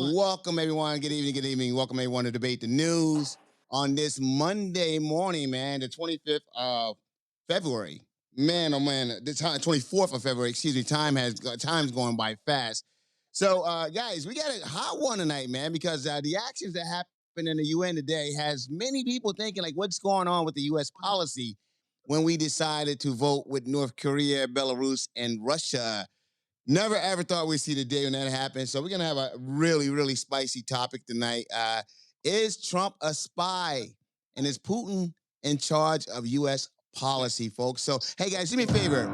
Welcome, everyone. Good evening. Good evening. Welcome, everyone, to Debate the News on this Monday morning, man, the 25th of February. Man, oh man, the time 24th of February. Excuse me. Time's going by fast. So, guys, we got a hot one tonight, man, because the actions that happened in the UN today has many people thinking like, what's going on with the U.S. policy when we decided to vote with North Korea, Belarus, and Russia. Never ever thought we'd see the day when that happened. So we're gonna have a really, really spicy topic tonight. Is Trump a spy? And is Putin in charge of U.S. policy, folks? So, hey guys, do me a favor.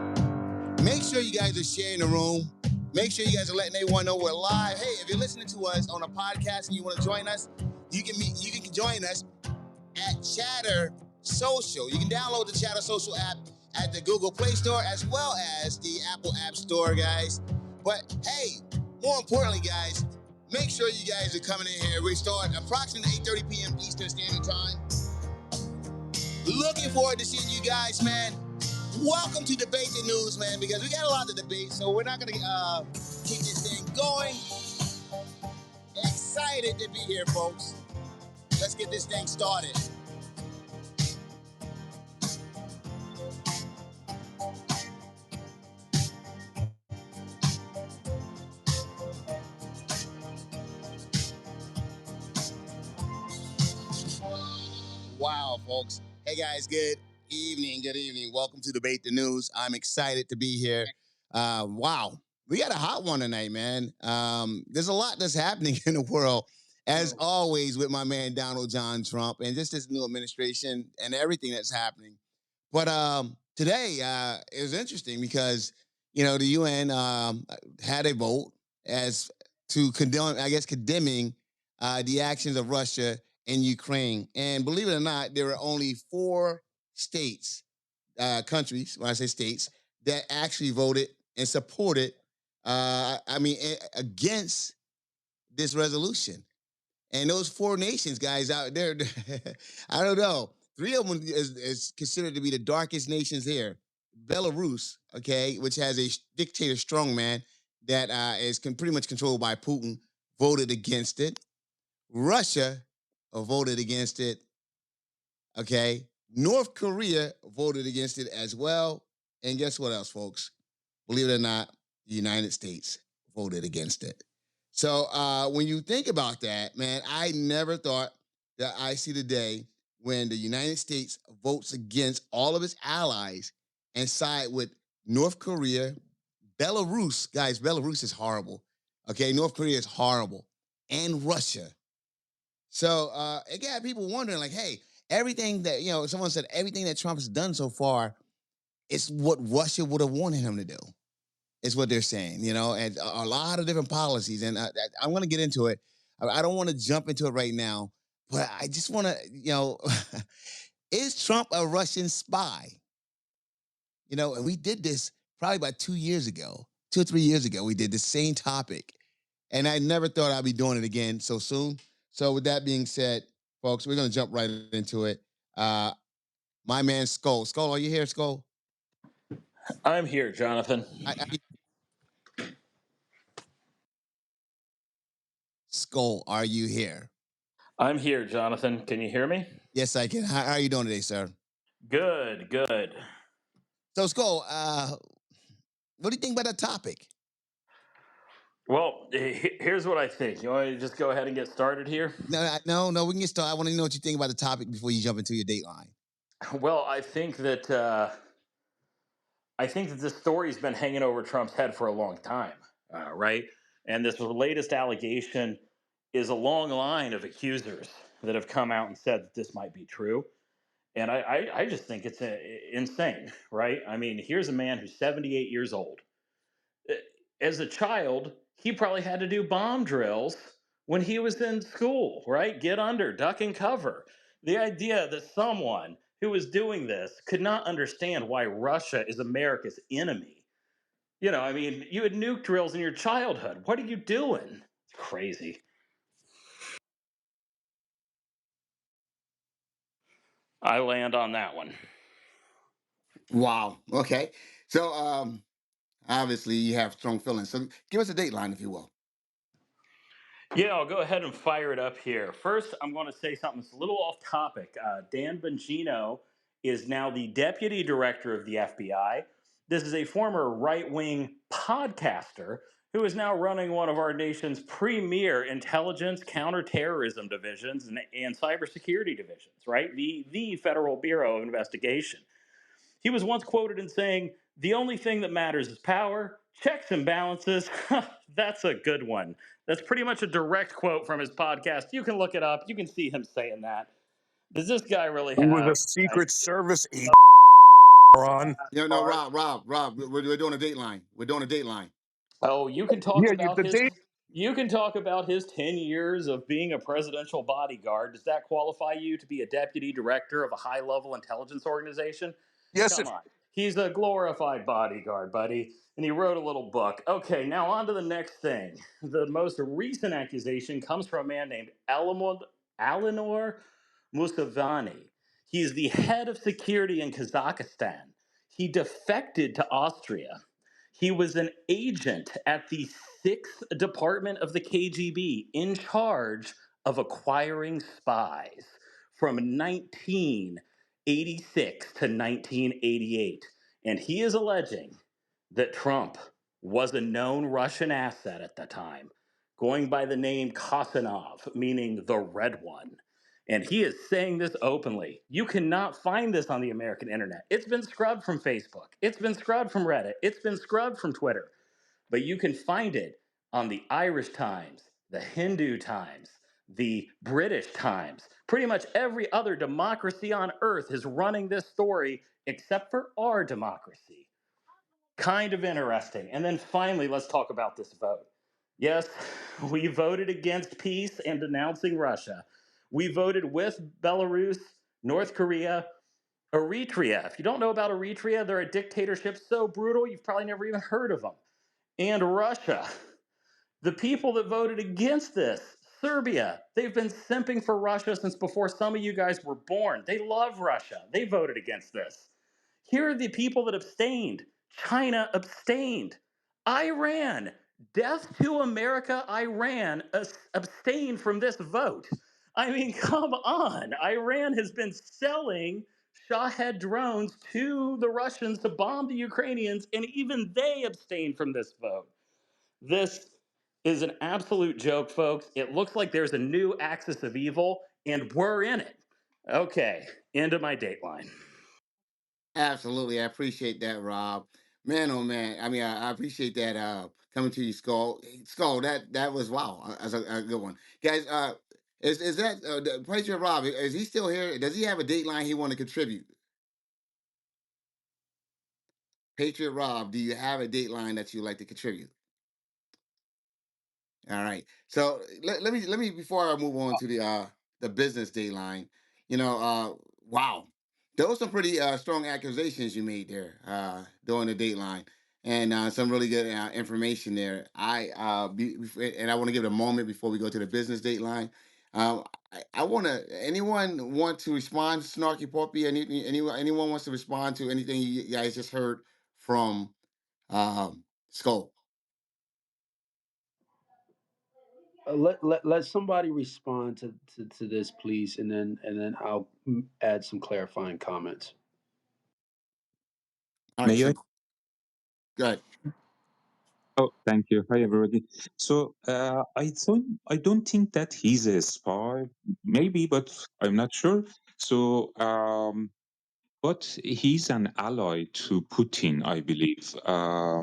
Make sure you guys are sharing the room. Make sure you guys are letting everyone know we're live. Hey, if you're listening to us on a podcast and you want to join us, you can join us at Chatter Social. You can download the Chatter Social app at the Google Play Store as well as the Apple App Store, guys. But hey, more importantly, guys, make sure you guys are coming in here. We start approximately 8:30 p.m. Eastern Standard Time. Looking forward to seeing you guys, man. Welcome to Debate the News, man, because we got a lot to debate, so we're not going to keep this thing going. Excited to be here, folks. Let's get this thing started. Wow, folks. Hey, guys, good evening. Good evening. Welcome to Debate the News. I'm excited to be here. Wow. We got a hot one tonight, man. There's a lot that's happening in the world, as always, with my man Donald John Trump and just this new administration and everything that's happening. But today it was interesting because, the UN had a vote as to condemning the actions of Russia in Ukraine. And believe it or not, there were only 4 countries, when I say states, that actually voted and supported, against this resolution. And those 4 nations, guys, out there, I don't know. 3 of them is considered to be the darkest nations here. Belarus, okay, which has a dictator strongman that is pretty much controlled by Putin, voted against it. Russia voted against it. Okay. North Korea voted against it as well. And guess what else, folks? Believe it or not, the United States voted against it. So when you think about that, man, I never thought that I see the day when the United States votes against all of its allies and side with North Korea, Belarus. Guys, Belarus is horrible. Okay, North Korea is horrible. And Russia. So it got people wondering, like, hey, everything that, someone said everything that Trump has done so far is what Russia would have wanted him to do, is what they're saying, and a lot of different policies. And I'm going to get into it. I don't want to jump into it right now, but I just want to, is Trump a Russian spy? And we did this probably about 2 years ago, 2 or 3 years ago. We did the same topic. And I never thought I'd be doing it again so soon. So with that being said, folks, we're going to jump right into it. My man, Skull. Skull, are you here, Skull? I'm here, Jonathan. Skull, are you here? I'm here, Jonathan. Can you hear me? Yes, I can. How are you doing today, sir? Good, good. So, Skull, what do you think about that topic? Well, here's what I think. You want me to just go ahead and get started here? No. We can get started. I want to know what you think about the topic before you jump into your Dateline. Well, I think that this story's been hanging over Trump's head for a long time, right? And this latest allegation is a long line of accusers that have come out and said that this might be true. And I just think it's insane, right? I mean, here's a man who's 78 years old. As a child, he probably had to do bomb drills when he was in school, right? Get under, duck and cover. The idea that someone who was doing this could not understand why Russia is America's enemy. I mean, you had nuke drills in your childhood. What are you doing? It's crazy. I land on that one. Wow. Okay. So, obviously, you have strong feelings. So, give us a Dateline, if you will. Yeah, I'll go ahead and fire it up here. First, I'm going to say something that's a little off topic. Dan Bongino is now the deputy director of the FBI. This is a former right wing podcaster who is now running one of our nation's premier intelligence, counterterrorism divisions and cybersecurity divisions, right? The Federal Bureau of Investigation. He was once quoted in saying, "The only thing that matters is power, checks and balances." That's a good one. That's pretty much a direct quote from his podcast. You can look it up. You can see him saying that. Does this guy really He was a have Secret ideas Service agent, up Ron. that No, no, far? Rob. We're doing a Dateline. We're doing a Dateline. Oh, you can talk Yeah, about the his date. you can talk about his 10 years of being a presidential bodyguard. Does that qualify you to be a deputy director of a high-level intelligence organization? Yes, Come on. He's a glorified bodyguard, buddy, and he wrote a little book. Okay, now on to the next thing. The most recent accusation comes from a man named Alinor Musavani. He is the head of security in Kazakhstan. He defected to Austria. He was an agent at the 6th Department of the KGB in charge of acquiring spies from 1986 to 1988. And he is alleging that Trump was a known Russian asset at the time, going by the name Kosanov, meaning the Red One. And he is saying this openly. You cannot find this on the American internet. It's been scrubbed from Facebook. It's been scrubbed from Reddit. It's been scrubbed from Twitter. But you can find it on the Irish Times, the Hindu Times, the British Times. Pretty much every other democracy on earth is running this story except for our democracy. Kind of interesting. And then finally, let's talk about this vote. Yes, we voted against peace and denouncing Russia. We voted with Belarus, North Korea, Eritrea. If you don't know about Eritrea, they're a dictatorship so brutal you've probably never even heard of them. And Russia. The people that voted against this, Serbia, they've been simping for Russia since before some of you guys were born. They love Russia. They voted against this. Here are the people that abstained. China abstained. Iran, death to America, Iran abstained from this vote. I mean, come on. Iran has been selling Shahed drones to the Russians to bomb the Ukrainians, and even they abstained from this vote. This is an absolute joke, folks. It looks like there's a new axis of evil, and we're in it. Okay, end of my dateline. Absolutely, I appreciate that, Rob. Man, oh man, I mean, I appreciate that coming to you, Skull. Skull, that was wow, that's a good one, guys. Is that the Patriot Rob? Is he still here? Does he have a Dateline he want to contribute? Patriot Rob, do you have a Dateline that you'd like to contribute? All right. So let me before I move on to the business Dateline, wow. Those are some pretty strong accusations you made there during the Dateline, and some really good information there. And I want to give it a moment before we go to the business Dateline. I want to. Anyone want to respond to Snarky Poppy? Anyone wants to respond to anything you guys just heard from Skull? Let somebody respond to this, please, and then I'll add some clarifying comments. All right. May So I? good. Oh, thank you. Hi, everybody. So I don't think that he's a spy. Maybe, but I'm not sure. So, but he's an ally to Putin, I believe. Uh,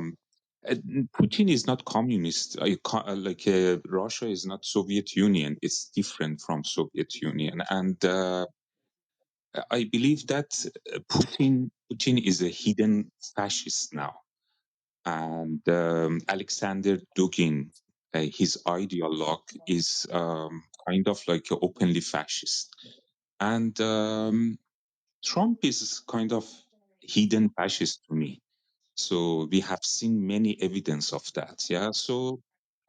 Putin is not communist. Russia is not Soviet Union. It's different from Soviet Union, and I believe that Putin is a hidden fascist now. And Alexander Dugin, his ideologue, is kind of like openly fascist. And Trump is kind of hidden fascist to me. So we have seen many evidence of that. Yeah. So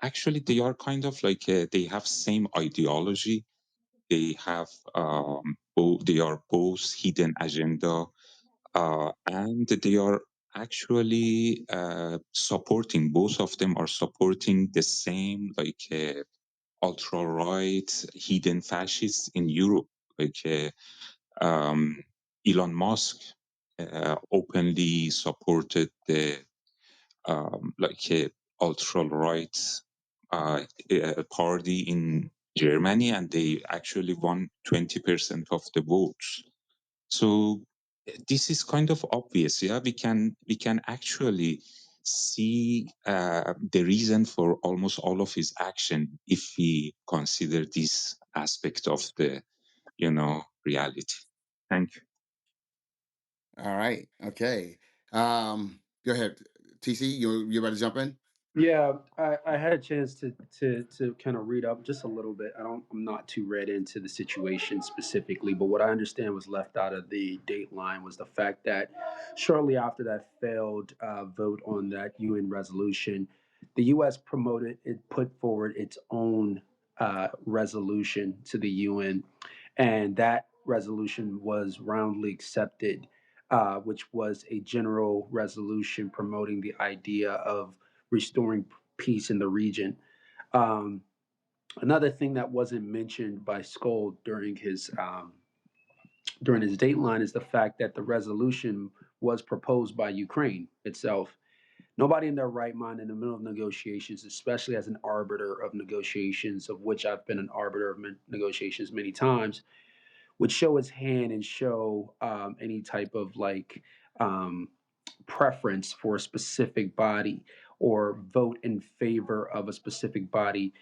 actually, they are kind of like they have same ideology. They have they are both hidden agenda, and they are actually supporting, both of them are supporting the same ultra-right, hidden fascists in Europe, like Elon Musk openly supported the like a ultra-right party in Germany, and they actually won 20% of the votes. So this is kind of obvious. Yeah, we can actually see the reason for almost all of his action if we consider this aspect of the reality. Thank you. All right. Okay. Go ahead, TC. You about to jump in? Yeah, I had a chance to kind of read up just a little bit. I'm not too read into the situation specifically, but what I understand was left out of the Dateline was the fact that shortly after that failed vote on that UN resolution, the U.S. put forward its own resolution to the UN, and that resolution was roundly accepted, which was a general resolution promoting the idea of restoring peace in the region. Um, Another thing that wasn't mentioned by Skoll during his Dateline is the fact that the resolution was proposed by Ukraine itself. Nobody in their right mind in the middle of negotiations, especially as an arbiter of negotiations, of which I've been an arbiter of negotiations many times, would show his hand and show any type of um, preference for a specific body or vote in favor of a specific body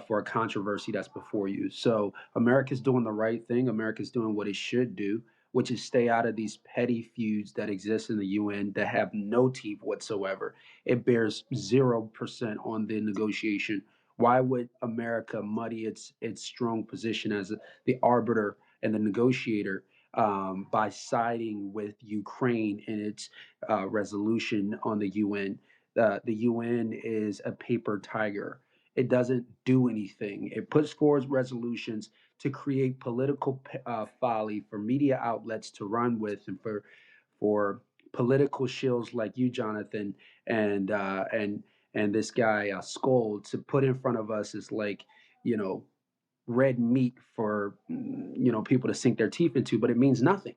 for a controversy that's before you. So America's doing the right thing. America's doing what it should do, which is stay out of these petty feuds that exist in the UN that have no teeth whatsoever. It bears 0% on the negotiation. Why would America muddy its strong position as the arbiter and the negotiator by siding with Ukraine in its resolution on the UN? The UN is a paper tiger. It doesn't do anything. It puts forward resolutions to create political folly for media outlets to run with, and for political shills like you, Jonathan, and this guy Skoll to put in front of us as like, you know, red meat for people to sink their teeth into, but it means nothing.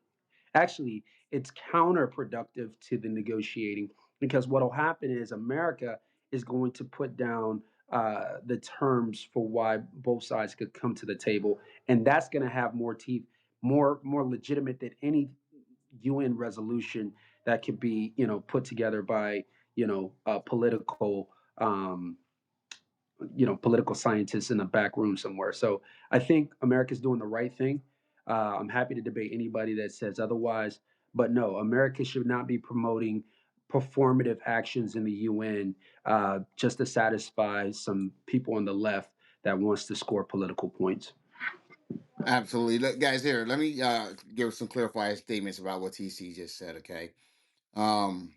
Actually, it's counterproductive to the negotiating, because what will happen is America is going to put down the terms for why both sides could come to the table, and that's going to have more teeth, more legitimate than any UN resolution that could be put together by political political scientists in a back room somewhere. So I think America's doing the right thing. I'm happy to debate anybody that says otherwise, but no, America should not be promoting performative actions in the UN just to satisfy some people on the left that wants to score political points. Absolutely. Look, guys, here, let me give some clarifying statements about what TC just said, okay? Um,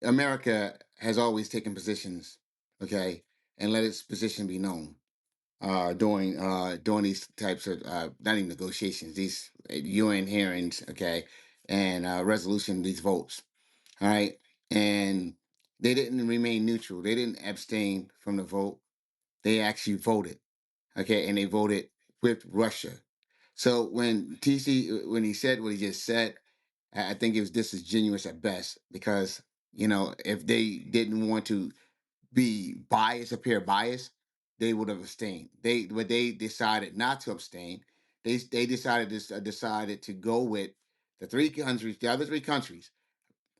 America has always taken positions, okay, and let its position be known during these types of not even negotiations, these UN hearings, okay, and resolution these votes. All right. And they didn't remain neutral. They didn't abstain from the vote. They actually voted. Okay. And they voted with Russia. So when when he said what he just said, I think it was disingenuous at best, because, if they didn't want to be biased, appear biased, they would have abstained. But they decided not to abstain. They decided to go with the other three countries.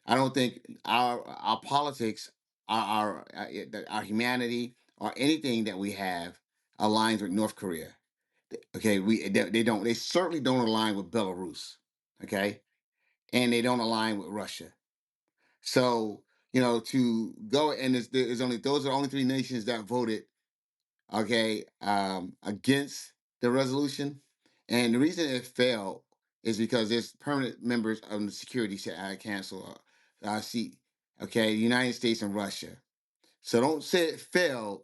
I don't think our politics, our humanity, or anything that we have aligns with North Korea. Okay, they don't. They certainly don't align with Belarus. Okay, and they don't align with Russia. So to go, and there's only those are the only three nations that voted, okay, against the resolution. And the reason it failed is because there's permanent members of the Security Council seat, okay, United States and Russia. So don't say it failed,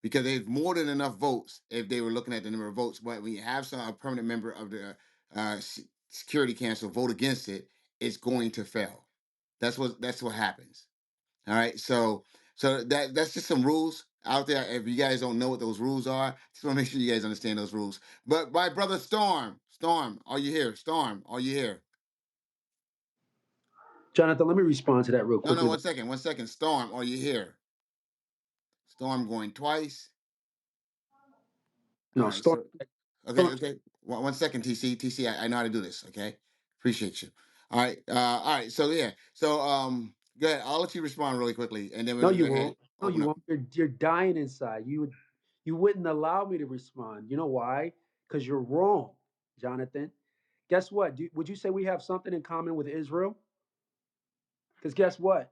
because there's more than enough votes if they were looking at the number of votes. But when you have a permanent member of the Security Council vote against it, it's going to fail. That's what happens. All right. So that's just some rules. out there, if you guys don't know what those rules are, just want to make sure you guys understand those rules. But my brother Storm, are you here? Storm, are you here? Jonathan, let me respond to that real No, no, quickly. 1 second. Storm, are you here? Storm going twice. All No, right, Storm. so Storm. okay. 1 second, TC. I know how to do this. Okay, appreciate you. All right. So yeah. So go ahead. I'll let you respond really quickly, and then No, we're you gonna go ahead won't. and No, open you up. won't. You're dying inside. You wouldn't allow me to respond. You know why? Because you're wrong, Jonathan. Guess what? Would you say we have something in common with Israel? Because guess what?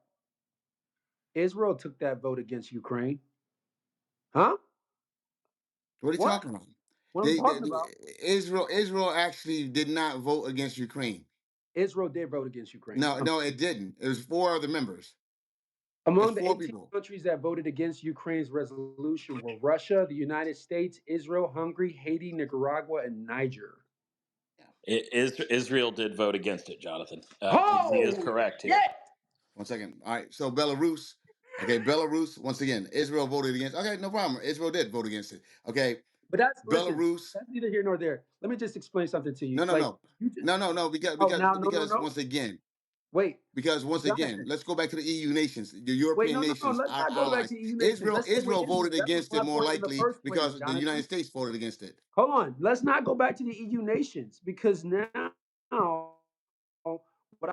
Israel took that vote against Ukraine. Huh? What are you What? talking about? What I'm talking about? Israel actually did not vote against Ukraine. Israel did vote against Ukraine. No, it didn't. It was four other members. It's Among the four 18 people. countries that voted against Ukraine's resolution were Russia, the United States, Israel, Hungary, Haiti, Nicaragua, and Niger. Israel did vote against it, Jonathan. He is Holy correct shit! here. 1 second. All right. So Belarus. Okay, Belarus. Once again, Israel voted against. Okay, no problem. Israel did vote against it. Okay, But that's listen. Belarus. That's neither here nor there. Let me just explain something to you. No, no, Like no, you just no. Because oh because now no no because no once again, wait Jonathan let's go back to the EU nations, the wait European no nations, let's our not go back allies. to EU nations. Israel Let's stay with Israel Israel. voted That was against it my more point in the likely first place, because the United Jonathan. States voted against it. Hold on. Let's not go back to the EU nations because now what I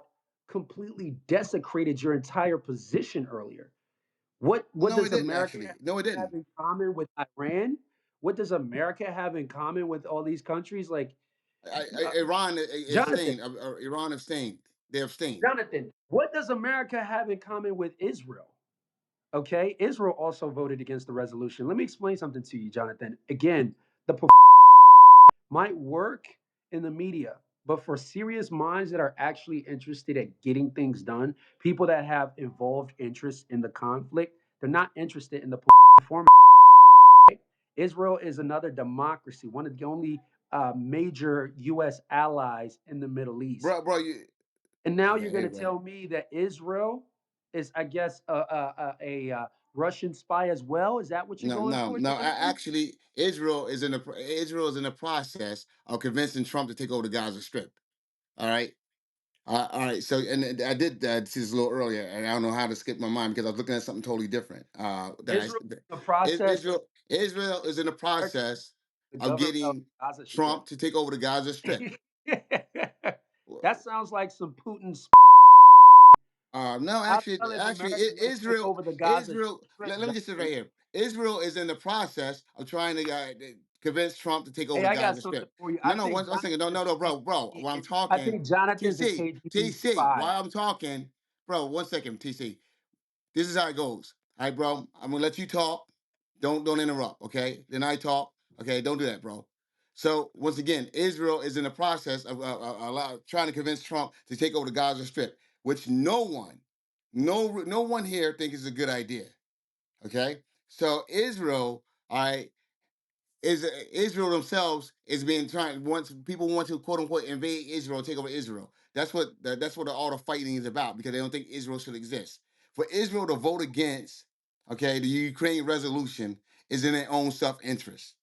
completely desecrated your entire position earlier. What No, it does didn't America actually. No, it have didn't. in common with Iran? What does America have in common with all these countries? Like Iran Jonathan, abstained. Iran abstained. They abstained. Jonathan, what does America have in common with Israel? Okay, Israel also voted against the resolution. Let me explain something to you, Jonathan. Again, the might work in the media, but for serious minds that are actually interested at getting things done, people that have involved interest in the conflict, they're not interested in the format. Israel is another democracy, one of the only major U.S. allies in the Middle East. Bro, you And now okay, you're going to anyway. tell me that Israel is, I guess, a Russian spy as well? Is that what you're No, going no, for, no. Jonathan? Actually, Israel is in the process of convincing Trump to take over the Gaza Strip. All right, all right. So, and I did that this a little earlier, and I don't know how to skip my mind because I was looking at something totally different. Israel in the process of Israel is in the process the of government of getting Gaza Strip. Trump to take over the Gaza Strip. That sounds like some Putin's. No, How the hell is actually, America going to take over the Gaza Israel. Strip, Let me just say right Jonathan? here. Israel is in the process of trying to convince Trump to take over Hey, the I got Gaza something Strip. for you. No, I no, think one second. No, Jonathan no, is no, a bro. KGB. While I'm I talking, think Jonathan's a TC, KGB TC. spy. While I'm talking, bro. 1 second, TC. This is how it goes. All right, bro. I'm gonna let you talk. Don't interrupt. Okay. Then I talk. Okay. Don't do that, bro. So once again, Israel is in the process of trying to convince Trump to take over the Gaza Strip, which no one here thinks is a good idea. Okay. So Israel, all right, is Israel themselves is being trying once people want to quote unquote invade Israel, take over Israel. That's what all the fighting is about because they don't think Israel should exist. For Israel to vote against, okay, the Ukraine resolution is in their own self-interest,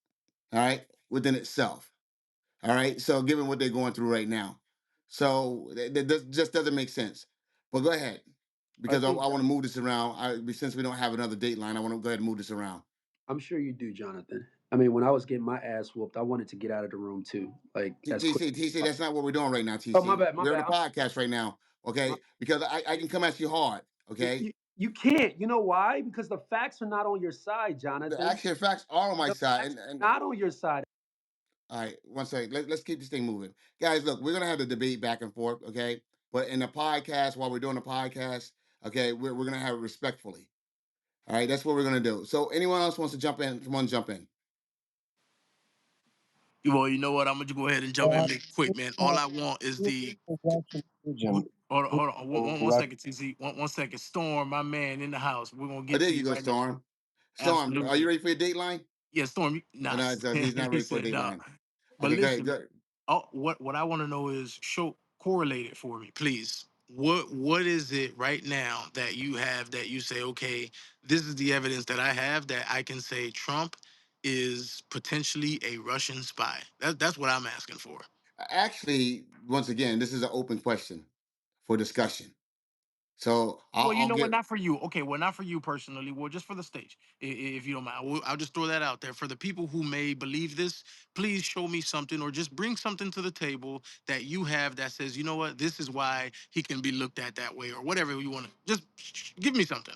all right, within itself. All right. So given what they're going through right now. So that just doesn't make sense. But go ahead. I Because I think want to move this around. Since we don't have another dateline, I want to go ahead and move this around. I'm sure you do, Jonathan. I mean, when I was getting my ass whooped, I wanted to get out of the room too, like as quick. TC, that's not what we're doing right now, Oh, my TC. bad, my We're in a bad. podcast right now, My, okay? Because I can come at you hard, okay? you can't. You know why? Because the facts are not on your side, The Jonathan. actual facts are on my The side. facts And are not on your side. all right, 1 second. Let's keep this thing moving. Guys, look, we're going to have the debate back and forth, okay? But in the podcast, while we're doing the podcast, okay, we're going to have it respectfully. All right, that's what we're going to do. So anyone else wants to jump in, come on, jump in. Well, you know what? I'm gonna just go ahead and jump in Uh, big quick, man. All I want is the hold on one second, TC. One second. Storm, my man in the house. We're gonna Oh, get there to you you go, right now. Storm. Storm, are you Absolutely. ready for your dateline? Yeah, Storm. Oh, Nah, no, he's not he ready for a said no. dateline. But Okay, go ahead. listen, Go. what I want to know is show correlate it for me, please. what is it right now that you have that you say, okay, this is the evidence that I have that I can say Trump is potentially a Russian spy? That's what I'm asking for. Actually, once again, this is an open question for discussion. So Well, you I'll know what? get. Not for you. Okay, well, not for you personally. Well, just for the stage, if you don't mind. I'll just throw that out there for the people who may believe this. Please show me something, or just bring something to the table that you have that says, you know what, this is why he can be looked at that way, or whatever you want to. Just give me something.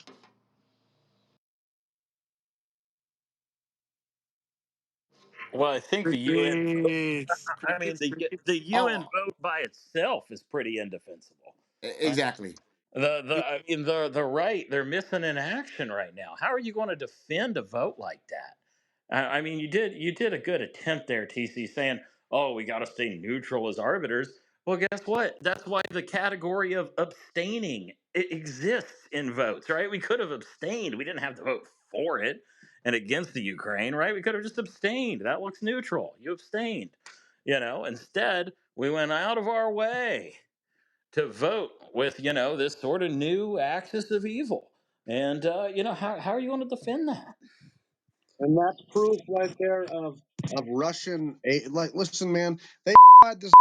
Well, I think the UN vote. Crickets, I mean, crickets, crickets. the UN Oh, vote by itself is pretty indefensible. Right? exactly. The right, they're missing in action right now. How are you going to defend a vote like that? I mean, you did a good attempt there, TC, saying, "Oh, we got to stay neutral as arbiters." Well, guess what? That's why the category of abstaining it exists in votes, right? We could have abstained. We didn't have to vote for it and against the Ukraine, right? We could have just abstained. That looks neutral. You abstained. Instead, we went out of our way to vote with this sort of new axis of evil. And how are you going to defend that? And that's proof right there of Russian. Like, listen, man, they had this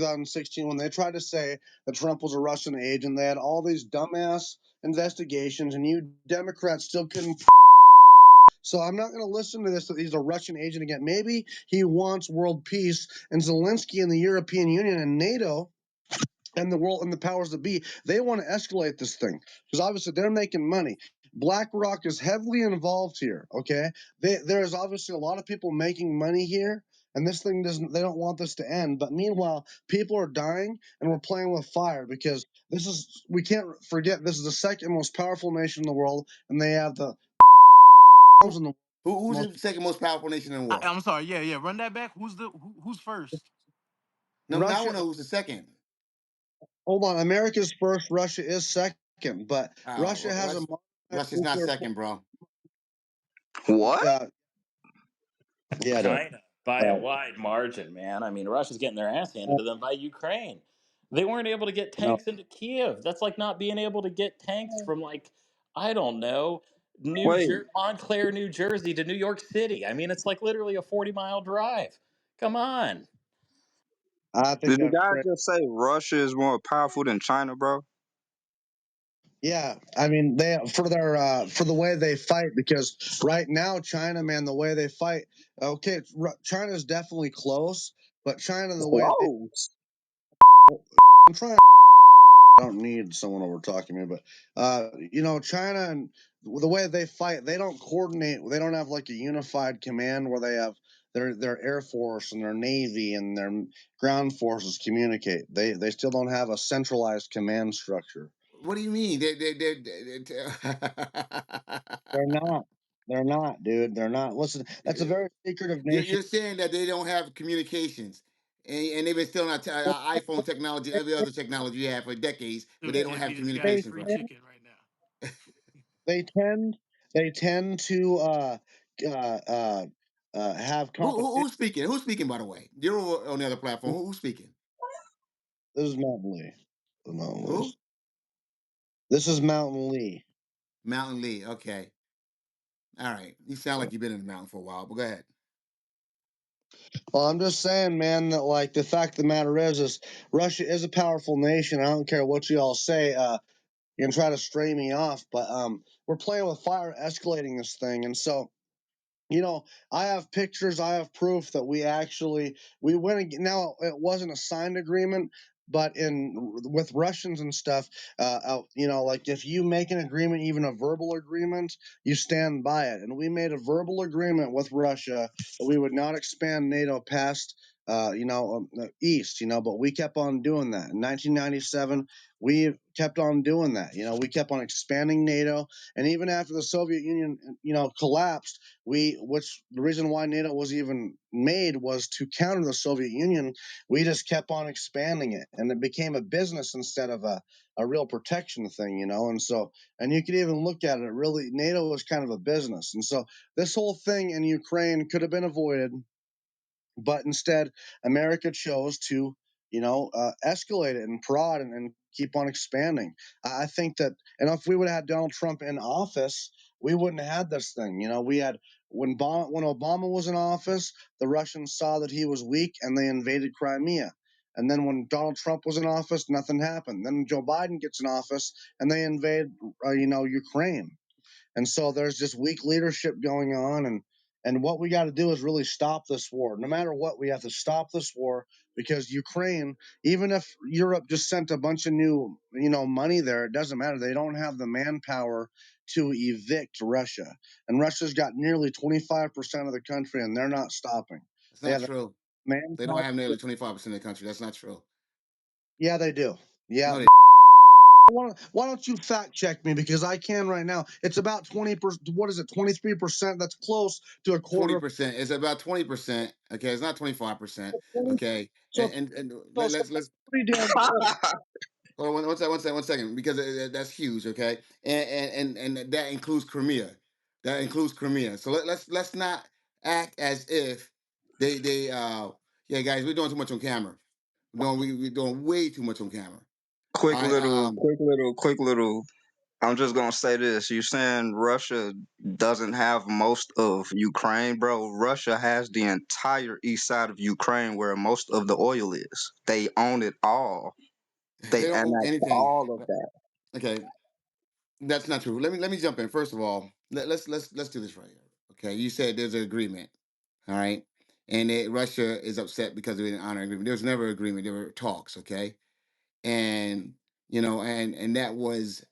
2016 when they tried to say that Trump was a Russian agent. They had all these dumbass investigations, and you Democrats still couldn't. So I'm not going to listen to this that he's a Russian agent again. Maybe he wants world peace, and Zelensky and the European Union and NATO and the world and the powers that be, they want to escalate this thing because obviously they're making money. BlackRock is heavily involved here. Okay, there's obviously a lot of people making money here, and this thing doesn't. They don't want this to end. But meanwhile, people are dying, and we're playing with fire because this is. We can't forget this is the second most powerful nation in the world, and they have the Who, in the who's most. the second most powerful nation in the world? I'm sorry. Yeah, yeah. Run that back. Who's first? No, I want Russia. to know who's the second. Hold on, America's first. Russia is second, but Oh, Russia has a modernized Russia's not nuclear. second, bro. What? Yeah, dude. China by a wide margin, man. I mean, Russia's getting their ass handed to them by Ukraine. They weren't able to get No. tanks into Kiev. That's like not being able to get tanks from like I don't know, Wait, Montclair, New Jersey to New York City. I mean, it's like literally a 40-mile drive. Come on. I think did the that's guy crazy. just say Russia is more powerful than China, bro? Yeah, I mean they for the way they fight because right now China, man, the way they fight. Okay, China's definitely close, but China the way they. Close. I'm trying. I don't need someone over talking to me, but China and the way they fight, they don't coordinate. They don't have like a unified command where they have their air force and their navy and their ground forces communicate. They still don't have a centralized command structure. What do you mean? They're not. They're not, dude. They're not. Listen, that's a very secretive nation. You're saying that they don't have communications, and they've been still on iPhone technology, every other technology you have for decades, but Dude, they don't JB, have this guy is They communications, free right? chicken right now. they tend they tend to uh, uh, have competition. Who's speaking? Who's speaking? By the way, you're on the other platform. Who's speaking? This is Mountain Lee. This is Mountain Who? Lee. This is Mountain Lee. Mountain Lee. Okay. All right. You sound like you've been in the mountain for a while, but go ahead. Well, I'm just saying, man, that like the fact of the matter is Russia is a powerful nation. I don't care what you all say. You can try to stray me off, but we're playing with fire, escalating this thing, and so I have pictures, I have proof that we went now it wasn't a signed agreement, but in with Russians and stuff, like if you make an agreement, even a verbal agreement, you stand by it. And we made a verbal agreement with Russia that we would not expand NATO past east, but we kept on doing that. In 1997, we kept on doing that. We kept on expanding NATO, and even after the Soviet Union, collapsed, which the reason why NATO was even made was to counter the Soviet Union. We just kept on expanding it, and it became a business instead of a real protection thing, and you could even look at it, really, NATO was kind of a business. And so this whole thing in Ukraine could have been avoided, but instead America chose to escalate it and prod and keep on expanding. I think that, and if we would have had Donald Trump in office, we wouldn't have had this thing. We had when Obama was in office, the Russians saw that he was weak and they invaded Crimea. And then when Donald Trump was in office, nothing happened. Then Joe Biden gets in office and they invade, Ukraine. And so there's just weak leadership going on, and what we got to do is really stop this war. No matter what, we have to stop this war because Ukraine, even if Europe just sent a bunch of new, money there, it doesn't matter. They don't have the manpower to evict Russia, and Russia's got nearly 25% of the country, and they're not stopping. That's They not have the true. They don't manpower. have nearly 25% of the country. That's not true. Yeah, they do. Yeah. No, they Why don't you fact check me, because I can right now? It's about 20%. What is it? 23%. That's close to a quarter. 20%. It's about 20%. Okay, it's not 25%. Okay, So, and so let's pretty damn close. hold on one second, because that's huge. Okay, and that includes Crimea. That includes Crimea. So let's not act as if they yeah, guys, we're doing too much on camera. We're doing way too much on camera. All quick right, little, quick little, quick little. I'm just gonna say this. You saying Russia doesn't have most of Ukraine, bro? Russia has the entire east side of Ukraine where most of the oil is. They own it all. They they don't own annex anything. all of that. Okay, that's not true. Let me jump in. First of all, let's do this right here. Okay, you said there's an agreement. All right, and Russia is upset because we didn't honor agreement. There was never an agreement. There were talks. Okay, and that was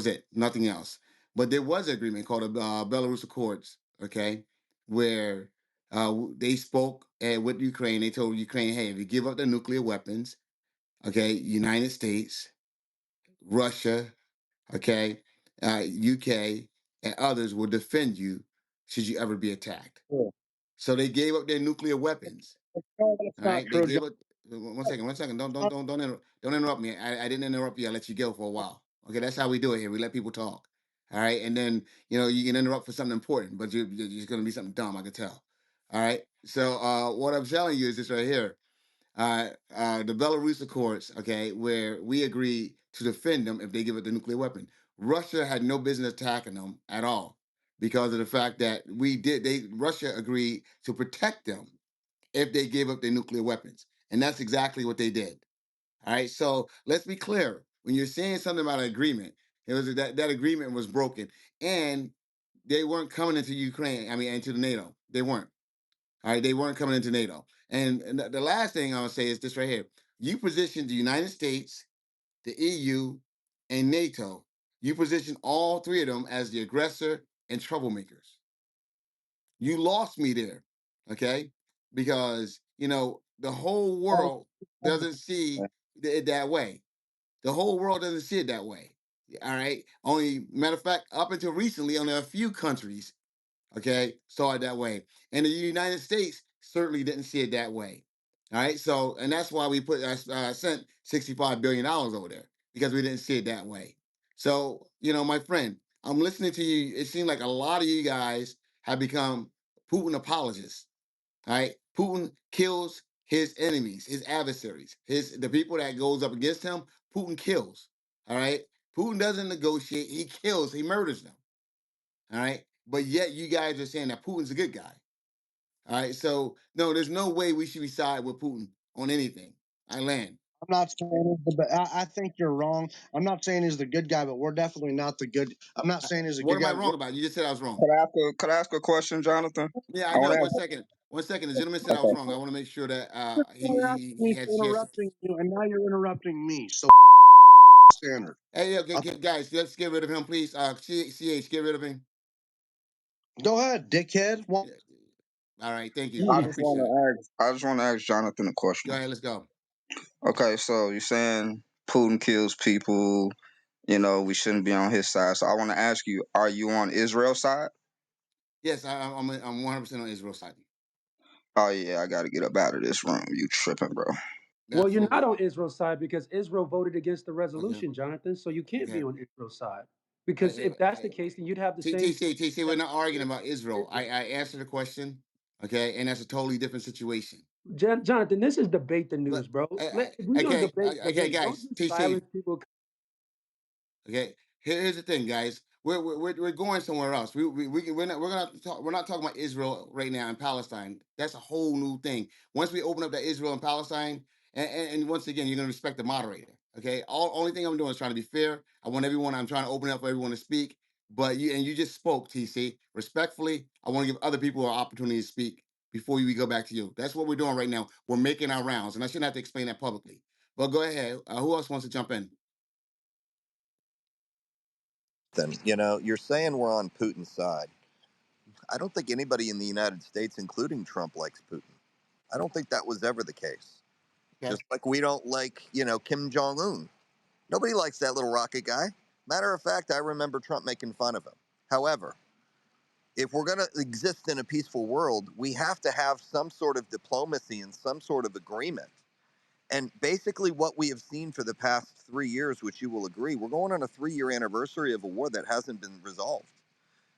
it. Nothing else. But there was an agreement called the Belarus Accords. Okay, where they spoke with Ukraine. They told Ukraine, hey, if you give up the nuclear weapons, okay, United States, Russia, okay, UK, and others will defend you should you ever be attacked. So they gave up their nuclear weapons. No, that's All not right, they true, John. gave up. One second, one second. Don't interrupt me. I didn't interrupt you. I let you go for a while. Okay, that's how we do it here. We let people talk. All right, and then you can interrupt for something important, but you're just going to be something dumb. I can tell. All right. So what I'm telling you is this right here. The Belarus Accords, okay, where we agreed to defend them if they give up the nuclear weapon. Russia had no business attacking them at all because of the fact that Russia agreed to protect them if they gave up their nuclear weapons. And that's exactly what they did. All right. So let's be clear. When you're saying something about an agreement, it was that agreement was broken. And they weren't coming into Ukraine, into the NATO. They weren't. All right, they weren't coming into NATO. And the last thing I'll say is this right here. You positioned the United States, the EU, and NATO. You positioned all three of them as the aggressor and troublemakers. You lost me there, okay? Because, the whole world doesn't see it that way. The whole world doesn't see it that way. All right. Only matter of fact, up until recently, only a few countries, okay, saw it that way. And the United States certainly didn't see it that way. All right. So, and that's why we sent $65 billion over there because we didn't see it that way. So, my friend, I'm listening to you. It seems like a lot of you guys have become Putin apologists. All right. Putin kills his enemies, his adversaries, the people that goes up against him. Putin kills. All right. Putin doesn't negotiate. He kills. He murders them. All right. But yet you guys are saying that Putin's a good guy. All right. So no, there's no way we should be side with Putin on anything. I land. I'm not saying I think you're wrong. I'm not saying he's the good guy, but we're definitely not the good. I'm not saying he's a What good am I guy. But wrong about? You just said I was wrong. Could I ask a question, Jonathan? Yeah, I I want know. to One ask. second. One second. The gentleman said I was Okay. wrong. I want to make sure that you're asking he me had a for chance. interrupting you, and now you're interrupting me. So standard. Hey, yeah, guys, let's get rid of him, please. CH, get rid of him. Go ahead, dickhead. Yeah. All right. Thank you. I I just appreciate want it. to ask. I just want to ask Jonathan a Go question. ahead. Let's go. Okay, so you're saying Putin kills people. We shouldn't be on his side. So I want to ask you: are you on Israel's side? Yes, I'm 100% on Israel's side. Oh yeah, I got to get up out of this room. You tripping, bro? Well, you're not Absolutely. on Israel's side because Israel voted against the Okay. resolution, Jonathan. So you can't be Okay. on Israel's side. Because if that's the case, then you'd have the same. TC, we're not arguing about Israel. I answered the question, okay, and that's a totally different situation. Jonathan, this is debate the news, But bro. If we're gonna debate, okay, debate. Don't guys. just TC. silence people. Okay, here's the thing, guys. We're going somewhere else. We're not talking about Israel right now and Palestine. That's a whole new thing. Once we open up that Israel and Palestine, and once again, you're gonna respect the moderator. Okay, only thing I'm doing is trying to be fair. I want everyone. I'm trying to open up for everyone to speak. But you just spoke, TC. Respectfully, I want to give other people an opportunity to speak before we go back to you. That's what we're doing right now. We're making our rounds, and I shouldn't have to explain that publicly. But go ahead. Who else wants to jump in? Then, you're saying we're on Putin's side. I don't think anybody in the United States, including Trump, likes Putin. I don't think that was ever the case. Okay. Just like we don't like, Kim Jong Un. Nobody likes that little rocket guy. Matter of fact, I remember Trump making fun of him. However, if we're going to exist in a peaceful world, we have to have some sort of diplomacy and some sort of agreement. And basically, what we have seen for the past 3 years, which you will agree, we're going on a 3-year anniversary of a war that hasn't been resolved.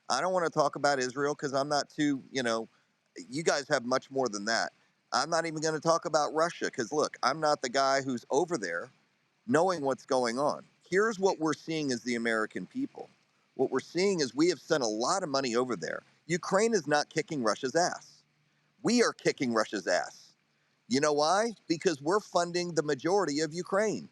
I don't want to talk about Israel because I'm not too, you guys have much more than that. I'm not even going to talk about Russia because, look, I'm not the guy who's over there knowing what's going on. Here's what we're seeing as the American people. What we're seeing is we have sent a lot of money over there. Ukraine is not kicking Russia's ass. We are kicking Russia's ass. You know why? Because we're funding the majority of Ukraine.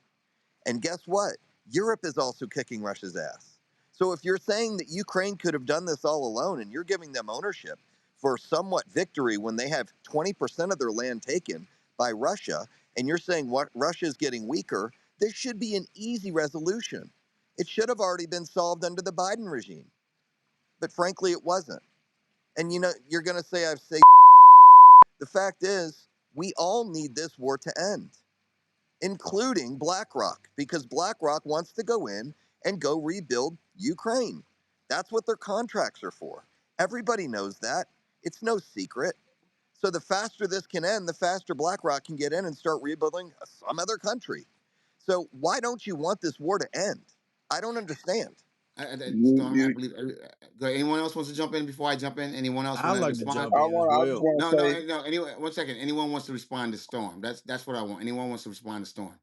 And guess what? Europe is also kicking Russia's ass. So if you're saying that Ukraine could have done this all alone and you're giving them ownership for somewhat victory when they have 20% of their land taken by Russia, and you're saying what Russia is getting weaker, this should be an easy resolution. It should have already been solved under the Biden regime. But frankly, it wasn't. And you're going to say I've said the fact is, we all need this war to end, including BlackRock, because BlackRock wants to go in and go rebuild Ukraine. That's what their contracts are for. Everybody knows that. It's no secret. So the faster this can end, the faster BlackRock can get in and start rebuilding some other country. So why don't you want this war to end? I don't understand. You, Storm, I you, believe. Go ahead. Anyone else wants to jump in before I jump in? Anyone else I want to like to respond? jump in as I just well. want to say, No. Anyway, one second. Anyone wants to respond to Storm? That's what I want. Anyone wants to respond to Storm?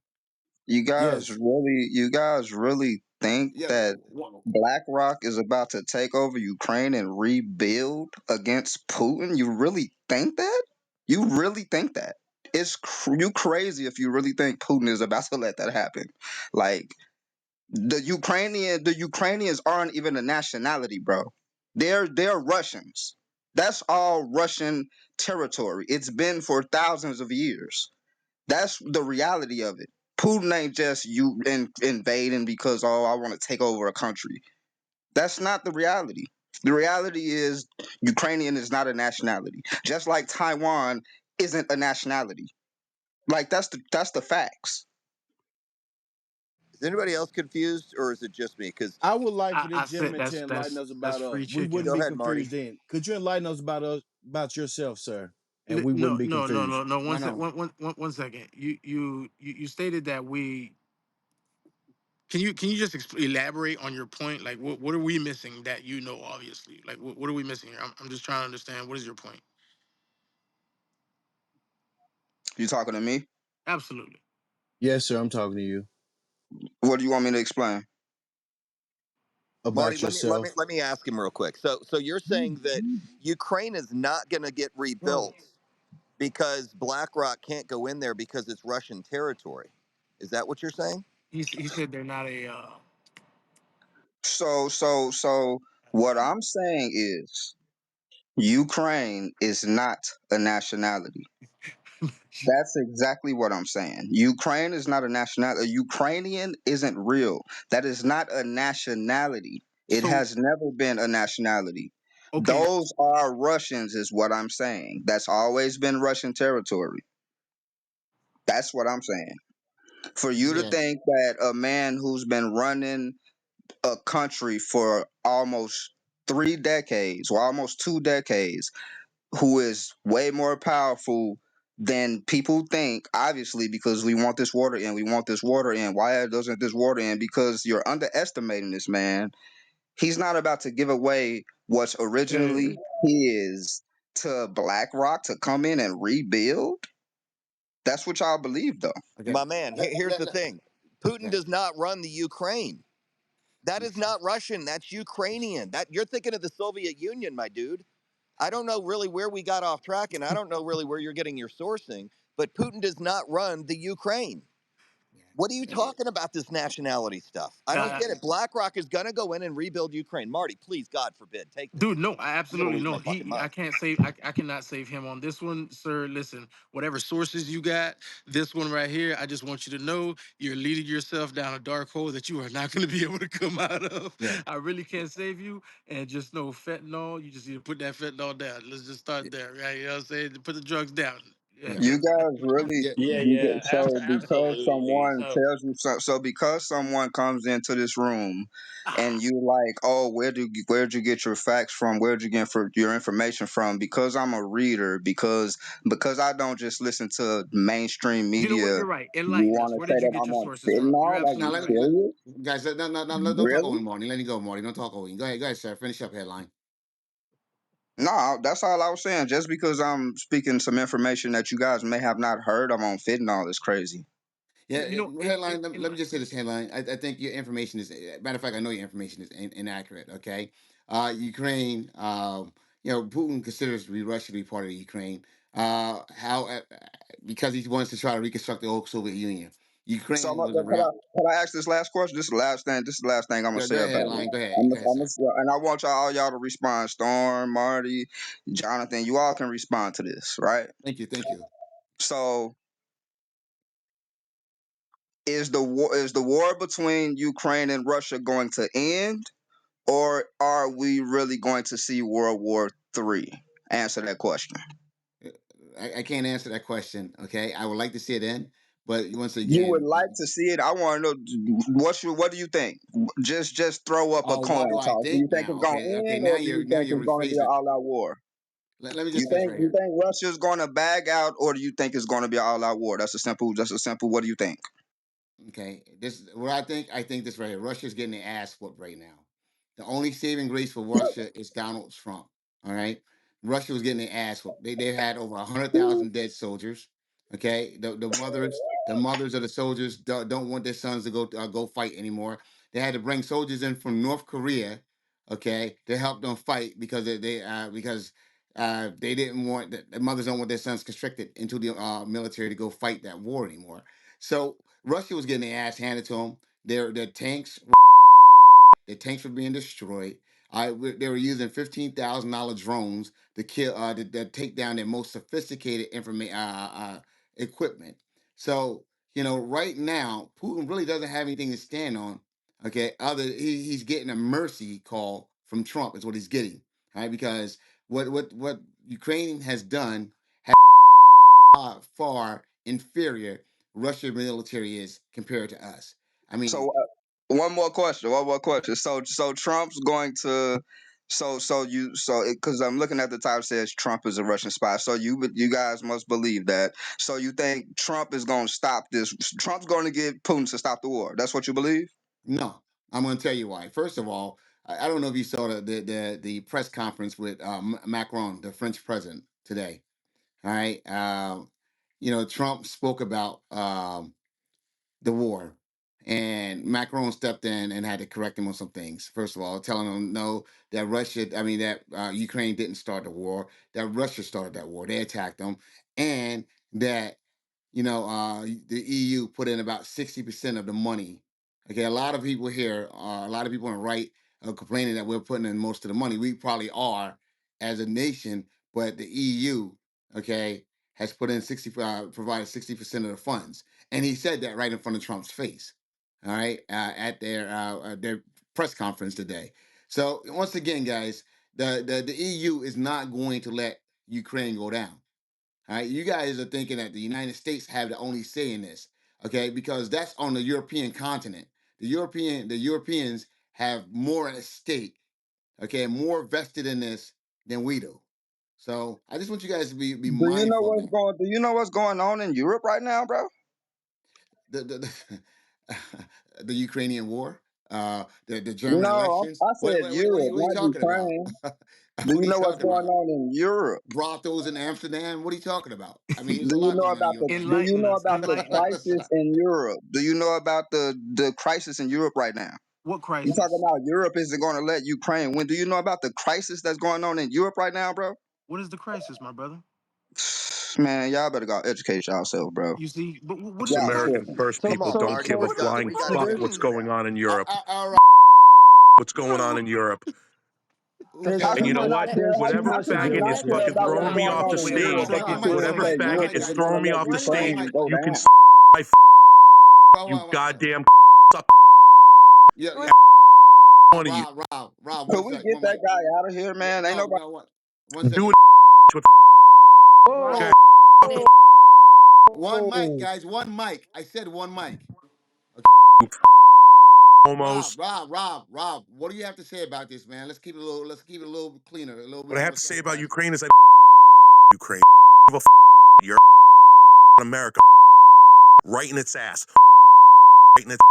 Yes. you guys really think Yeah. that BlackRock is about to take over Ukraine and rebuild against Putin? You really think that? You really think that? You crazy if you really think Putin is about to let that happen. Like the Ukrainians aren't even a nationality, bro. They're Russians. That's all Russian territory. It's been for thousands of years. That's the reality of it. Putin ain't just invading because I want to take over a country. That's not the reality. The reality is Ukrainian is not a nationality. Just like Taiwan isn't a nationality. Like that's the facts. Is anybody else confused, or is it just me? Because I would like for I this said gentleman to enlighten us that's about free we wouldn't chicken. go be ahead, Marty. confused then. Could you enlighten us about yourself, sir? And we wouldn't No, be no, no, confused. no, no. No, no. One second. You stated that we. Can you just elaborate on your point? Like, what are we missing that you know? Obviously, like, what are we missing here? I'm just trying to understand. What is your point? You talking to me? Absolutely. Yes, sir. I'm talking to you What do you want me to explain? Marty, about let me let me yourself. let me ask him real quick. So you're saying that Ukraine is not going to get Bro, rebuilt because BlackRock can't go in there because it's Russian territory. Is that what you're saying? he said they're not a. So what I'm saying is Ukraine is not a nationality. That's exactly what I'm saying. Ukraine is not a nationality. A Ukrainian isn't real. That is not a nationality. It So has never been a nationality. okay, Those are Russians, is what I'm saying. That's always been Russian territory. That's what I'm saying. For you to Yeah. think that a man who's been running a country for almost 3 decades or almost 2 decades, who is way more powerful than people think, obviously, because we want this water in. We want this water in. Why doesn't this water in? Because you're underestimating this man. He's not about to give away what's uh, originally his to BlackRock to come in and rebuild. That's what y'all believe, though. Okay. My man, Let, here's let, the let- thing: Putin okay. does not run the Ukraine. That is not Russian. That's Ukrainian. That you're thinking of the Soviet Union, my dude. I don't know really where we got off track, and I don't know really where you're getting your sourcing. But Putin does not run the Ukraine. What are you Yeah. talking about this nationality stuff? I don't Uh, get it. BlackRock is going to go in and rebuild Ukraine. Marty, please, God forbid, take Dude, this. no, I I'm going to absolutely lose no. my fucking He, I mind. can't save. I cannot save him on this one, sir. Listen, whatever sources you got, this one right here, I just want you to know you're leading yourself down a dark hole that you are not going to be able to come out of. Yeah. I really can't save you, and just know fentanyl. You just need to put that fentanyl down. Let's just start there, right? You know what I'm saying? Put the drugs down. Yeah. Yeah. You guys really, Yeah. Yeah, yeah, so because absolutely. someone So tells you so because someone comes into this room and Ah, you like, oh, where'd you get your facts from? Where'd you get for your information from? Because I'm a reader, because I don't just listen to mainstream you know what? media. You're right. You Enlighten us. want to Where say did you that get I'm your on sources from? You're fentanyl? Like, Now you absolutely let, right. let, serious? guys, no, don't talk Really? over me, Marty. Let me go, Marty. Don't talk over me. Go ahead, sir. Finish up headline. No, that's all I was saying. Just because I'm speaking some information that you guys may have not heard, I'm on fentanyl is crazy. Yeah, You know, headline. Let me enlighten just say us. this headline. I think your information is. Matter of fact, I know your information is inaccurate. Okay, Ukraine. Putin considers Russia to be part of the Ukraine. How because he wants to try to reconstruct the old Soviet Union. So Ukraine was around. could I ask this last question? This is the last thing. This is the last thing I'm gonna Go say ahead, about it. headline. Go ahead, sir. And I want y'all to respond. Storm, Marty, Jonathan, you all can respond to this, right? Thank you. So is the war between Ukraine and Russia going to end, or are we really going to see World War III? Answer that question. I can't answer that question. Okay, I would like to see it in, but once You would again, like to see it. I want to know what do you think? Just throw up a oh, what coin do I toss. Do you think think it's now? going Okay, to okay. end, or do you Now think you're it's going to be an rephrasing. all-out war? Let me You just say this think right you here. think Russia's going to bag out, or do you think it's going to be an all-out war? That's a simple. What do you think? Okay, this what I think. I think this right here. Russia's getting their ass whooped right now. The only saving grace for Russia is Donald Trump. All right, Russia was getting their ass whooped. They had over 100,000 dead soldiers. Okay, the mothers of the soldiers don't want their sons to go fight anymore. They had to bring soldiers in from North Korea, okay, to help them fight because they didn't want the mothers don't want their sons conscripted into the military to go fight that war anymore. So Russia was getting their ass handed to them. Their tanks were being destroyed. They were using $15,000 drones to kill to take down their most sophisticated equipment. So right now, Putin really doesn't have anything to stand on. Okay, he's getting a mercy call from Trump is what he's getting. All right, because what Ukraine has done far inferior Russian military is compared to us. I So mean, one more question. One more question. So Trump's going to. Because I'm looking at the top, it says Trump is a Russian spy. So you guys must believe that. So you think Trump is going to stop this? Trump's going to get Putin to stop the war. That's what you believe? no, I'm going to tell you why. First of all, I don't know if you saw the press conference with Macron, the French president, today. All right, Trump spoke about the war, and Macron stepped in and had to correct him on some things. First of all, telling him no, that Ukraine didn't start the war, that Russia started that war. They attacked them, and that the EU put in about 60% of the money. Okay, a lot of people here, a lot of people on the right are complaining that we're putting in most of the money. We probably are as a nation, but the EU, okay, has put in provided 60% of the funds, and he said that right in front of Trump's face. All right, at their press conference today. So once again, guys, the EU is not going to let Ukraine go down. All right, you guys are thinking that the United States have the only say in this, okay? Because that's on the European continent. The Europeans have more at stake, okay, more vested in this than we do. So I just want you guys to be mindful of that. Do you know what's going on in Europe right now, bro? The the Ukrainian war. the German No, elections. I What said what, what, what, are, you, Europe, what are you not talking about? Ukraine. Do What you are you know what's talking going about? on in Europe? Brothels in Amsterdam. What are you talking about? I mean, there's Do a you lot know going on in about the Europe right Do now. you Enlighten know us. about the Enlighten us. crisis in Europe? Do you know about the crisis in Europe right now? What You talking crisis? about Europe isn't going to let Ukraine win? Do you know about the crisis that's going on in Europe right now, bro? What is the crisis, my brother? Man, y'all better go educate yourself, bro. You see, but what Us is the Y'all American crisis? tripping. first Come people on, don't give argue a with us. flying We got to fuck hear what's this Mm. going crap. on in Europe. All right. What's going on in Europe? Who There's said How And can you that? too know you much. what? not care? There's too Whatever How much to can you faggot deal not is with. care fucking about Hold what's throwing on. me going off the on in Wait, Europe, stage, but One you mic, still one whatever say mic, one faggot mic, Europe is is guys. going throwing to me let off the One stage, Ukraine mic. go you can down? my you One mic. goddamn suck Yeah, yeah. one of you. Rob. Could One we sec. get One that mic. guy out of here, man? Ain't nobody. No. One Do second. it with okay. Rob. Rob. Hey, One mic, Oh, guys. One mic. I said one mic. You homos. Rob. What do you have to say about this, man? Let's keep it a little. Let's keep it a little cleaner, a little What bit I more have to say about sanitized. Ukraine is Ukraine. Give a you're America right in its ass. Right in its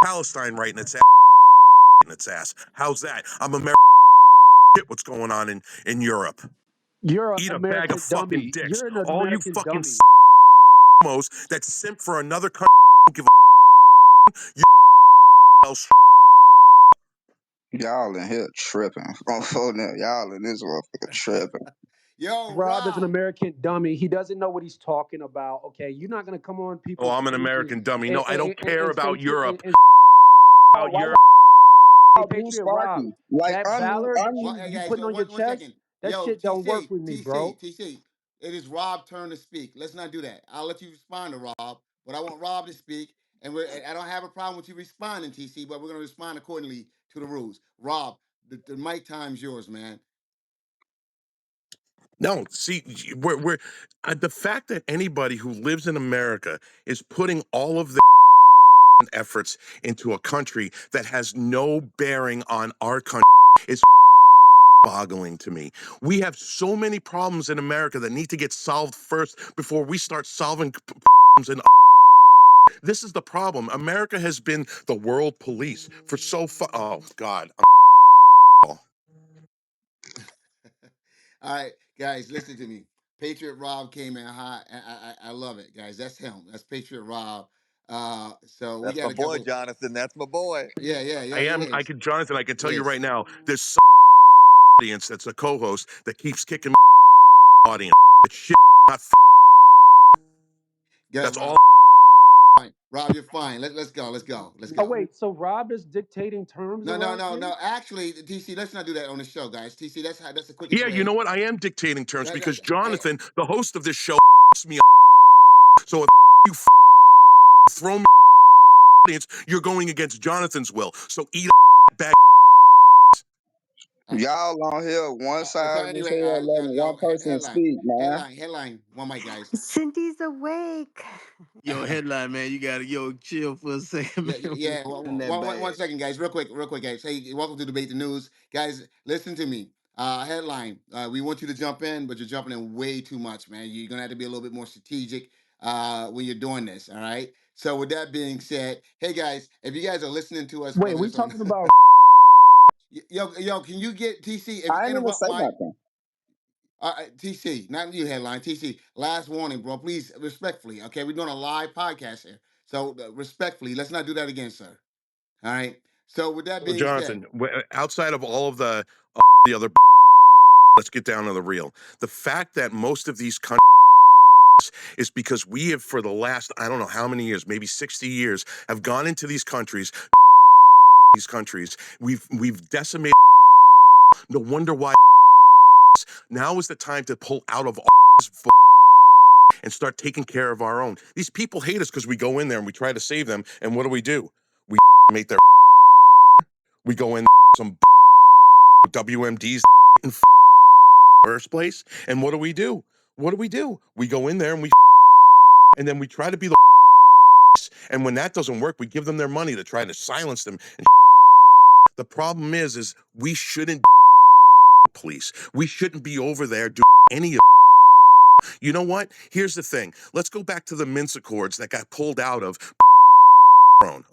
Palestine right in its ass. Right in its ass. How's that? I'm American. Shit, what's going on in Europe? You're an Eat a bag of American fucking dummy. dicks. You're an All you American fucking dummy. homos that simp for another country don't give a you else. y'all in here tripping. Oh, no, y'all in this motherfucker tripping. Yo, Rob is an Rob. American dummy. He doesn't know what he's talking about. Okay, you're not gonna come on Oh, people's I'm an stages American dummy. No, and I don't care say about Europe. Oh, About why Europe. Hey, y'all do Patriot Rob, Sparky? Like, that valor that Well, you guys, putting on your one chest, second. that Yo, shit don't work with me, bro. TC. It is Rob's turn to speak. Let's not do that. I'll let you respond to Rob, but I want Rob to speak. And I don't have a problem with you responding, TC, but we're going to respond accordingly to the rules. Rob, the mic time's yours, man. No, see, we're the fact that anybody who lives in America is putting all of their efforts into a country that has no bearing on our country is boggling to me. We have so many problems in America that need to get solved first before we start solving problems in. This is the problem. America has been the world police for so far. Oh God. All right, guys, listen to me. Patriot Rob came in hot. I love it, guys. That's him. That's Patriot Rob. So we That's got my a boy, couple. Jonathan. That's my boy. Yeah, he is. Jonathan, I can He tell you right is. now, this audience that's a co-host that keeps kicking audience. It's shit, not Yeah, that's all. Rob. Fine. Rob, you're fine. Let's go. Let's Oh go. wait, so Rob is dictating terms around here? No. Actually, TC, let's not do that on the show, guys. TC, that's the quickest Yeah, you know way. what? I am dictating terms because Hey, Jonathan, the host of this show, me. So if you throw me audience, you're going against Jonathan's will. So eat a bag. uh, y'all on here one so side as anyway, hell letting one person headline, speak, man. One mic, guys. Cindy's awake. yo, headline, man. You gotta chill for a second, man. Yeah. In that One bag. second, guys. Real quick, guys. Hey, welcome to Debate the News, guys. Listen to me. Headline. We want you to jump in, but you're jumping in way too much, man. You're gonna have to be a little bit more strategic when you're doing this. All right. So with that being said, hey guys, if you guys are listening to us, Wait, are whether we it's on talking about yo, can you get TC if you I ain't even interrupt say my nothing. TC, not you headline. TC, last warning, bro. Please, respectfully, okay? We're doing a live podcast here. So, respectfully, let's not do that again, sir. All right? So, with that So being said, Jonathan, outside of all of the other, let's get down to the real. The fact that most of these countries is because we have, for the last, I don't know how many years, maybe 60 years, have gone into these countries. We've decimated. No wonder why. Now is the time to pull out of and start taking care of our own. These people hate us because we go in there and we try to save them. And what do? We make their. We go in some WMDs in first place. And what do? We go in there and then we try to be the. And when that doesn't work, we give them their money to try to silence them. And the problem is we shouldn't police. We shouldn't be over there doing any of. You know what? Here's the thing. Let's go back to the Minsk Accords that got pulled out of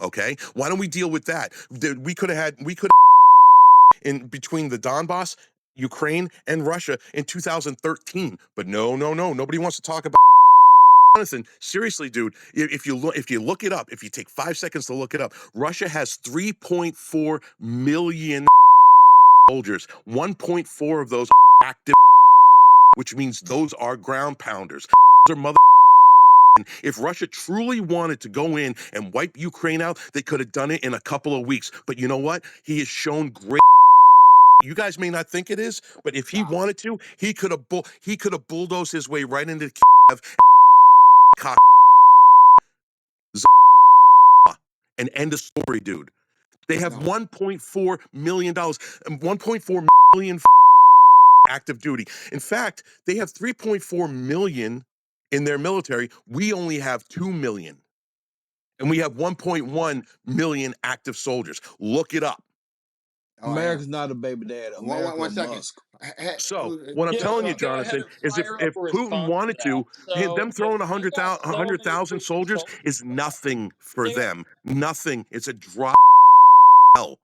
Okay, why don't we deal with that? We could in between the Donbass, Ukraine, and Russia in 2013, but nobody wants to talk about. Jonathan, seriously, dude, if you look it up, if you take 5 seconds to look it up, Russia has 3.4 million soldiers. 1.4 of those are active, which means those are ground pounders. Those are mother. If Russia truly wanted to go in and wipe Ukraine out, they could have done it in a couple of weeks. But you know what? He has shown great. You guys may not think it is, but if he wanted to, he could have bulldozed his way right into Kiev and end the story, dude. They have No. $1.4 million, 1.4 million active duty. In fact, they have 3.4 million in their military. We only have 2 million. And we have 1.1 million active soldiers. Look it up. Oh, I am. America's not a baby dad. America One a second. Musk. So what I'm Yeah, telling let you, me go ahead Jonathan, and is fire up if a Putin response to wanted that. to, So them if throwing they got so many 100,000 freaking soldiers soldiers, is nothing for they got. them. Nothing. It's a drop. Hell.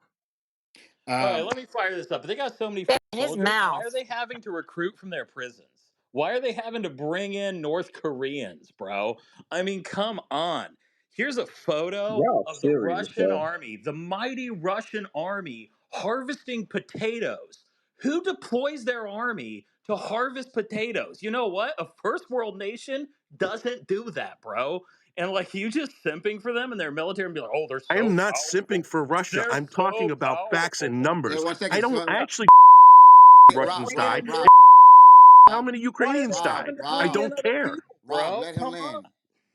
All right, let me fire this up. If they got so many In his soldiers, why are mouth. they having to recruit from their prisons? Why are they having to bring in North Koreans, bro? I mean, come on. Here's a photo Y'all of the serious, Russian bro. army, the mighty Russian army harvesting potatoes. Who deploys their army to harvest potatoes? You know what? A first world nation doesn't do that, bro. And like you just simping for them and their military and be like, oh, they're I so am not simping powerful. for Russia. They're I'm talking so about facts and powerful. Yeah, numbers. one I second, don't son. actually Rob, Russians die. Rob, Bring in Rob, How Rob, many Why are Ukrainians they Rob, died? having to I bring Rob, in don't other care. people, Rob, bro? let him Come on. land.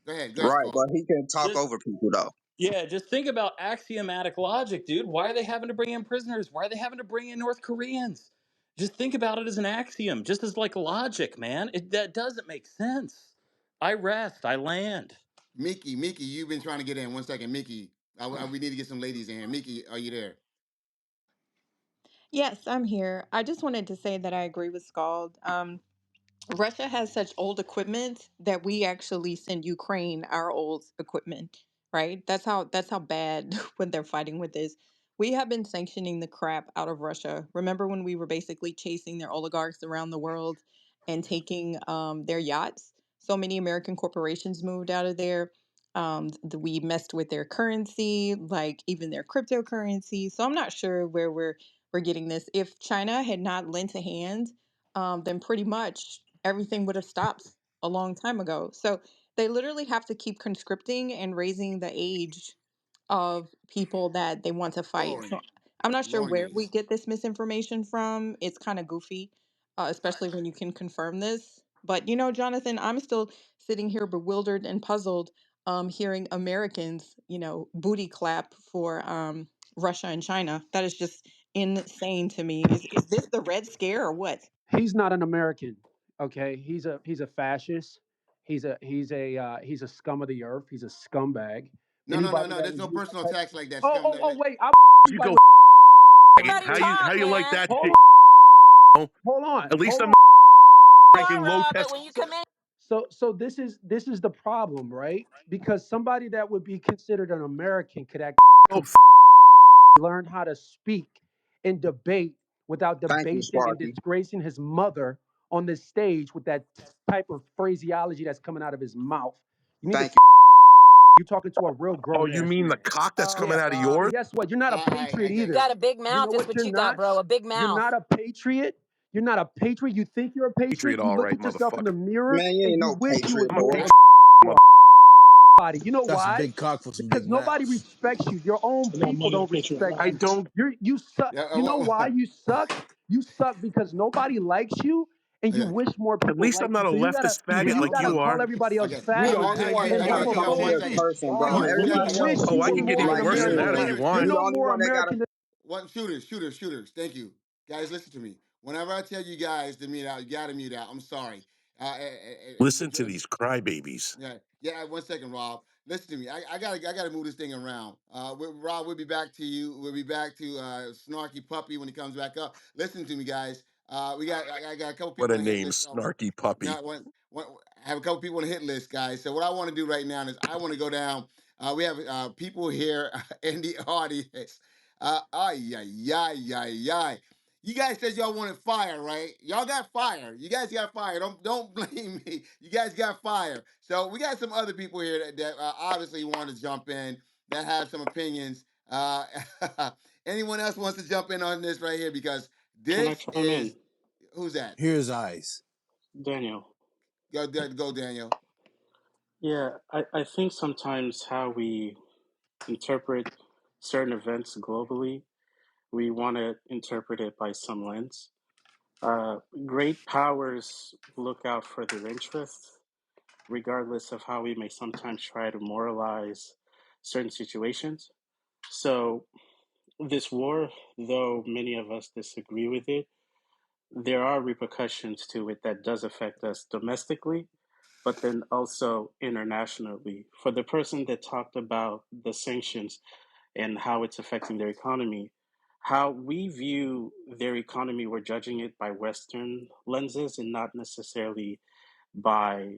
Go ahead, Right, Smoke. but he can talk Just over people though. yeah, just think about axiomatic logic, dude. Why are they having to bring in prisoners? Why are they having to bring in North Koreans? Just think about it as an axiom, just as like logic, man. That doesn't make sense. I rest, I land. Mickey, you've been trying to get in. 1 second, Mickey. We need to get some ladies in here. Mickey, are you there? Yes, I'm here. I just wanted to say that I agree with Scald. Russia has such old equipment that we actually send Ukraine our old equipment, right? That's how bad when they're fighting with this. We have been sanctioning the crap out of Russia. Remember when we were basically chasing their oligarchs around the world and taking their yachts? So many American corporations moved out of there. We messed with their currency, like even their cryptocurrency. So I'm not sure where we're getting this. If China had not lent a hand, then pretty much everything would have stopped a long time ago. So they literally have to keep conscripting and raising the age of people that they want to fight. So Boring. I'm not sure Boring where we ass. get this misinformation from. It's kind of goofy, especially when you can confirm this. But you know, Jonathan, I'm still sitting here bewildered and puzzled, hearing Americans, booty clap for Russia and China. That is just insane to me. Is this the Red Scare or what? He's not an American. Okay, he's a fascist. He's a scum of the earth. He's a scumbag. Anybody No. that There's would no use personal that. attacks like that. Oh, Scum. oh, oh, wait! I'll you You by go the Let him how talk, you like man. that hold shit? on, Yo? hold on, At least hold I'm on. not On, drinking low Rob, but test. when you So, come in, so this is the problem, right? Because somebody that would be considered an American could act Oh, learn how to speak and debate without Thank you, debasing and Sparky. disgracing his mother on this stage with that type of phraseology that's coming out of his mouth. You need to. Thank you. You're talking to a real oh, grown you ass mean the man. cock that's Oh, coming Yeah. out of And yours? guess what? You're not a I patriot get you it. either. got a big You mouth. know That's what what you're you got, not? bro. A big You're mouth. not a patriot. You're not a patriot. You think you're a Patriot, patriot. You all look right, at yourself in motherfucker. the mirror Man, you and ain't you no wish you was patriot, I'm a boy. more patriot. Mother- body. You know That's a why? big cock for some Because big nobody mouths. respects you. Your own people don't respect I you. don't. You suck. Yeah. You know why you suck? You suck because nobody likes you and you Okay. wish more At people least I'm like you. not a So leftist faggot you like gotta you call are. everybody else Okay. You faggot the I only got one you. and that I got got a you. Hold on. One competitive second. hypocritically. person, Hold bro. on. You Second. Everybody else wish Oh, you I were can is get more even like worse than that if you. you American. Shooters. You're want. You the no only more one that got American. Shooters. Thank you, guys. Listen to me. Whenever I tell you guys to mute out, you gotta mute out. I'm sorry. Listen to these crybabies. Yeah. 1 second, Rob. Listen to me. I gotta move this thing around. Rob, we'll be back to you. We'll be back to SnarkyPopy when he comes back up. Listen to me, guys. I got a couple What people a on the hit name, list. snarky puppy. Now, I have a couple people on the hit list, guys. So what I want to do right now is I want to go down. We have people here in the audience. Ay, ay, ay, ay, ay. You guys said y'all wanted fire, right? Y'all got fire. You guys got fire. Don't blame me. You guys got fire. So we got some other people here that obviously want to jump in that have some opinions. Anyone else wants to jump in on this right here because Can I this chime in? is who's that? Here's Ice. Daniel. Go Daniel. Yeah, I think sometimes how we interpret certain events globally, we want to interpret it by some lens. Great powers look out for their interests, regardless of how we may sometimes try to moralize certain situations. So, this war, though many of us disagree with it, there are repercussions to it that does affect us domestically, but then also internationally. For the person that talked about the sanctions and how it's affecting their economy, how we view their economy, we're judging it by Western lenses and not necessarily by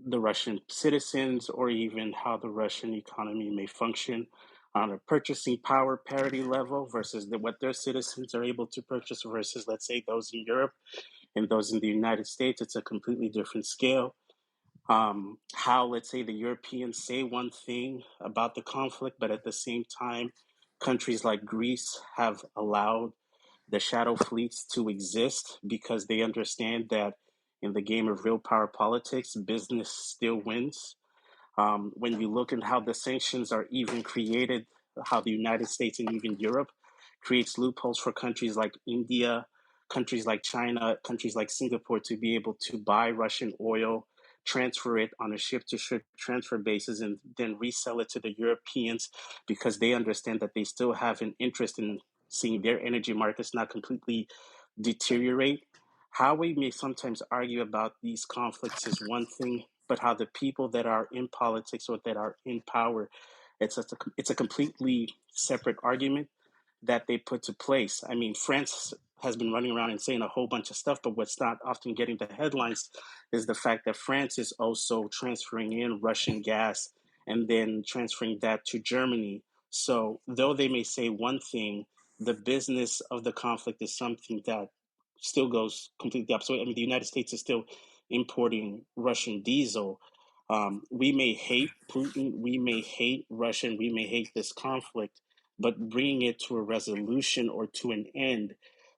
the Russian citizens or even how the Russian economy may function on a purchasing power parity level versus what their citizens are able to purchase versus, let's say, those in Europe and those in the United States. It's a completely different scale. How, let's say, the Europeans say one thing about the conflict, but at the same time, countries like Greece have allowed the shadow fleets to exist because they understand that in the game of real power politics, business still wins. When you look at how the sanctions are even created, how the United States and even Europe creates loopholes for countries like India, countries like China, countries like Singapore to be able to buy Russian oil, transfer it on a ship to ship transfer basis, and then resell it to the Europeans because they understand that they still have an interest in seeing their energy markets not completely deteriorate. How we may sometimes argue about these conflicts is one thing, but how the people that are in politics or that are in power, it's a completely separate argument that they put to place. I mean, France has been running around and saying a whole bunch of stuff, but what's not often getting the headlines is the fact that France is also transferring in Russian gas and then transferring that to Germany. So, though they may say one thing, the business of the conflict is something that still goes completely opposite. I mean, the United States is still importing Russian diesel. We may hate Putin, we may hate Russia, and we may hate this conflict, but bringing it to a resolution or to an end,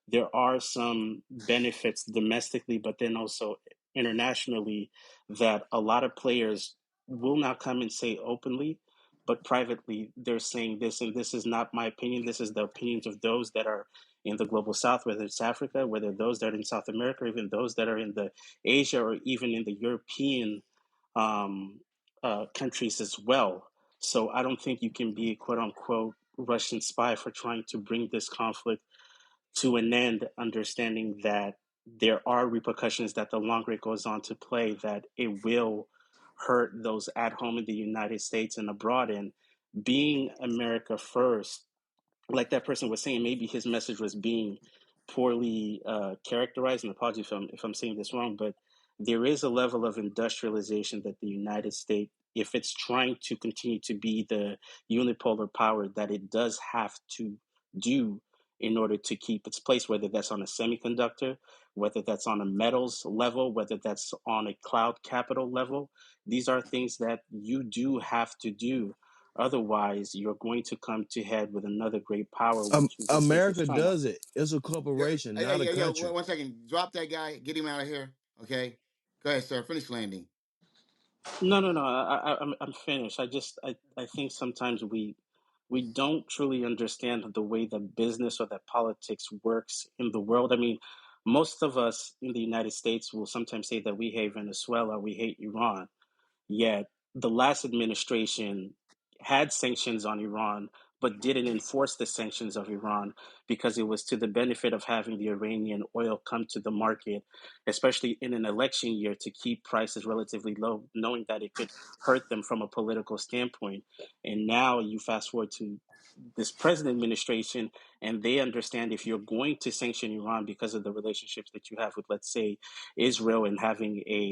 there are some benefits domestically, but then also internationally that a lot of players will not come and say openly, but privately they're saying this, and this is not my opinion. This is the opinions of those that are in the global south, whether it's Africa, whether those that are in South America, or even those that are in the Asia or even in the European um, countries as well. So I don't think you can be a quote unquote Russian spy for trying to bring this conflict to an end, understanding that there are repercussions that the longer it goes on to play, that it will hurt those at home in the United States and abroad. And being America first, like that person was saying, maybe his message was being poorly characterized. And apologies if I'm saying this wrong, but there is a level of industrialization that the United States, if it's trying to continue to be the unipolar power that it does have to do in order to keep its place, whether that's on a semiconductor, whether that's on a metals level, whether that's on a cloud capital level. These are things that you do have to do. Otherwise, you're going to come to head with another great power, which we just think is America China. does it. It's a corporation, Yeah, not a yeah, yeah. country. 1 second. Drop that guy. Get him out of here. Okay. Go ahead, sir. Finish landing. No, no, no. I'm finished. I think sometimes we don't truly understand the way that business or that politics works in the world. I mean, most of us in the United States will sometimes say that we hate Venezuela, we hate Iran. Yet the last administration had sanctions on Iran, but didn't enforce the sanctions of Iran because it was to the benefit of having the Iranian oil come to the market, especially in an election year, to keep prices relatively low, knowing that it could hurt them from a political standpoint. And now you fast forward to this present administration, and they understand if you're going to sanction Iran because of the relationships that you have with, let's say, Israel and having a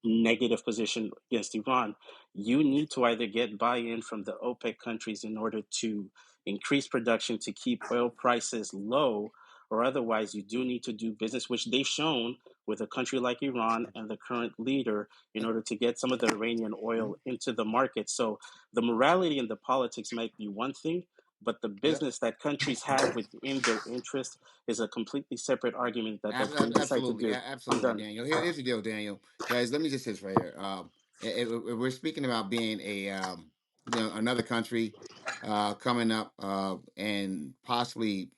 negative position against Iran, you need to either get buy-in from the OPEC countries in order to increase production to keep oil prices low, or otherwise you do need to do business, which they've shown with a country like Iran and the current leader, in order to get some of the Iranian oil into the market. So the morality and the politics might be one thing, but the Yep. business that countries have within their interest is a completely separate argument that they decide to Absolutely, do. I'm absolutely, done. Daniel. Here's the deal, Daniel. Guys, let me just say this right here. If we're speaking about being a another country coming up and possibly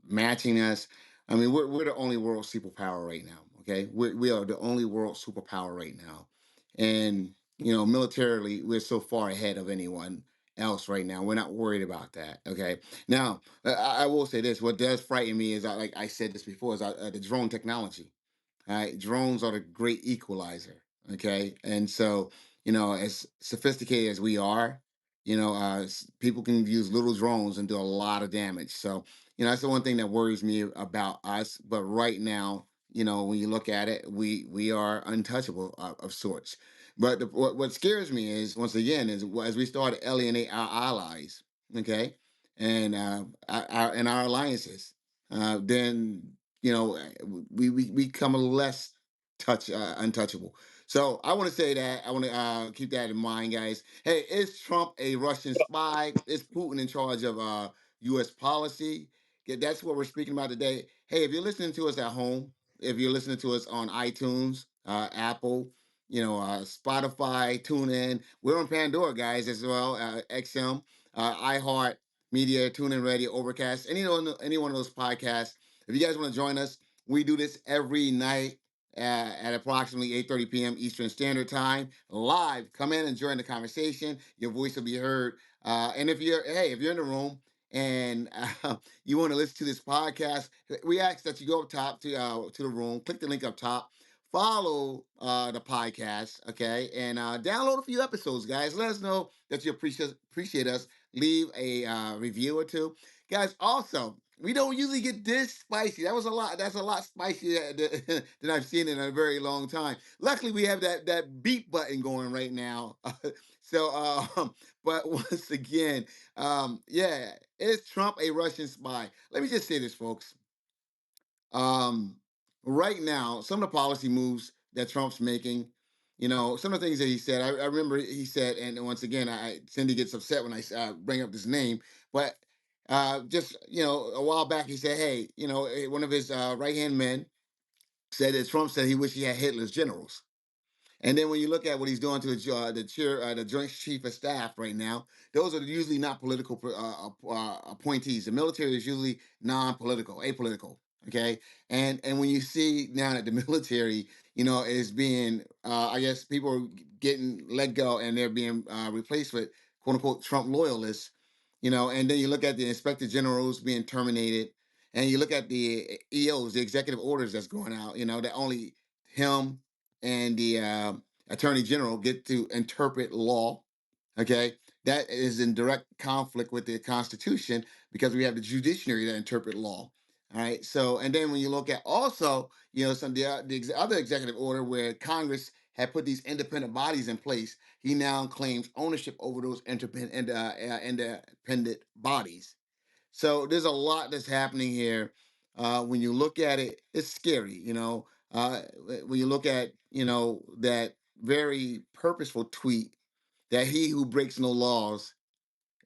matching us. I mean, we're the only world superpower right now. Okay, we are the only world superpower right now, and militarily, we're so far ahead of anyone else right now. We're not worried about that. Okay, now I will say this: what does frighten me is, like I said this before, is the drone technology. All right, drones are the great equalizer. Okay, and so as sophisticated as we are, people can use little drones and do a lot of damage. So that's the one thing that worries me about us. But right now, when you look at it, we are untouchable of sorts. But what scares me is, once again, is as we start to alienate our allies, okay, and our alliances, then we become a less untouchable. So I want to say that I want to keep that in mind, guys. Hey, is Trump a Russian spy? Is Putin in charge of U.S. policy? Yeah, that's what we're speaking about today. Hey, if you're listening to us at home, if you're listening to us on iTunes, Apple, Spotify, TuneIn, we're on Pandora, guys, as well, XM, iHeart Media, TuneIn Radio, Overcast, any one of those podcasts. If you guys want to join us, we do this every night at approximately 8:30 p.m. Eastern Standard Time. Live, come in and join the conversation. Your voice will be heard. And if you're in the room and you want to listen to this podcast, we ask that you go up top to the room, click the link up top, follow the podcast, okay, and download a few episodes, guys. Let us know that you appreciate us. Leave a review or two, guys. Also, we don't usually get this spicy. That was a lot. That's a lot spicier than I've seen in a very long time. Luckily, we have that beat button going right now. So, but once again, yeah, is Trump a Russian spy? Let me just say this, folks. Um, right now, some of the policy moves that Trump's making, some of the things that he said. I remember he said, and once again, Cindy gets upset when I bring up this name, but just a while back, he said, hey, one of his right hand men said that Trump said he wished he had Hitler's generals. And then when you look at what he's doing to the Joint Chief of Staff right now, those are usually not political appointees. The military is usually non-political, apolitical. Okay, and when you see now that the military, is being, I guess people are getting let go and they're being replaced with quote unquote Trump loyalists, and then you look at the inspector generals being terminated, and you look at the EOs, the executive orders that's going out, that only him and the attorney general get to interpret law. Okay, that is in direct conflict with the Constitution because we have the judiciary that interpret law. All right. So, and then when you look at also, some of the other executive order where Congress had put these independent bodies in place, he now claims ownership over those independent bodies. So there's a lot that's happening here. When you look at it, it's scary. When you look at that very purposeful tweet that he who breaks no laws,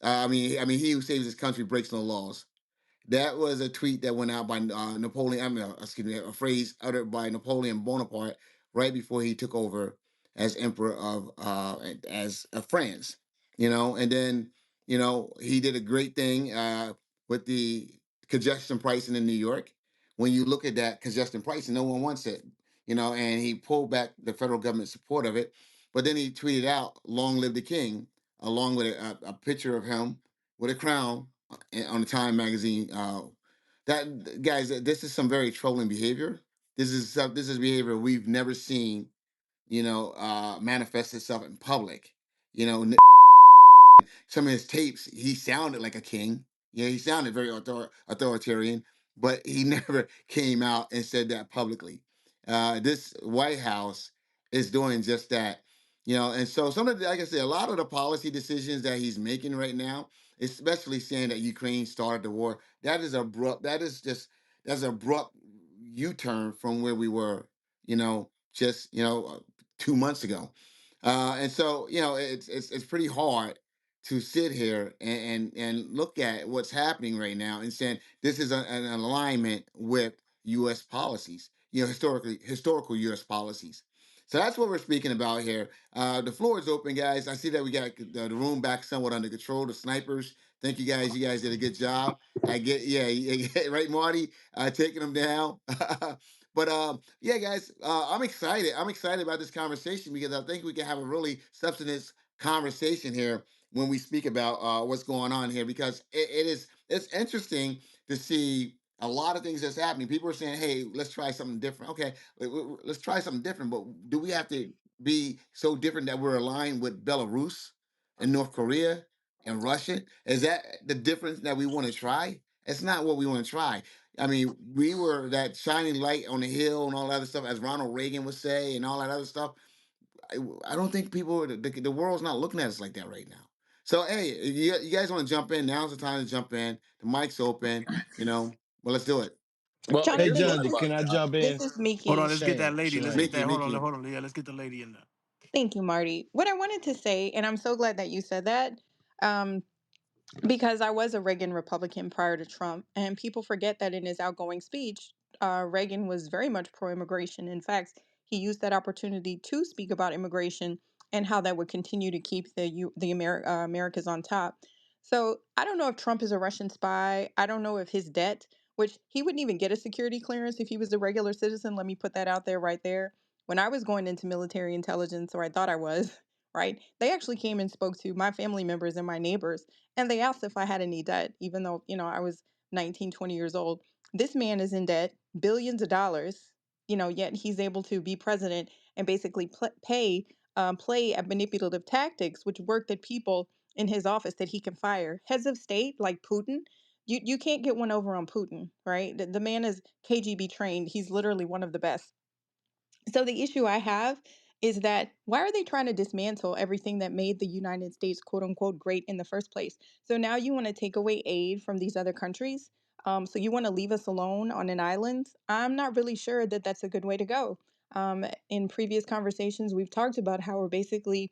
I mean he who saves his country breaks no laws. That was a tweet that went out by Napoleon. Excuse me, a phrase uttered by Napoleon Bonaparte right before he took over as emperor of France. And then he did a great thing with the congestion pricing in New York. When you look at that congestion pricing, no one wants it. And he pulled back the federal government support of it. But then he tweeted out, "Long live the king," along with a picture of him with a crown on the Time magazine. That guys, this is some very trolling behavior. This is behavior we've never seen, manifest itself in public. Some of his tapes, he sounded like a king. Yeah, he sounded very authoritarian, but he never came out and said that publicly. This White House is doing just that. And so some of the, like I said, a lot of the policy decisions that he's making right now, especially saying that Ukraine started the war, that is abrupt. That's abrupt U-turn from where we were, just 2 months ago. And so it's pretty hard to sit here and look at what's happening right now and saying this is an alignment with U.S. policies, historical U.S. policies. So that's what we're speaking about here. The floor is open, guys. I see that we got the room back somewhat under control. The snipers, thank you guys. You guys did a good job. I get, yeah, right, Marty, taking them down. But yeah, guys, I'm excited. I'm excited about this conversation because I think we can have a really substantive conversation here when we speak about what's going on here because it's interesting to see a lot of things that's happening. People are saying, "Hey, let's try something different." Okay, let's try something different. But do we have to be so different that we're aligned with Belarus and North Korea and Russia? Is that the difference that we want to try? It's not what we want to try. I mean, we were that shining light on the hill and all that other stuff, as Ronald Reagan would say, and all that other stuff. I don't think people, the world's not looking at us like that right now. So, hey, you guys want to jump in? Now's the time to jump in. The mic's open, well, let's do it. Well, Hey, here's Jonathan, what I'd Jonathan, love, can I jump Jonathan. this in? is Hold on, Mickey. let's get that Shane, lady. Let's get Shane. that. Mickey, Hold on, Mickey. hold on. Yeah, let's get the lady in there. Thank you, Marty. What I wanted to say, and I'm so glad that you said that. Um, because I was a Reagan Republican prior to Trump, and people forget that in his outgoing speech, Reagan was very much pro-immigration. In fact, he used that opportunity to speak about immigration and how that would continue to keep Americas on top. So I don't know if Trump is a Russian spy. I don't know if his debt, which he wouldn't even get a security clearance if he was a regular citizen. Let me put that out there right there. When I was going into military intelligence, or I thought I was, right? They actually came and spoke to my family members and my neighbors and they asked if I had any debt, even though, I was 19, 20 years old. This man is in debt, billions of dollars, yet he's able to be president and basically play at manipulative tactics, which worked at people in his office that he can fire. Heads of state like Putin, you can't get one over on Putin, right? The man is KGB trained. He's literally one of the best. So the issue I have is that why are they trying to dismantle everything that made the United States quote unquote great in the first place? So now you want to take away aid from these other countries. So you want to leave us alone on an island? I'm not really sure that that's a good way to go. In previous conversations, we've talked about how we're basically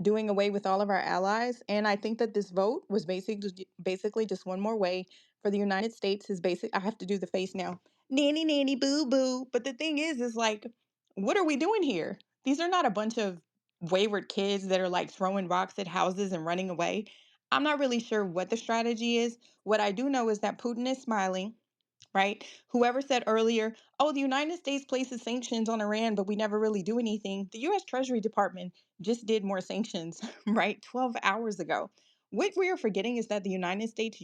doing away with all of our allies, and I think that this vote was basically just one more way for the United States is basic. I have to do the face now, nanny nanny boo boo. But the thing is like what are we doing here? These are not a bunch of wayward kids that are like throwing rocks at houses and running away. I'm not really sure what the strategy is. What I do know is that Putin is smiling, right? Whoever said earlier, oh, the United States places sanctions on Iran, but we never really do anything. The US Treasury Department just did more sanctions, right? 12 hours ago. What we are forgetting is that the United States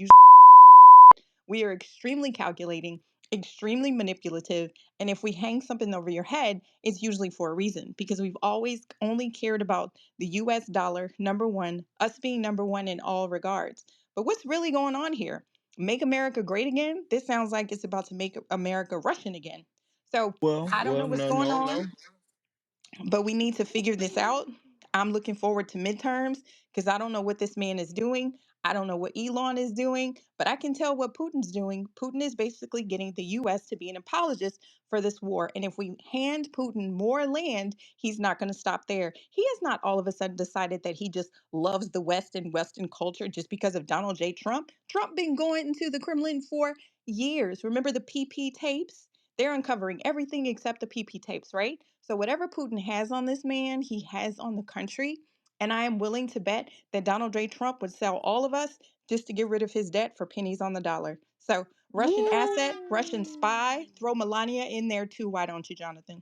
we are extremely calculating, extremely manipulative, and if we hang something over your head, it's usually for a reason because we've always only cared about the US dollar, number one, us being number one in all regards. But what's really going on here? Make America great again? This sounds like it's about to make America Russian again. So I don't know what's No, going no, on, no. but we need to figure this out. I'm looking forward to midterms because I don't know what this man is doing. I don't know what Elon is doing, but I can tell what Putin's doing. Putin is basically getting the US to be an apologist for this war. And if we hand Putin more land, he's not going to stop there. He has not all of a sudden decided that he just loves the West and Western culture just because of Donald J. Trump. Trump been going into the Kremlin for years. Remember the PP tapes? They're uncovering everything except the PP tapes, right? So whatever Putin has on this man, he has on the country. And I am willing to bet that Donald J. Trump would sell all of us just to get rid of his debt for pennies on the dollar. So Russian asset, Russian spy, throw Melania in there too. Why don't you, Jonathan?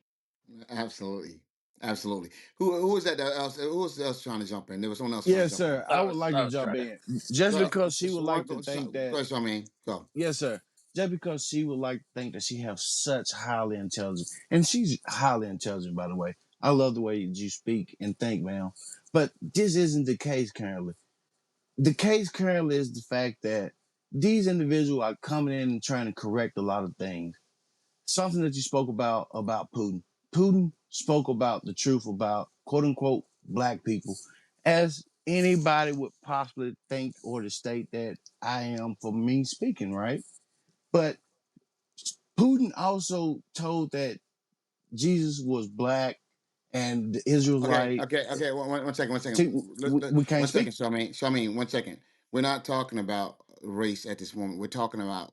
Absolutely. Absolutely. Who was that else? Who was else trying to jump in? There was someone else trying to Yes, jump in. sir. I would like I to was jump trying to. in. Just because she would like to Go, think go that, ahead, Charmaine. Go. yes, sir. Just because she would like to think that she has such highly intelligent, and she's highly intelligent, by the way. I love the way you speak and think, man. But this isn't the case currently. The case currently is the fact that these individuals are coming in and trying to correct a lot of things. Something that you spoke about Putin. Putin spoke about the truth about quote unquote black people, as anybody would possibly think or to state that I am for me speaking, right? But Putin also told that Jesus was black and the Okay, Israelite. okay, okay. One second, one second. We can't One second, speak. Charmaine, 1 second. We're not talking about race at this moment. We're talking about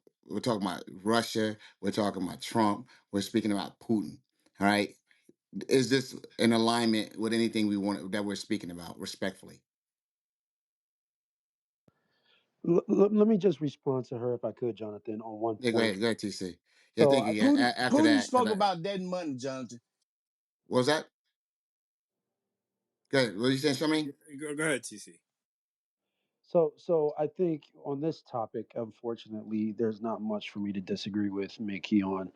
Russia. We're talking about Trump. We're speaking about Putin. All right. Is this in alignment with anything we want that we're speaking about? Respectfully. Let me just respond to her if I could, Jonathan, on one Yeah, point. go ahead, TC. Yeah, So thank you. I, Yeah, Putin after Putin that, spoke about dead money, Jonathan. what was that? Go ahead. What are you saying, Charmaine? Go ahead, TC. so I think on this topic, unfortunately, there's not much for me to disagree with Mickey on.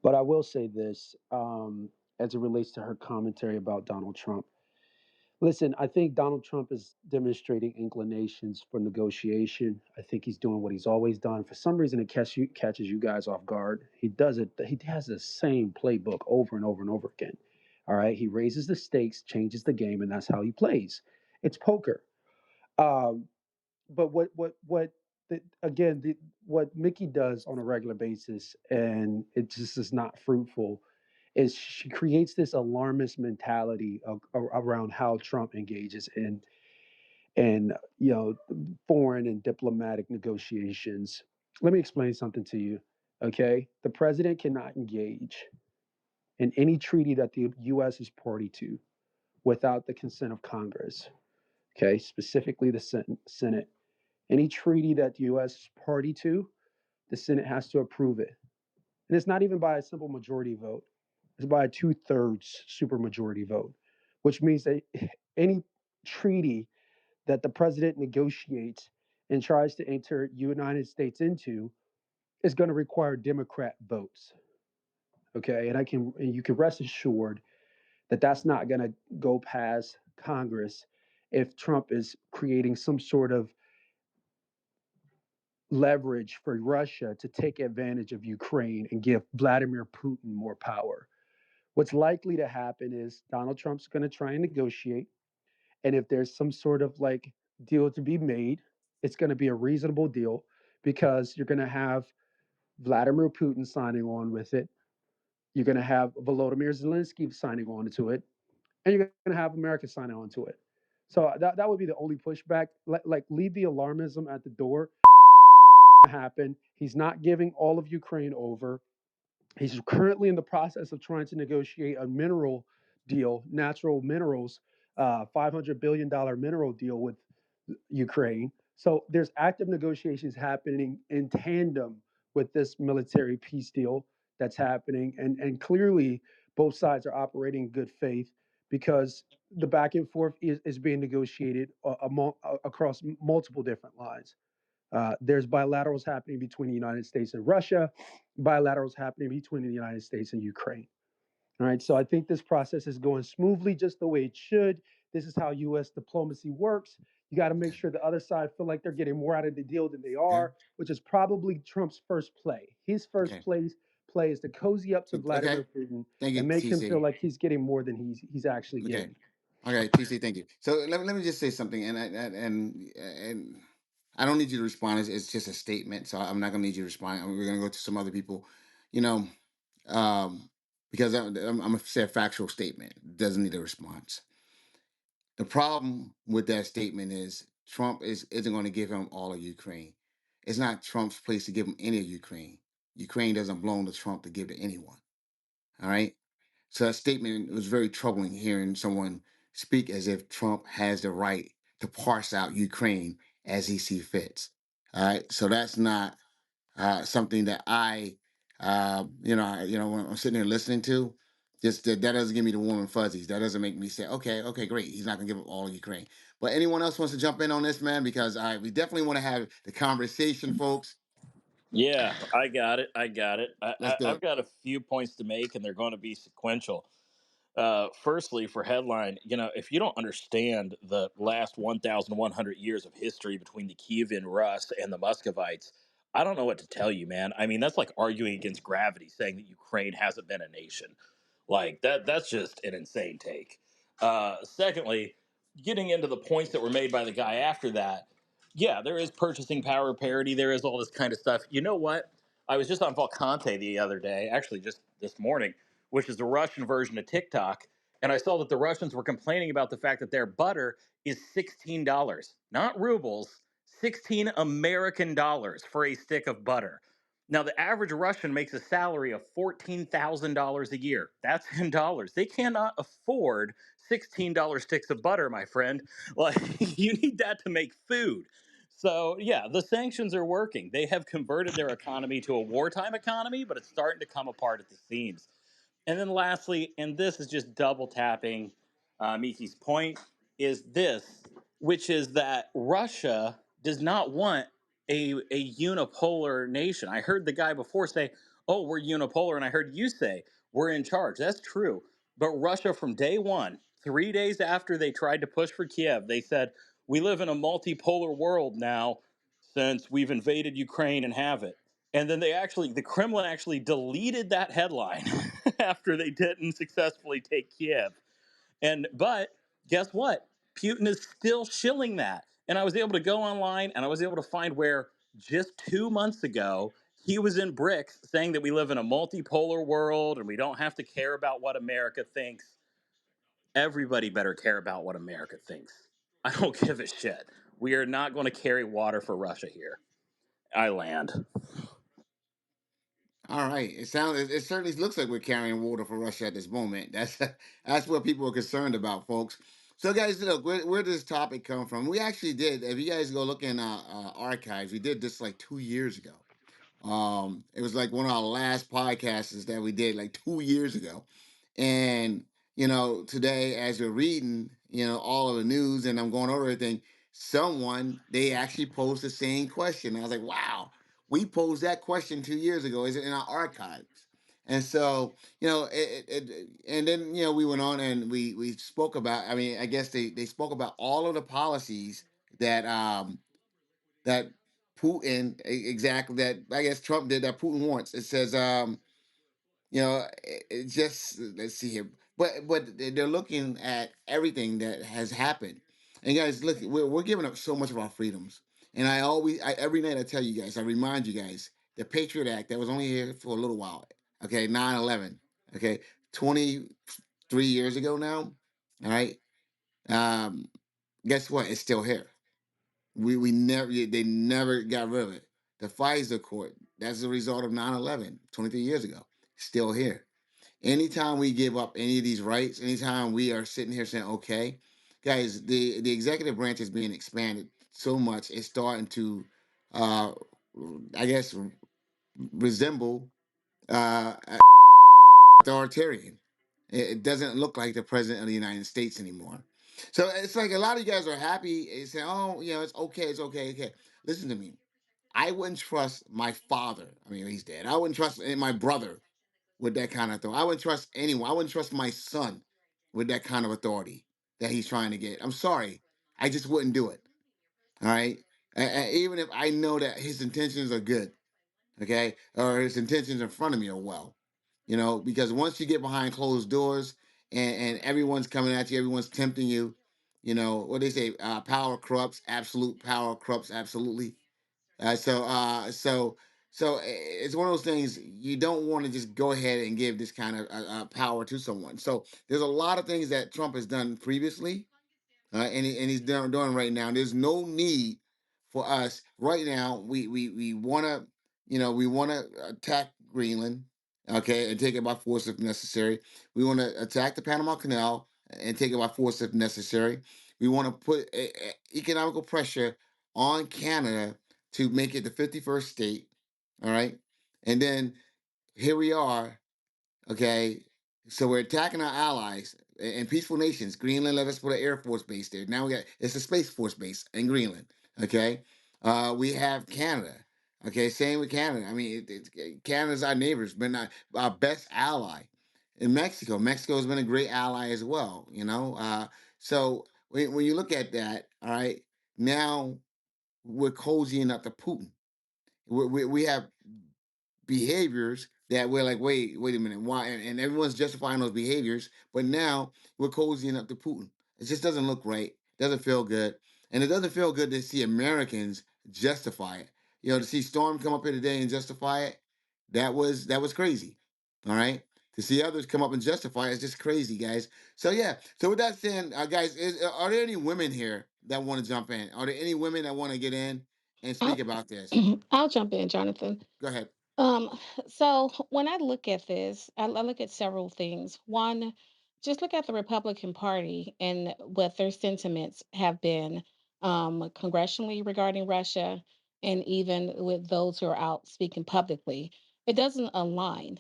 But I will say this, as it relates to her commentary about Donald Trump. Listen, I think Donald Trump is demonstrating inclinations for negotiation. I think he's doing what he's always done. For some reason, it catches you guys off guard. He does it. He has the same playbook over and over and over again. All right, he raises the stakes, changes the game, and that's how he plays. It's poker. Um, but again, what Mickey does on a regular basis, and it just is not fruitful, is she creates this alarmist mentality around how Trump engages in foreign and diplomatic negotiations. Let me explain something to you. Okay, the president cannot engage in any treaty that the U.S. is party to without the consent of Congress. Okay, specifically the Senate. Any treaty that the U.S. is party to, the Senate has to approve it. And it's not even by a simple majority vote, it's by a 2/3 supermajority vote, which means that any treaty that the president negotiates and tries to enter United States into is going to require Democrat votes. Okay, and you can rest assured that that's not going to go past Congress if Trump is creating some sort of leverage for Russia to take advantage of Ukraine and give Vladimir Putin more power. What's likely to happen is Donald Trump's going to try and negotiate. And if there's some sort of like deal to be made, it's going to be a reasonable deal because you're going to have Vladimir Putin signing on with it. You're going to have Volodymyr Zelensky signing on to it. And you're going to have America signing on to it. So that would be the only pushback. Like leave the alarmism at the door. Happen. He's not giving all of Ukraine over. He's currently in the process of trying to negotiate a mineral deal, natural minerals, $500 billion mineral deal with Ukraine. So there's active negotiations happening in tandem with this military peace deal that's happening, and clearly both sides are operating in good faith because the back and forth is being negotiated across multiple different lines. There's bilaterals happening between the United States and Russia, bilaterals happening between the United States and Ukraine. All right, so I think this process is going smoothly, just the way it should. This is how U.S. diplomacy works. You got to make Okay. sure the other side feel like they're getting more out of the deal than they Okay. are, which is probably Trump's first play. His first Okay. play is to cozy up to Okay. Vladimir Putin Thank you, and make him feel TC. like he's getting more than he's actually Okay. getting. Okay, TC, thank you. So let me just say something, and I don't need you to respond. It's just a statement, so I'm not going to need you to respond. We're going to go to some other people, you know, because I'm going to say a factual statement. It doesn't need a response. The problem with that statement is Trump isn't going to give him all of Ukraine. It's not Trump's place to give him any of Ukraine. Ukraine doesn't belong to Trump to give to anyone. All right. So that statement was very troubling hearing someone speak as if Trump has the right to parse out Ukraine as he sees fits. All right. So that's not something that when I'm sitting there listening to, just that doesn't give me the warm and fuzzies. That doesn't make me say, okay, great. He's not going to give up all of Ukraine. But anyone else wants to jump in on this, man? Because we definitely want to have the conversation, folks. Yeah, I got it. I got it. Let's do I've it. got a few points to make, and they're going to be sequential. Firstly, for headline, if you don't understand the last 1,100 years of history between the Kievan Rus and the Muscovites, I don't know what to tell you, man. I mean, that's like arguing against gravity, saying that Ukraine hasn't been a nation. Like that's just an insane take. Secondly, getting into the points that were made by the guy after that, yeah, there is purchasing power parity. There is all this kind of stuff. You know what? I was just on Volcante the other day, actually just this morning, which is the Russian version of TikTok, and I saw that the Russians were complaining about the fact that their butter is $16, not rubles, 16 American dollars for a stick of butter. Now, the average Russian makes a salary of $14,000 a year. That's in dollars. They cannot afford $16 sticks of butter, my friend. Like, you need that to make food. So, yeah, the sanctions are working. They have converted their economy to a wartime economy, but it's starting to come apart at the seams. And then lastly, and this is just double tapping Miki's point, is this, which is that Russia does not want a unipolar nation. I heard the guy before say, oh, we're unipolar. And I heard you say, we're in charge. That's true. But Russia, from day one, 3 days after they tried to push for Kiev, they said, we live in a multipolar world now since we've invaded Ukraine and have it. And then the Kremlin actually deleted that headline after they didn't successfully take Kiev. But guess what? Putin is still shilling that. And I was able to go online and I was able to find where just 2 months ago he was in BRICS saying that we live in a multipolar world and we don't have to care about what America thinks. Everybody better care about what America thinks. I don't give a shit. We are not going to carry water for Russia here. I land. All right. It certainly looks like we're carrying water for Russia at this moment. That's what people are concerned about, folks. So, guys, look, where does this topic come from? We actually did. If you guys go look in archives, we did this like 2 years ago. It was like one of our last podcasts that we did like 2 years ago. And, today as we're reading, all of the news and I'm going over everything, they actually posed the same question. I was like, wow, we posed that question 2 years ago. Is it in our archives? And so, and then, we went on and we spoke about, I mean, I guess they spoke about all of the policies that exactly that I guess Trump did that Putin wants. It says, it just let's see here, but they're looking at everything that has happened. And guys, look, we're giving up so much of our freedoms. And every night I tell you guys, I remind you guys, the Patriot Act that was only here for a little while. Okay, 9/11. Okay, 23 years ago now. All right. Um, guess what? It's still here. We never they never got rid of it. The FISA court, that's the result of 9/11, 23 years ago. Still here. Anytime we give up any of these rights, anytime we are sitting here saying, okay, guys, the executive branch is being expanded so much, it's starting to uh I guess resemble authoritarian. It doesn't look like the president of the United States anymore. So it's like a lot of you guys are happy and saying, "Oh, it's okay, it's okay, okay." Listen to me. I wouldn't trust my father. I mean, he's dead. I wouldn't trust my brother with that kind of authority. I wouldn't trust anyone. I wouldn't trust my son with that kind of authority that he's trying to get. I'm sorry. I just wouldn't do it. All right. Even if I know that his intentions are good, okay, or his intentions in front of me are well, because once you get behind closed doors and everyone's coming at you, everyone's tempting you, what they say, power corrupts, absolute power corrupts absolutely. So it's one of those things you don't want to just go ahead and give this kind of power to someone. So there's a lot of things that Trump has done previously and he's doing right now. There's no need for us right now. We want to, we want to attack Greenland, okay, and take it by force if necessary. We want to attack the Panama Canal and take it by force if necessary. We want to put economical pressure on Canada to make it the 51st state. All right, and then here we are. Okay. So we're attacking our allies and peaceful nations. Greenland let us put an Air Force base there. Now it's a Space Force base in Greenland. Okay. We have Canada. Okay. Same with Canada. I mean, Canada's our neighbors, been our best ally. In Mexico, Mexico has been a great ally as well. So when you look at that, all right, now we're cozying up to Putin. We have behaviors that we're like, wait a minute, why? And everyone's justifying those behaviors, but now we're cozying up to Putin. It just doesn't look right. Doesn't feel good, and it doesn't feel good to see Americans justify it. To see Storm come up here today and justify it, that was crazy. All right, to see others come up and justify it's just crazy, guys. So yeah. So with that saying, guys, are there any women here that want to jump in? Are there any women that want to get in and speak I'll, about this? I'll jump in, Jonathan. Go ahead. Um, so when I look at this, I look at several things. One, just look at the Republican Party and what their sentiments have been congressionally regarding Russia, and even with those who are out speaking publicly. It doesn't align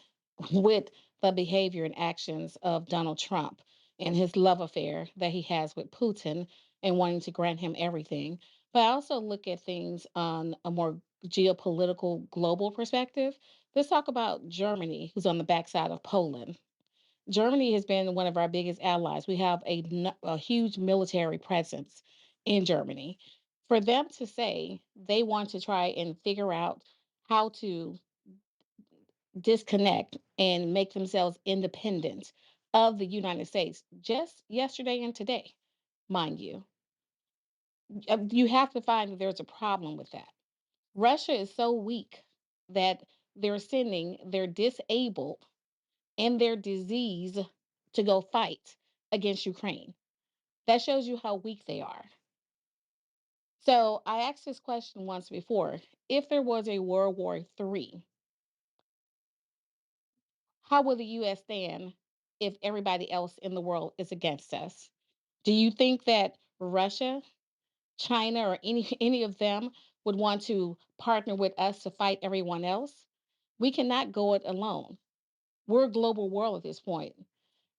with the behavior and actions of Donald Trump and his love affair that he has with Putin and wanting to grant him everything. But I also look at things on a more geopolitical global perspective. Let's talk about Germany, who's on the backside of Poland. Germany has been one of our biggest allies. We have a huge military presence in Germany. For them to say they want to try and figure out how to disconnect and make themselves independent of the United States just yesterday and today, mind you, you have to find that there's a problem with that. Russia is so weak that they're sending their disabled and their disease to go fight against Ukraine. That shows you how weak they are. So I asked this question once before. If there was a World War III, how will the US stand if everybody else in the world is against us? Do you think that Russia, China, or any of them would want to partner with us to fight everyone else? We cannot go it alone. We're a global world at this point,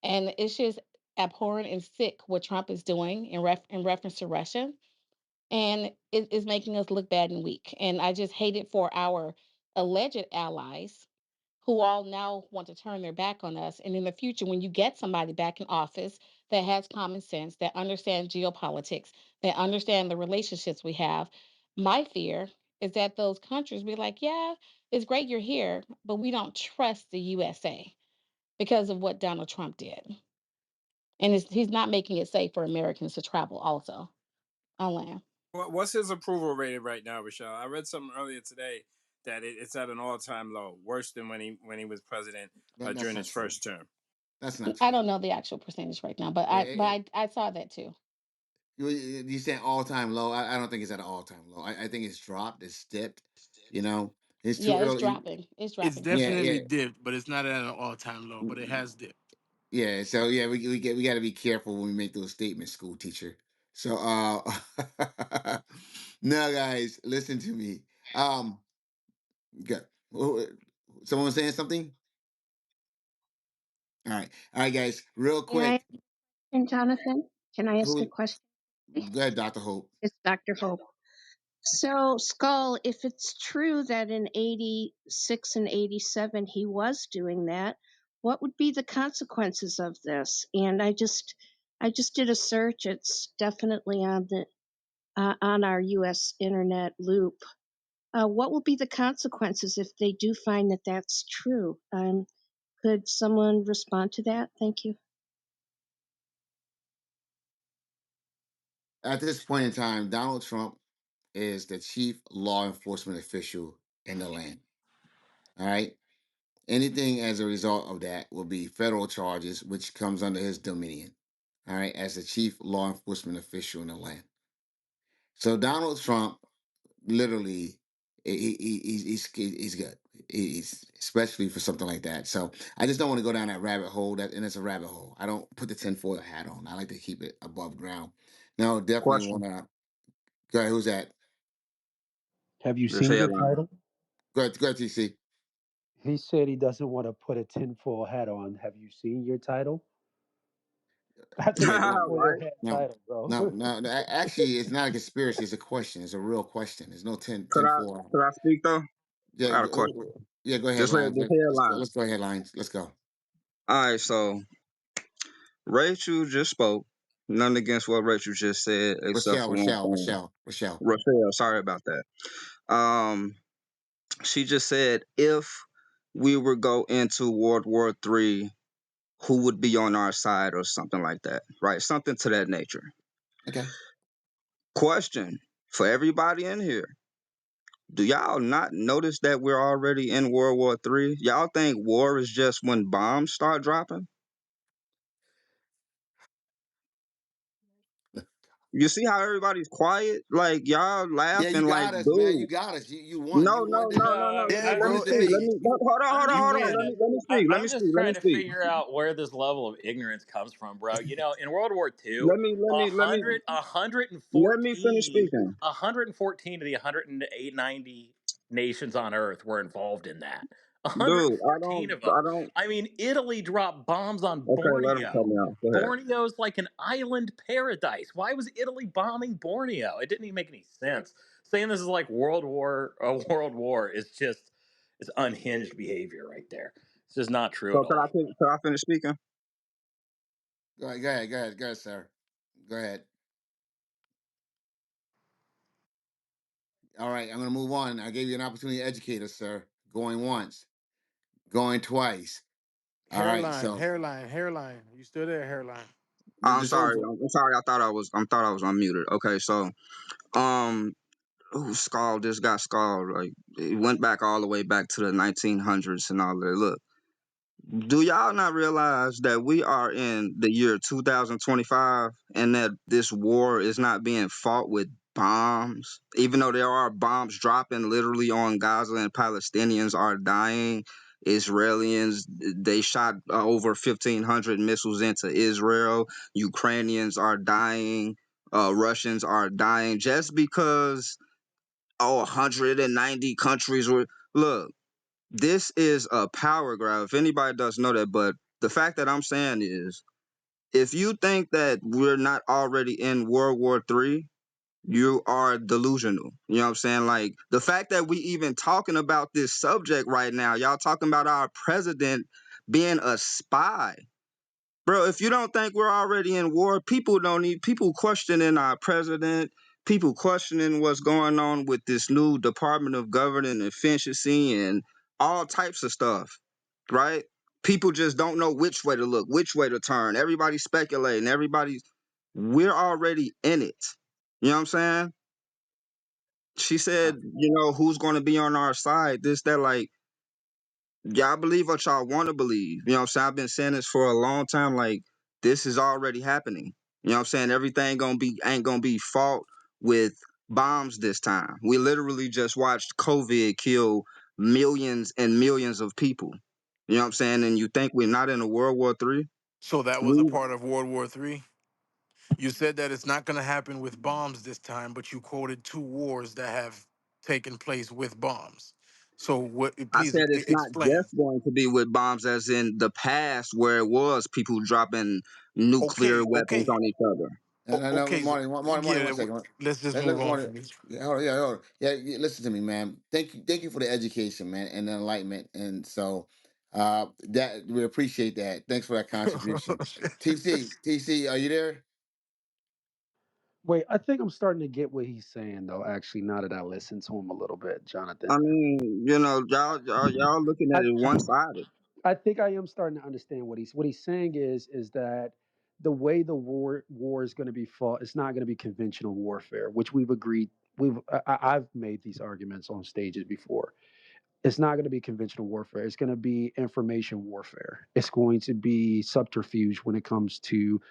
and it's just abhorrent and sick what Trump is doing in reference to Russia, and it is making us look bad and weak. And I just hate it for our alleged allies who all now want to turn their back on us. And in the future, when you get somebody back in office that has common sense, that understands geopolitics, that understand the relationships we have, my fear is that those countries be like, yeah, it's great you're here, but we don't trust the USA because of what Donald Trump did. And he's not making it safe for Americans to travel also. On land. What's his approval rating right now, Rochelle? I read something earlier today that it's at an all-time low, worse than when he was president That's during not his true. first term. That's not I true. don't know the actual percentage right now, but Yeah, I saw that too. you saying all time low? I don't think it's at an all time low. I think it's dropped. It's dipped. You know, it's too Yeah, it's early. dropping. It's It's dropping Yeah, definitely yeah, considerably. dipped, but it's not at an all-time low, but it has dipped. yeah. So yeah, we got to be careful when we make those statements, school teacher. So no, guys, listen to me. Good. Someone was saying something. All right, guys, real May I, quick. and Jonathan, can I ask a Who? question? Go ahead, Doctor Hope. It's Dr. Hope. So, Skull, if it's true that in 86 and 87 he was doing that, what would be the consequences of this? And I just did a search. It's definitely on our U.S. internet loop. What will be the consequences if they do find that that's true? Could someone respond to that? Thank you. At this point in time, Donald Trump is the chief law enforcement official in the land. All right. Anything as a result of that will be federal charges, which comes under his dominion. All right, as the chief law enforcement official in the land. So Donald Trump, literally, he's good. He's especially for something like that. So I just don't want to go down that rabbit hole. And it's a rabbit hole. I don't put the tinfoil hat on. I like to keep it above ground. No, definitely Question. want to. Go ahead. Who's that? Have you This seen your headline. title? Go ahead, TC. He said he doesn't want to put a tinfoil hat on. Have you seen your title? That's a Yeah, no, tinfoil Right? hat no, title, bro. no. Actually, it's not a conspiracy. It's a question. It's a real question. There's no Could I 10-4. could I speak though? I Yeah, got a question. yeah. Go ahead, Just read Lions. this Let's go. headline. Let's go ahead, Lions. Let's go. All right, so Rachel just spoke. Nothing against what Rachel just said, except Rochelle, for one Rochelle, thing. Rochelle, Rochelle. Rochelle, sorry about that. She just said if we would go into World War III, who would be on our side or something like that, right? Something to that nature. Okay. Question for everybody in here. Do y'all not notice that we're already in World War III? Y'all think war is just when bombs start dropping? You see how everybody's quiet? Like y'all Yeah, you laughing like, got us, man. You dude. got us. You won. No, You no, won no, the. no, no. Yeah, Let bro, me it let was me a speak. Let debate. me hold on, hold on, I'm hold just on. You Let trying me to. let me speak. Let me I'm just speak. Let me trying to speak. figure out where this level of ignorance comes from, bro. You know, in World War II, Let me let me let me a let me finish 114, speaking. 114 of the 190 nations on Earth were involved in that. Dude, 114 of them. I don't I mean, Italy dropped bombs on okay, let him cut Borneo. me off. Go ahead. Borneo's like an island paradise. Why was Italy bombing Borneo? It didn't even make any sense. Saying this is like a world war is just it's unhinged behavior right there. It's just not true at So all. could I finish speaking? go ahead. Go ahead. Go ahead. Go ahead, sir. Go ahead. All right. I'm gonna move on. I gave you an opportunity to educate us, sir. Going once. Going twice. All right. Hairline, So hairline, hairline. You still there, hairline? I'm this whole. sorry. I'm sorry. I thought I was unmuted. Okay, so um Scald just got Scald. Like it went back all the way back to the 1900s and all that. Look, do y'all not realize that we are in the year 2025 and that this war is not being fought with bombs? Even though there are bombs dropping literally on Gaza and Palestinians are dying. Israelis, they shot over 1,500 missiles into Israel. Ukrainians are dying. Russians are dying just because 190 countries were. Look, this is a power grab. If anybody does know that, but the fact that I'm saying is, if you think that we're not already in World War III, you are delusional. You know what I'm saying? Like the fact that we even talking about this subject right now, y'all talking about our president being a spy. Bro, if you don't think we're already in war, people don't need people questioning our president, people questioning what's going on with this new Department of Government and Efficiency and all types of stuff, right? People just don't know which way to look, which way to turn. Everybody's speculating, we're already in it. You know what I'm saying? She said, who's going to be on our side, this, that, like, y'all believe what y'all want to believe. You know what I'm saying? I've been saying this for a long time. Like, this is already happening. You know what I'm saying? Everything ain't gonna be fought with bombs this time. We literally just watched COVID kill millions and millions of people. You know what I'm saying? And you think we're not in a World War III? So that was a We, part of World War III. You said that it's not going to happen with bombs this time, but you quoted two wars that have taken place with bombs. So what? I Please said it's not explain. just going to be with bombs, as in the past where it was people dropping nuclear Okay, weapons okay, on each other. No, okay. Marty, Yeah, 1 second. let's just Let move on Marty. from this. Yeah, hold on, yeah, hold on. Yeah, listen to me, man. Thank you for the education, man, and the enlightenment. And so, that we appreciate that. Thanks for that contribution. TC, are you there? Wait, I think I'm starting to get what he's saying, though. Actually, now that I listen to him a little bit, I Jonathan, mean, y'all looking at I it one sided. I think I am starting to understand what he's saying is that the way the war is going to be fought, it's not going to be conventional warfare, which we've agreed. I've made these arguments on stages before. It's not going to be conventional warfare. It's going to be information warfare. It's going to be subterfuge when it comes to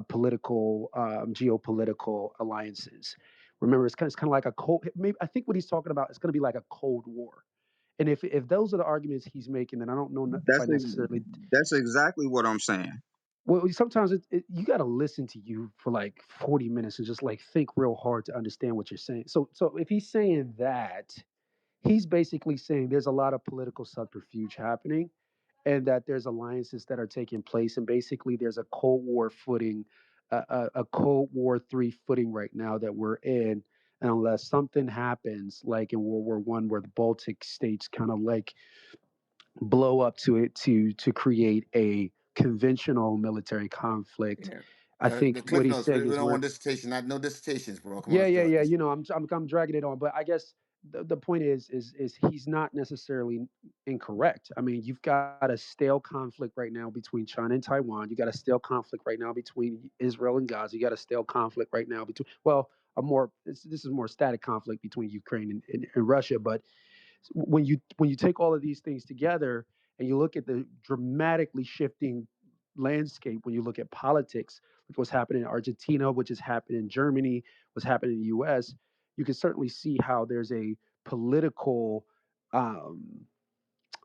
political, geopolitical alliances. Remember, it's kind of like a cold. Maybe I think what he's talking about is going to be like a Cold War. And if those are the arguments he's making, then I don't know if I That's necessarily. that's exactly what I'm saying. Well, sometimes you got to listen to you for like 40 minutes and just like think real hard to understand what you're saying. So if he's saying that, he's basically saying there's a lot of political subterfuge happening and that there's alliances that are taking place and basically there's a cold war footing, a Cold War III footing right now that we're in, and unless something happens like in World War I where the Baltic states kind of like blow up to it to create a conventional military conflict, Yeah. I think The what cliff he's notes. We saying we is don't we're. want dissertation. Not no dissertations, bro. Come on, Yeah, let's yeah, do it. yeah. Just, I'm dragging it on, but I guess the point is he's not necessarily incorrect. I mean, you've got a stale conflict right now between China and Taiwan. You got a stale conflict right now between Israel and Gaza. You got a stale conflict right now between, well, a more this is more static conflict between Ukraine and Russia. But when you take all of these things together and you look at the dramatically shifting landscape, when you look at politics, like what's happening in Argentina, which has happened in Germany, what's happening in the U.S., you can certainly see how there's a political um,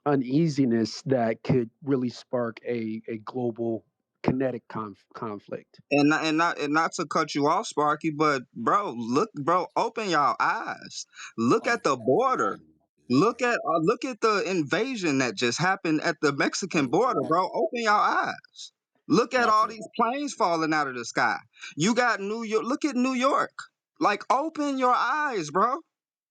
uneasiness that could really spark a global kinetic conflict. And not to cut you off, Sparky, but bro, look, bro, open y'all eyes. Look Oh, at the border. Look at the invasion that just happened at the Mexican border, bro. Open y'all eyes. Look at all absolutely. these planes falling out of the sky. You got New York. Look at New York. Like, open your eyes, bro.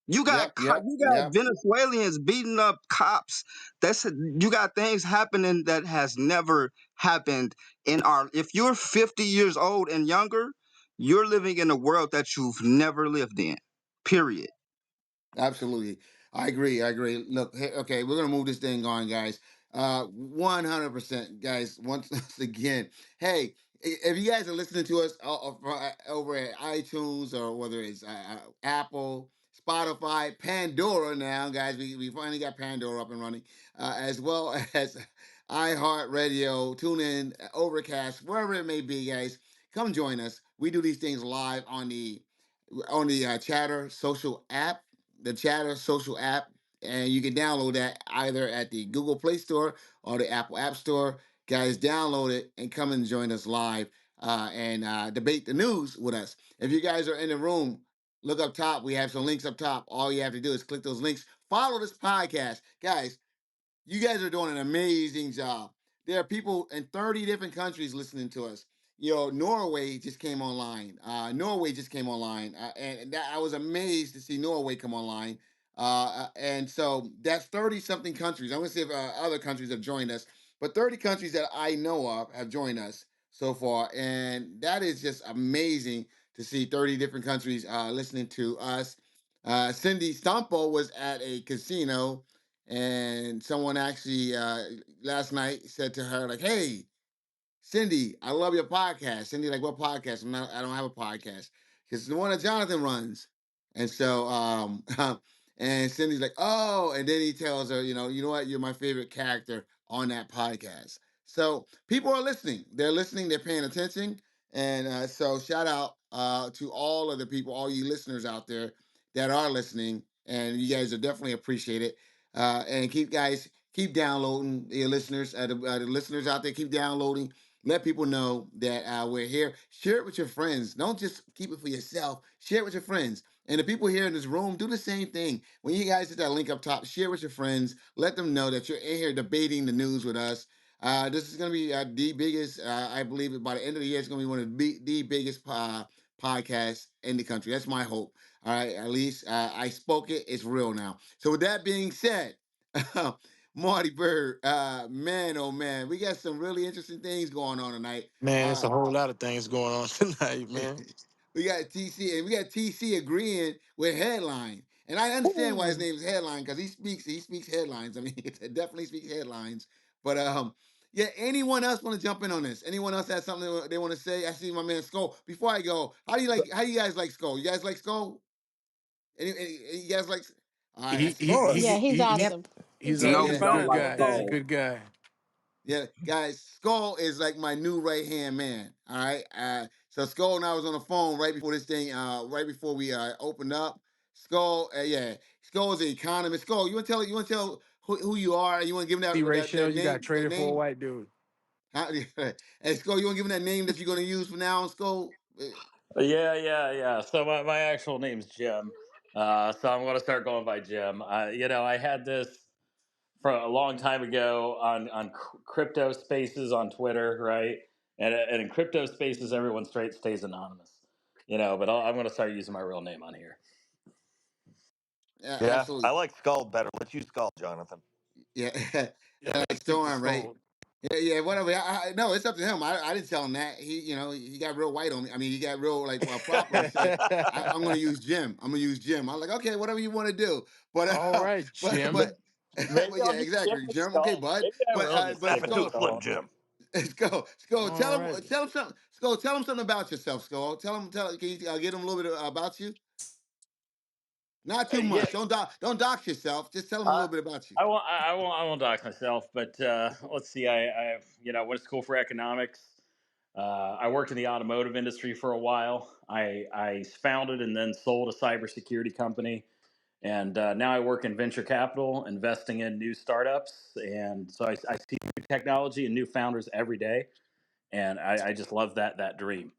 Yep, yep, You got yep. Venezuelans beating up cops. You got things happening that has never happened in our. If you're 50 years old and younger, you're living in a world that you've never lived in. Period. Absolutely. I agree. I agree. Look, hey, okay, we're gonna move this thing on, guys. 100%, guys. Once again, hey, if you guys are listening to us over at iTunes or whether it's Apple, Spotify, Pandora now, guys, we finally got Pandora up and running, as well as iHeartRadio, TuneIn, Overcast, wherever it may be, guys. Come join us. We do these things live on the Chatter social app, the Chatter social app, and you can download that either at the Google Play Store or the Apple App Store. Guys, download it and come and join us live and debate the news with us. If you guys are in the room, look up top. We have some links up top. All you have to do is click those links. Follow this podcast, guys. You guys are doing an amazing job. There are people in 30 different countries listening to us. You know, Norway just came online. Norway just came online, and that I was amazed to see Norway come online. And so that's 30 something countries. I'm gonna see if other countries have joined us, but 30 countries that I know of have joined us so far, and that is just amazing to see 30 different countries listening to us. Cindy Stampo was at a casino and someone actually last night said to her like, "Hey, Cindy, I love your podcast." Cindy, like, what podcast? I don't have a podcast. It's the one that Jonathan runs. And so, and Cindy's like, "Oh," and then he tells her, you know what, you're my favorite character on that podcast. So people are listening. They're listening. They're paying attention. And so shout out to all of the people, all you listeners out there that are listening. And you guys are definitely appreciated. And keep downloading, your listeners, the listeners out there, keep downloading. Let people know that we're here. Share it with your friends. Don't just keep it for yourself. Share it with your friends. And the people here in this room, do the same thing. When you guys hit that link up top, share with your friends. Let them know that you're in here debating the news with us. This is going to be the biggest, I believe, by the end of the year, it's going to be one of the biggest podcasts in the country. That's my hope. All right, at least I spoke it. It's real now. So with that being said, Marty Bird, man, oh man, we got some really interesting things going on tonight. Man, it's a whole lot of things going on tonight, man. We got TC, and we got TC agreeing with Headline, and I understand why his Ooh. name is Headline because he speaks headlines. I mean, it definitely speaks headlines. But yeah. Anyone else want to jump in on this? Anyone else has something they want to say? I see my man Skull. Before I go, how do you guys like Skull? You guys like Skull? You guys like? All right, I He see. he Course. he Yeah, he's he, he Yep. awesome. He's he's very a No, he's we a good. don't good like guy. He's a Good. Skull. good guy. Yeah, guys, Skull is like my new right hand man. All right. So Skull and I was on the phone right before this thing, right before we opened up. Skull, yeah, Skull is an economist. Skull, you want to tell who you are? You want to give him See, that Rachel, you got name, that traded for a name? white dude. How, hey, Skull, you want to give him that name that you're going to use from now on, Skull? Yeah. So my actual name's Jim. So I'm going to start going by Jim. I had this from a long time ago on crypto spaces on Twitter, right? And in crypto spaces, everyone straight stays anonymous, But I'm going to start using my real name on here. Yeah, Yeah, I absolutely. like Skull better. Let's use Skull, Jonathan. Yeah, Yeah, like let's stick to Storm, right? Skull. Yeah, whatever. No, it's up to him. I didn't tell him that. He got real white on me. I mean, he got real like proper and said, I'm going to use Jim. I'm going to use Jim. I'm like, okay, whatever you want to do. But, All right, but, Jim. but, Maybe but I'll yeah, just stick exactly, with Jim. Okay, Skull. bud. Maybe I will just But stick with Skull, Skull on Jim. Skull, All right. tell him something. Skull, tell him something about yourself. Skull, can you get him a little bit about you? Not too Yeah, much. Don't dox yourself. Just tell him a uh, little bit about you. I won't dox myself. But let's see. I went to school for economics. I worked in the automotive industry for a while. I founded and then sold a cybersecurity company, and now I work in venture capital, investing in new startups. And so I see new technology and new founders every day, and I just love that dream.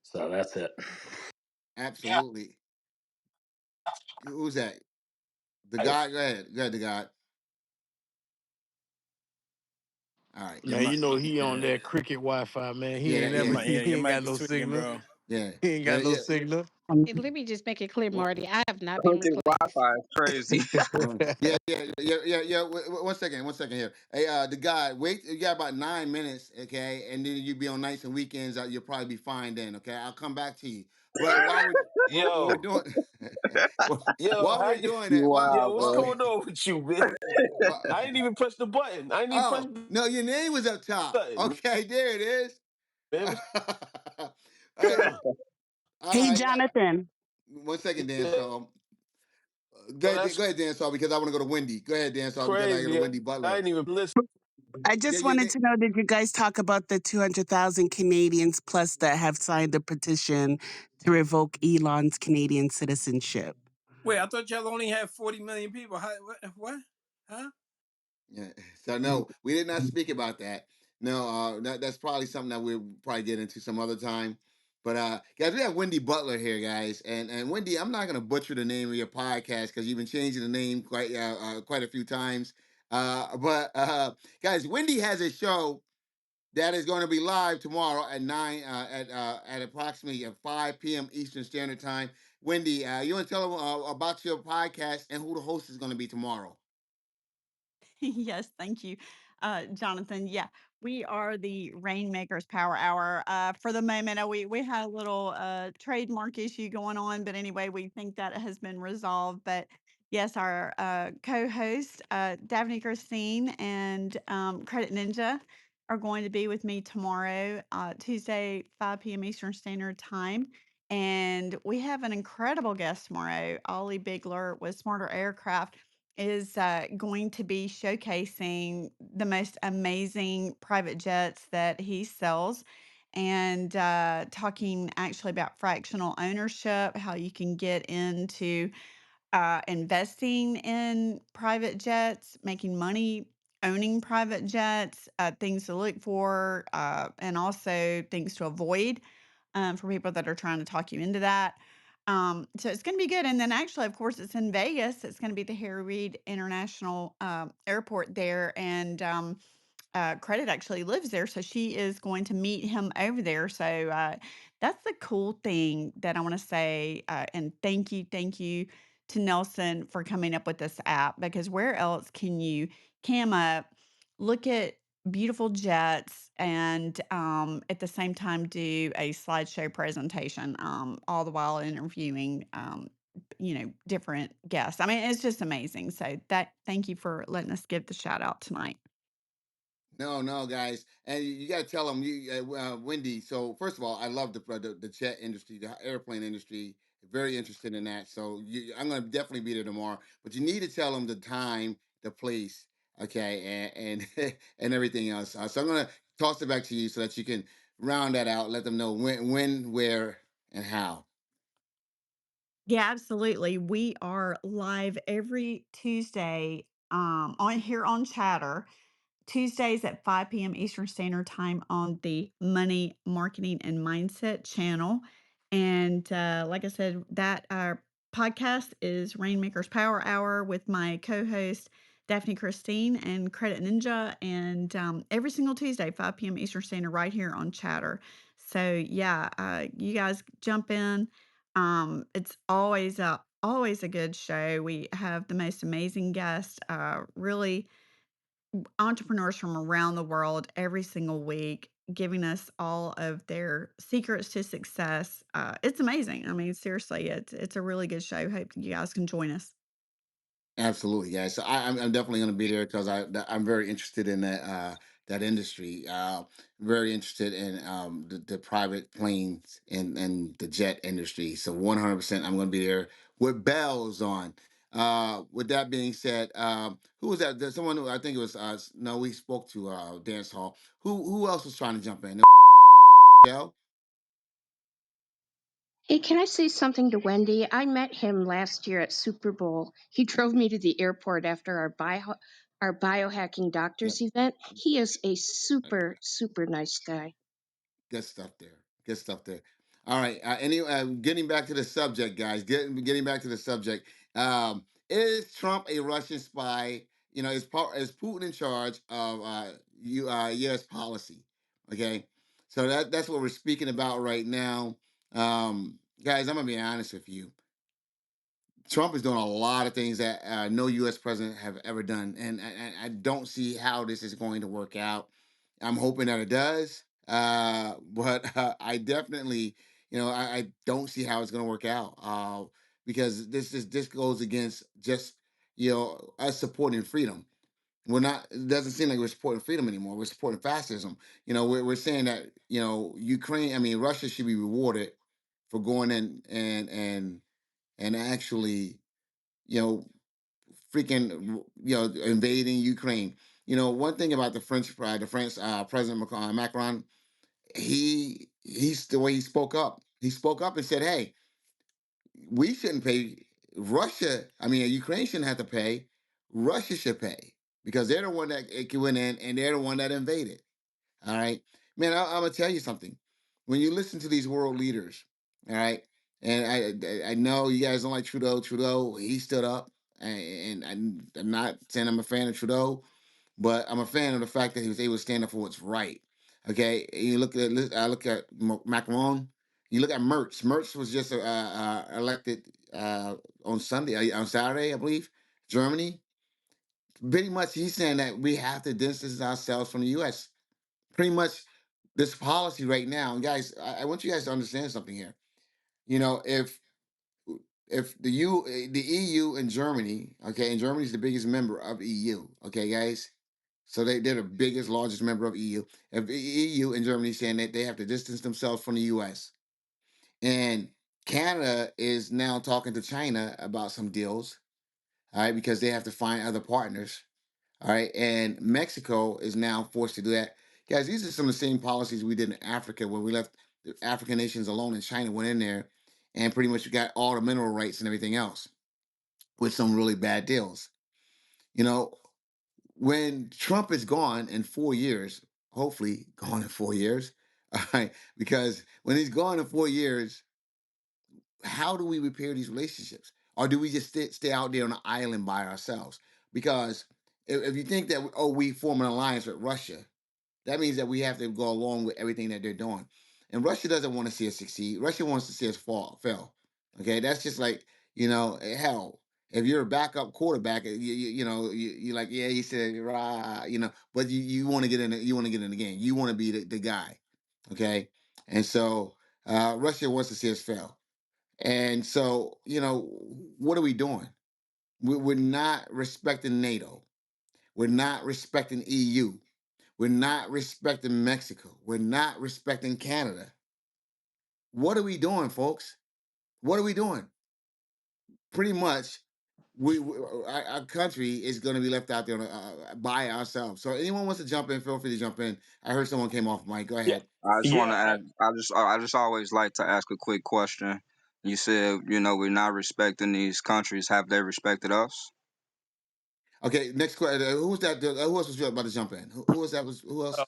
So that's it. Yeah. Absolutely. Who's that? The I, God. Go ahead. Go ahead, the God. All right. Your Man, mic. you know he on Yeah, that cricket Wi-Fi, man. He Yeah, ain't that, your never yeah, mic, he, yeah, he your ain't got mic no is tweaking, signal. bro. yeah, He ain't got no yeah. signal. Let me just make it clear, Well, Marty. I have not been Crooked replaced. Wi-Fi is crazy. yeah. One second here. Hey, the guy, wait. You got about 9 minutes, okay, and then you be on nights and weekends. You'll probably be fine then, okay. I'll come back to you. But while we're Yo, doing yo, while how we're you, doing that, yo, Wow, what's bro. going on with you, man? I wh- ain't even press the button. I ain't even press oh no, your name was up top. nothing, Okay, there it is. man. What's Hey, good? all Hey, right. Jonathan. 1 second, Dan. Yeah, So yo, that's go ahead, Dan. So because I want to go to Wendy. Go ahead, Dan. So because I got to crazy. Wendy I Butler. ain't even listen. I Yeah, just wanted to know, did you guys talk about the 200,000 Canadians plus that have signed the petition to revoke Elon's Canadian citizenship? Wait, I thought y'all only had 40 million people. How, what? Huh? yeah. So no, we did not speak about that. No, that's probably something that we'll probably get into some other time. But guys, we have Wendy Butler here, guys, and Wendy, I'm not gonna butcher the name of your podcast because you've been changing the name quite a few times. But guys, Wendy has a show that is going to be live tomorrow at at approximately at 5 p.m. Eastern Standard Time. Wendy, you want to tell them about your podcast and who the host is going to be tomorrow? Yes, thank you, Jonathan. Yeah, we are the Rainmakers Power Hour. For the moment, we had a little trademark issue going on, but anyway, we think that has been resolved. But yes, our co-host Daphne Christine and Credit Ninja are going to be with me tomorrow, Tuesday, 5 p.m. Eastern Standard Time. And we have an incredible guest tomorrow, Ollie Bigler with Smarter Aircraft is going to be showcasing the most amazing private jets that he sells and talking actually about fractional ownership, how you can get into investing in private jets, making money owning private jets, things to look for, and also things to avoid for people that are trying to talk you into that. So it's going to be good. And then actually, of course, it's in Vegas. It's going to be the Harry Reid International Airport there. And Credit actually lives there. So she is going to meet him over there. So that's the cool thing that I want to say. And thank you to Nelson for coming up with this app because where else can you cam up, look at beautiful jets, and at the same time do a slideshow presentation, all the while interviewing, different guests. I mean, it's just amazing. So that thank you for letting us give the shout out tonight. No, no, guys, and you got to tell them, Wendy. So first of all, I love the jet industry, the airplane industry. Very interested in that. So I'm going to definitely be there tomorrow. But you need to tell them the time, the place, okay, and and everything else. So I'm going to toss it back to you so that you can round that out. Let them know when, where, and how. Yeah, absolutely. We are live every Tuesday on here on Chatter. Tuesdays at 5 p.m. Eastern Standard Time on the Money Marketing and Mindset channel. And like I said, that our podcast is Rainmaker's Power Hour with my co-host Daphne Christine and Credit Ninja, and every single Tuesday, 5 p.m. Eastern Standard, right here on Chatter. So yeah, you guys jump in. It's always a good show. We have the most amazing guests. Really entrepreneurs from around the world every single week, giving us all of their secrets to success. It's amazing. I mean, seriously, it's a really good show. Hope you guys can join us. Absolutely, guys. So I'm definitely going to be there because I'm very interested in that industry. Very interested in the private planes and the jet industry. So 100%, I'm going to be there with bells on. With that being said, who was that? There's someone who I think it was. No, we spoke to Dance Hall. Who else was trying to jump in? Michelle? Hey, can I say something to Wendy? I met him last year at Super Bowl. He drove me to the airport after our biohacking Yep. doctors event. He is a super, super nice guy. Good stuff there. Good stuff there. All right. Anyway, getting back to the subject, guys. Getting back to the subject. Is Trump a Russian spy? Is Putin in charge of U.S. policy? Okay, so that's what we're speaking about right now. Guys, I'm gonna be honest with you. Trump is doing a lot of things that no U.S. president have ever done, and I don't see how this is going to work out. I'm hoping that it does, but I definitely, I don't see how it's going to work out because this goes against just us supporting freedom. We're not. It doesn't seem like we're supporting freedom anymore. We're supporting fascism. We're saying that Ukraine. I mean, Russia should be rewarded for going in and actually you know, freaking, invading Ukraine. One thing about the French President Macron, he's the way he spoke up. He spoke up and said, "Hey, we shouldn't pay Russia. I mean, Ukraine shouldn't have to pay. Russia should pay because they're the one that went in and they're the one that invaded." All right, man. I'm gonna tell you something. When you listen to these world leaders, all right, and I know you guys don't like Trudeau. Trudeau, he stood up, and I'm not saying I'm a fan of Trudeau, but I'm a fan of the fact that he was able to stand up for what's right. Okay, you I look at Macron. You look at Merz. Merz was just elected on Sunday, on Saturday, I believe, Germany. Pretty much, he's saying that we have to distance ourselves from the U.S. Pretty much, this policy right now, and guys, I want you guys to understand something here. You know, if the EU and Germany, okay, and Germany's the biggest member of EU, okay, guys. So they're the biggest, largest member of EU. If the EU and Germany saying that they have to distance themselves from the US, and Canada is now talking to China about some deals, all right, because they have to find other partners. All right. And Mexico is now forced to do that. Guys, these are some of the same policies we did in Africa when we left the African nations alone and China went in there and pretty much got all the mineral rights and everything else with some really bad deals. You know, when Trump is gone in 4 years, hopefully gone in 4 years, all right, because when he's gone in 4 years, how do we repair these relationships? Or do we just stay out there on an island by ourselves? Because if you think that, oh, we form an alliance with Russia, that means that we have to go along with everything that they're doing. And Russia doesn't want to see us succeed. Russia wants to see us fail. Okay, that's just like, hell. If you're a backup quarterback, you like, yeah, he said, rah, but you want to get in, you want to get in the game. You want to be the guy. Okay, and so Russia wants to see us fail. And so, what are we doing? We're not respecting NATO. We're not respecting EU. We're not respecting Mexico. We're not respecting Canada. What are we doing, folks? What are we doing? Pretty much, our country is going to be left out there by ourselves. So, anyone wants to jump in, feel free to jump in. I heard someone came off mic. Go Yeah, ahead. I just want to yeah. ask. I just always like to ask a quick question. You said, we're not respecting these countries. Have they respected us? Okay, next question. Who was that? Who else was about to jump in? Who was that? Who Uh, else?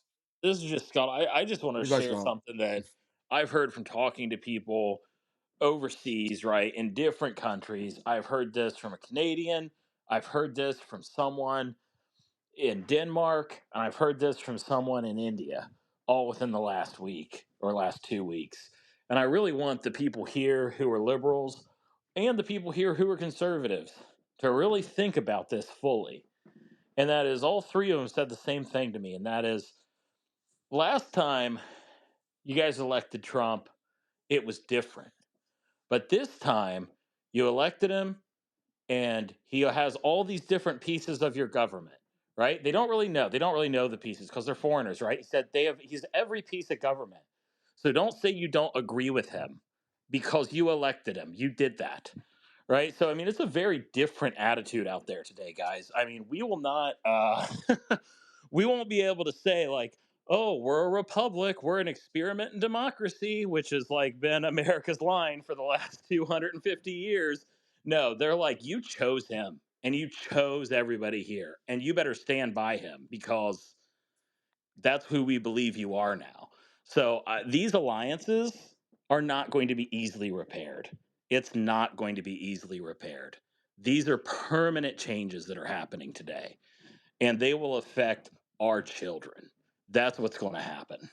this is just Scott. I just want to Go ahead, share Scott. something that I've heard from talking to people overseas, right, in different countries. I've heard this from a Canadian. I've heard this from someone in Denmark, and I've heard this from someone in India, all within the last week or last 2 weeks. And I really want the people here who are liberals and the people here who are conservatives to really think about this fully And that is all three of them said the same thing to me. And that is last time you guys elected Trump, it was different. But this time you elected him and he has all these different pieces of your government, right? They don't really know. They don't really know the pieces because they're foreigners, right? He said he's every piece of government. So don't say you don't agree with him because you elected him. You did that. Right. So, I mean, it's a very different attitude out there today, guys. I mean, we will not, we won't be able to say, like, oh, we're a republic, we're an experiment in democracy, which has, like, been America's line for the last 250 years. No, they're like, you chose him and you chose everybody here, and you better stand by him because that's who we believe you are now. So these alliances are not going to be easily repaired. It's not going to be easily repaired. These are permanent changes that are happening today, and they will affect our children. That's what's going to happen.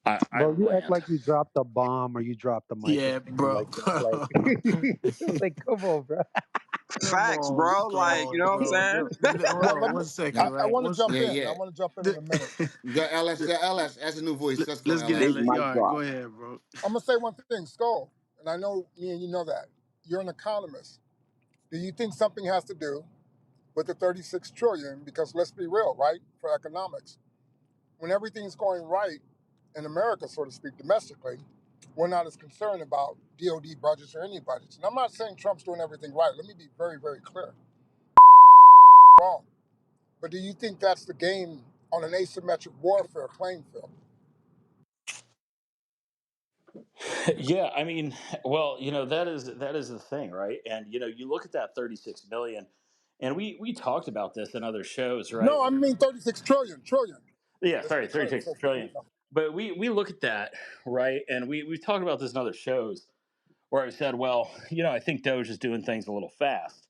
I Bro, you act land. like you dropped a bomb or you dropped the mic or Yeah, something bro. like that. Like come on, bro. Come Facts, on, bro. Like, you Skull, know what bro. I'm Hold Yeah, on let me. one second, Yeah, I right? want to jump yeah, in. I yeah. want to jump in a minute. Go LS, yeah, LS. That's a new voice. Let's go, Let's get saying? LS. Big in. mic All right, drop. go ahead, bro. I'm gonna say one thing, Skull, and I know me and you know that you're an economist. Do you think something has to do with the 36 trillion? Because let's be real, right? For economics, when everything's going right in America, so to speak, domestically, we're not as concerned about DoD budgets or any budgets. And I'm not saying Trump's doing everything right. Let me be very, very clear. Wrong. But do you think that's the game on an asymmetric warfare playing field? Yeah, I mean, well, that is the thing, right? And you look at that 36 million, and we talked about this in other shows, right? No, I mean 36 trillion, trillion. Yeah, It's sorry, the trillion. 36 So, trillion. But we look at that, right? And we've talked about this in other shows where I said, well, I think Doge is doing things a little fast.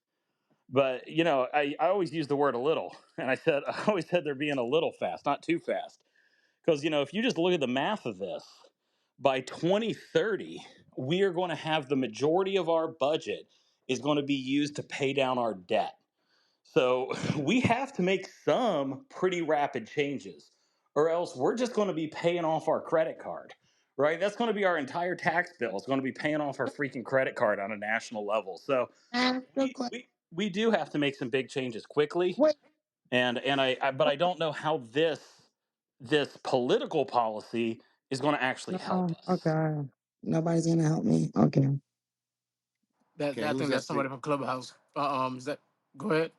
But, I always use the word a little. And I always said they're being a little fast, not too fast. Because, if you just look at the math of this, by 2030, we are going to have the majority of our budget is going to be used to pay down our debt. So we have to make some pretty rapid changes, or else we're just going to be paying off our credit card, right? That's going to be our entire tax bill. It's going to be paying off our freaking credit card on a national level. So Ask the we do have to make some big changes quickly, question. and but I don't know how this political policy is going to actually help No, us. okay. Nobody's gonna help me. Okay. That Okay, I who's think that? that's somebody from Clubhouse. Is that? Go ahead.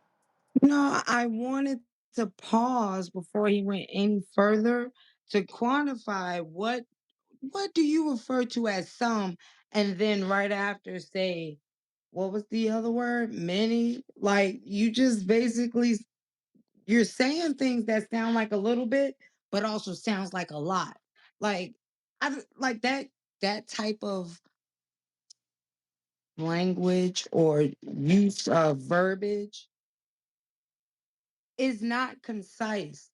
No, I wanted to pause before he went any further to quantify what do you refer to as some, and then right after say what was the other word? Many. Like you just basically you're saying things that sound like a little bit, but also sounds like a lot. Like like that type of language or use of verbiage is not concise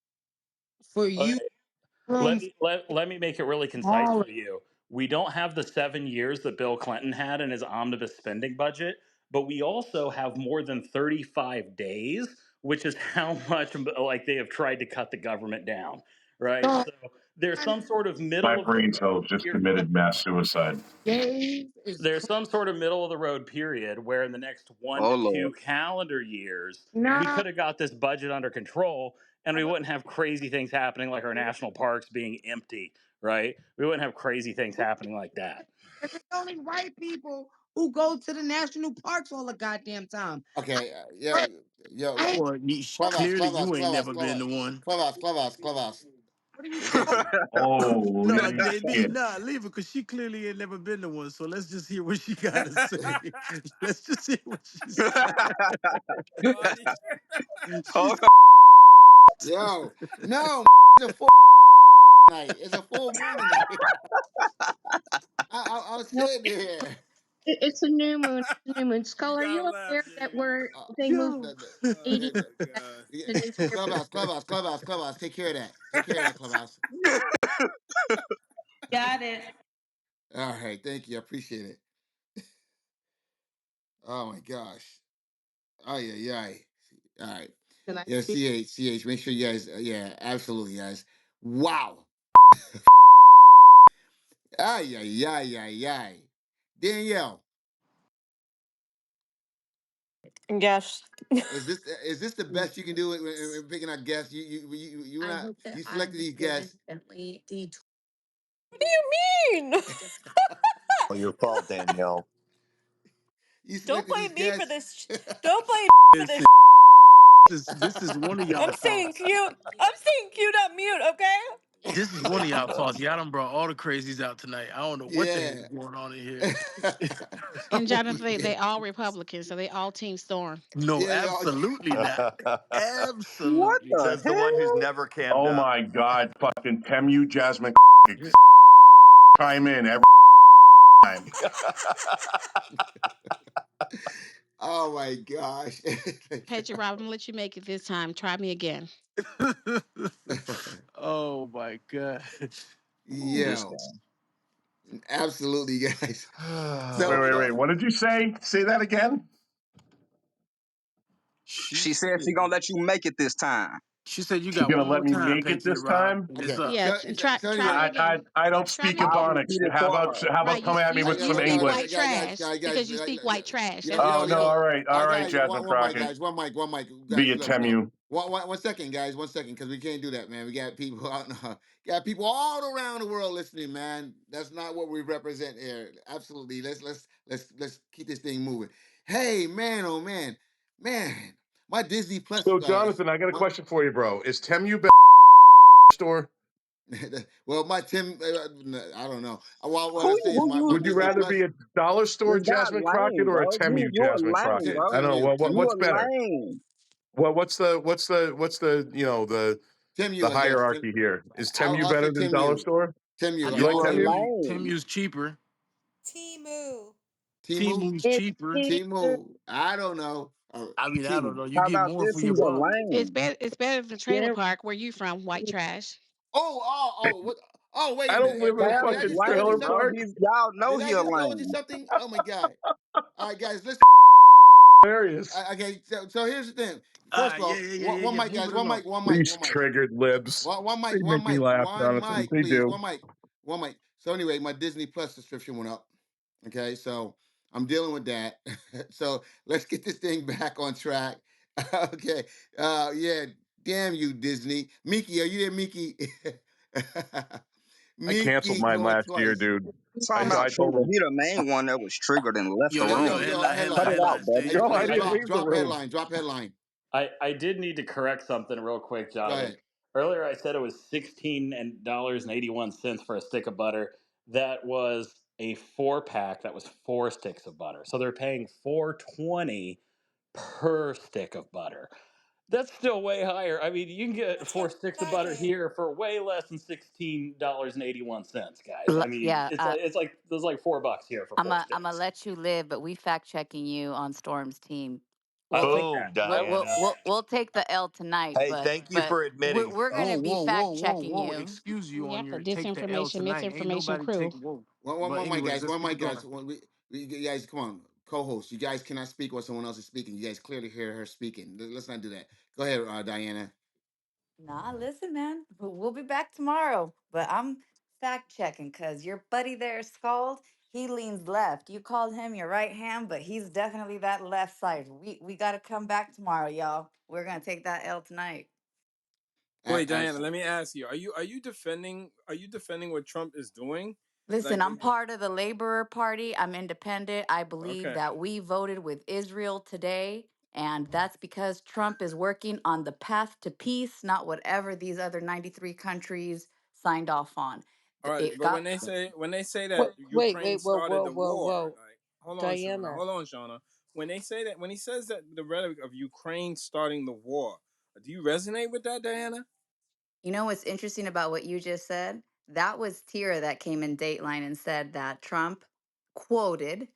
for you Let from me let me make it really concise small. for you. We don't have the 7 years that Bill Clinton had in his omnibus spending budget, but we also have more than 35 days, which is how much like they have tried to cut the government down, right? So So there's some sort of My middle of the brain road cell just period. committed mass suicide. days is There's some sort of middle of the road period where in the next one Oh to Lord. two calendar years we not could have got this budget under control and we wouldn't have crazy things happening like our national parks being empty, right? We wouldn't have crazy things happening like that. if it's only white people who go to the national parks all the goddamn time. Okay, I, yo, I Well, clubhouse, clearly clubhouse, you ain't clubhouse, never been clubhouse, the one. clubhouse, clubhouse, clubhouse. what are you We talking got you. No, Holy JD, shit. nah, leave it because she clearly ain't never been the one. So let's just hear what she got to say. Let's just hear what she's Funny. she's. Hold Yo, no, it's a full night. It's a full moon tonight. I was No, sitting there. it's a new moon. It's a new moon. You Skull, are gotta you laugh, aware that JD. they moved Yo. Okay, 80 Oh god. yeah, into your clubhouse, clubhouse, clubhouse, clubhouse. Take care of that. Take care of that, clubhouse. got it. All right, thank you. I appreciate it. Oh my gosh. Oh yeah, yeah. All right. Can I Yeah, speak? CH. Make sure you guys. Yeah, absolutely, guys. Wow. Ay, ay, ay, ay, ay. Danielle, Yes. is this the best you can do in picking out guests? You I not hope that you I selected was these given guests. at least the What do you mean? Oh, your fault, Danielle. You Don't selected these blame me for guests. this. Don't blame for this. Listen, this is one of y'all I'm fault. staying cute. I'm staying cute on mute, okay? This is one of y'all faults. Y'all done brought all the crazies out tonight. I don't know what the hell is Yeah. going on in here. And Jonathan, Yeah. they all Republicans, so they all Team Storm. No, Yeah, they all. absolutely not. What Absolutely the not. Says the one who's hell? never cammed Oh up. my God! Fucking Temu, Jasmine, chime in every time. Oh my gosh. Patriot Rob, I'm gonna let you make it this time. Try me again. Oh my god. Ooh, this Yo, guy. absolutely, guys. Wait, So, wait, so wait. What did you say? Say that again. She She said she said gonna let you make it this time. she said you She's got gonna one let more me time, make it Patriot this Rob, time. and it's okay. up. Yeah, So try me anyway, again. I don't Try speak me I'll again. Ebonics. repeat it for her. How Right, about come at me with you some speak English? white trash because you speak white trash. That's Oh no! Yo, All right, guys, Jasmine one mic, Crockett, guys, one mic, be guys. it Look, man, Temu. one second, guys, 1 second, because we can't do that, man. We got people out, got people all around the world listening, man. That's not what we represent here. Absolutely, let's keep this thing moving. Hey, man, oh man, my Disney Plus, So Jonathan, I got a my question for you, bro. Is Temu store? well, my Tim, I don't know. What I say is my Would you Disney rather be Plus. a dollar store This guy Jasmine Crockett lame, or a bro. Temu You a Jasmine lame, Crockett? bro. I don't know Temu, You what's a better. lame. What's the Temu, the I guess. hierarchy here? Is Temu I'll say better than dollar Temu. store? I Temu, I You got like You guess. a Temu? Temu. lame. Temu's cheaper. Timu. Timu, Temu's It's cheaper. cheaper. Timu. I don't know. I mean, I don't Timu. know. You How get about more this? for your He's a buck. lame. It's better than Trailer There, Park. Where you from? White trash. What? Oh, wait I a don't minute. live in a Damn, Did it's I fucking just go into trailer lame, bro. something? park. He's y'all know Did he I a just go into lame. something? Oh my god! All right, guys, listen. Hilarious. Okay, so here's the thing. First Ah, of yeah, all, yeah, yeah, yeah, one yeah. mic, guys. Moving along. These One mic. triggered libs. One They mic, make me laugh, one Jonathan. mic, They please. do. One mic. So anyway, my Disney Plus subscription went up. Okay, so I'm dealing with that. So let's get this thing back on track. Okay. Yeah. Damn you, Disney. Mickey, are you there, Mickey? I canceled Mickey mine going last year, twice. dude. Talking I about told trigger. him, He the main one that was triggered and left the Yo, room. headline, Cut it out, headline. brother. Stay, no, I stay. didn't leave the Drop room. headline. Drop headline. I did need to correct something real quick, Go Jonathan. ahead. Earlier, I said it was $16.81 for a stick of butter. That was a 4 pack. That was 4 sticks of butter. So they're paying $4.20 per stick of butter. That's still way higher. I mean, you can get That's 4 sticks of butter pathetic. here for way less than $16.81, guys. I mean, Yeah, it's like there's like $4 here for four I'm gonna sticks. let you live, but we fact checking you on Storm's team. I'll We'll take Boom, that. I will Diana. take that. we'll take the L tonight, Hey, but thank you for admitting. we're Whoa, gonna be whoa, fact whoa, whoa, checking whoa. you. Excuse you on Yep, the your take the L disinformation, tonight. Ain't misinformation nobody take crew. whoa. One But one mic, anyways, guys. let's One keep it mic, going. guys. You guys, come on. Co-host. You guys cannot speak while someone else is speaking. You guys clearly hear her speaking. Let's not do that. Go ahead, Diana. Nah, listen, man, we'll be back tomorrow. But I'm fact checking because your buddy there, Scald, he leans left. You called him your right hand, but he's definitely that left side. We got to come back tomorrow, y'all. We're gonna take that L tonight. Wait, Diana, Absolutely. let me ask you: Are you defending what Trump is doing? Listen, Like, I'm part of the Laborer Party. I'm independent. I believe okay, that we voted with Israel today, and that's because Trump is working on the path to peace, not whatever these other 93 countries signed off on. all right. It But got when they say Wait, that wait, Ukraine wait, whoa, started whoa, the whoa, war, whoa. like, Diana. hold on, Shauna. When he says that the rhetoric of Ukraine starting the war, do you resonate with that, Diana? You know what's interesting about what you just said? That was Tira that came in Dateline and said that Trump quoted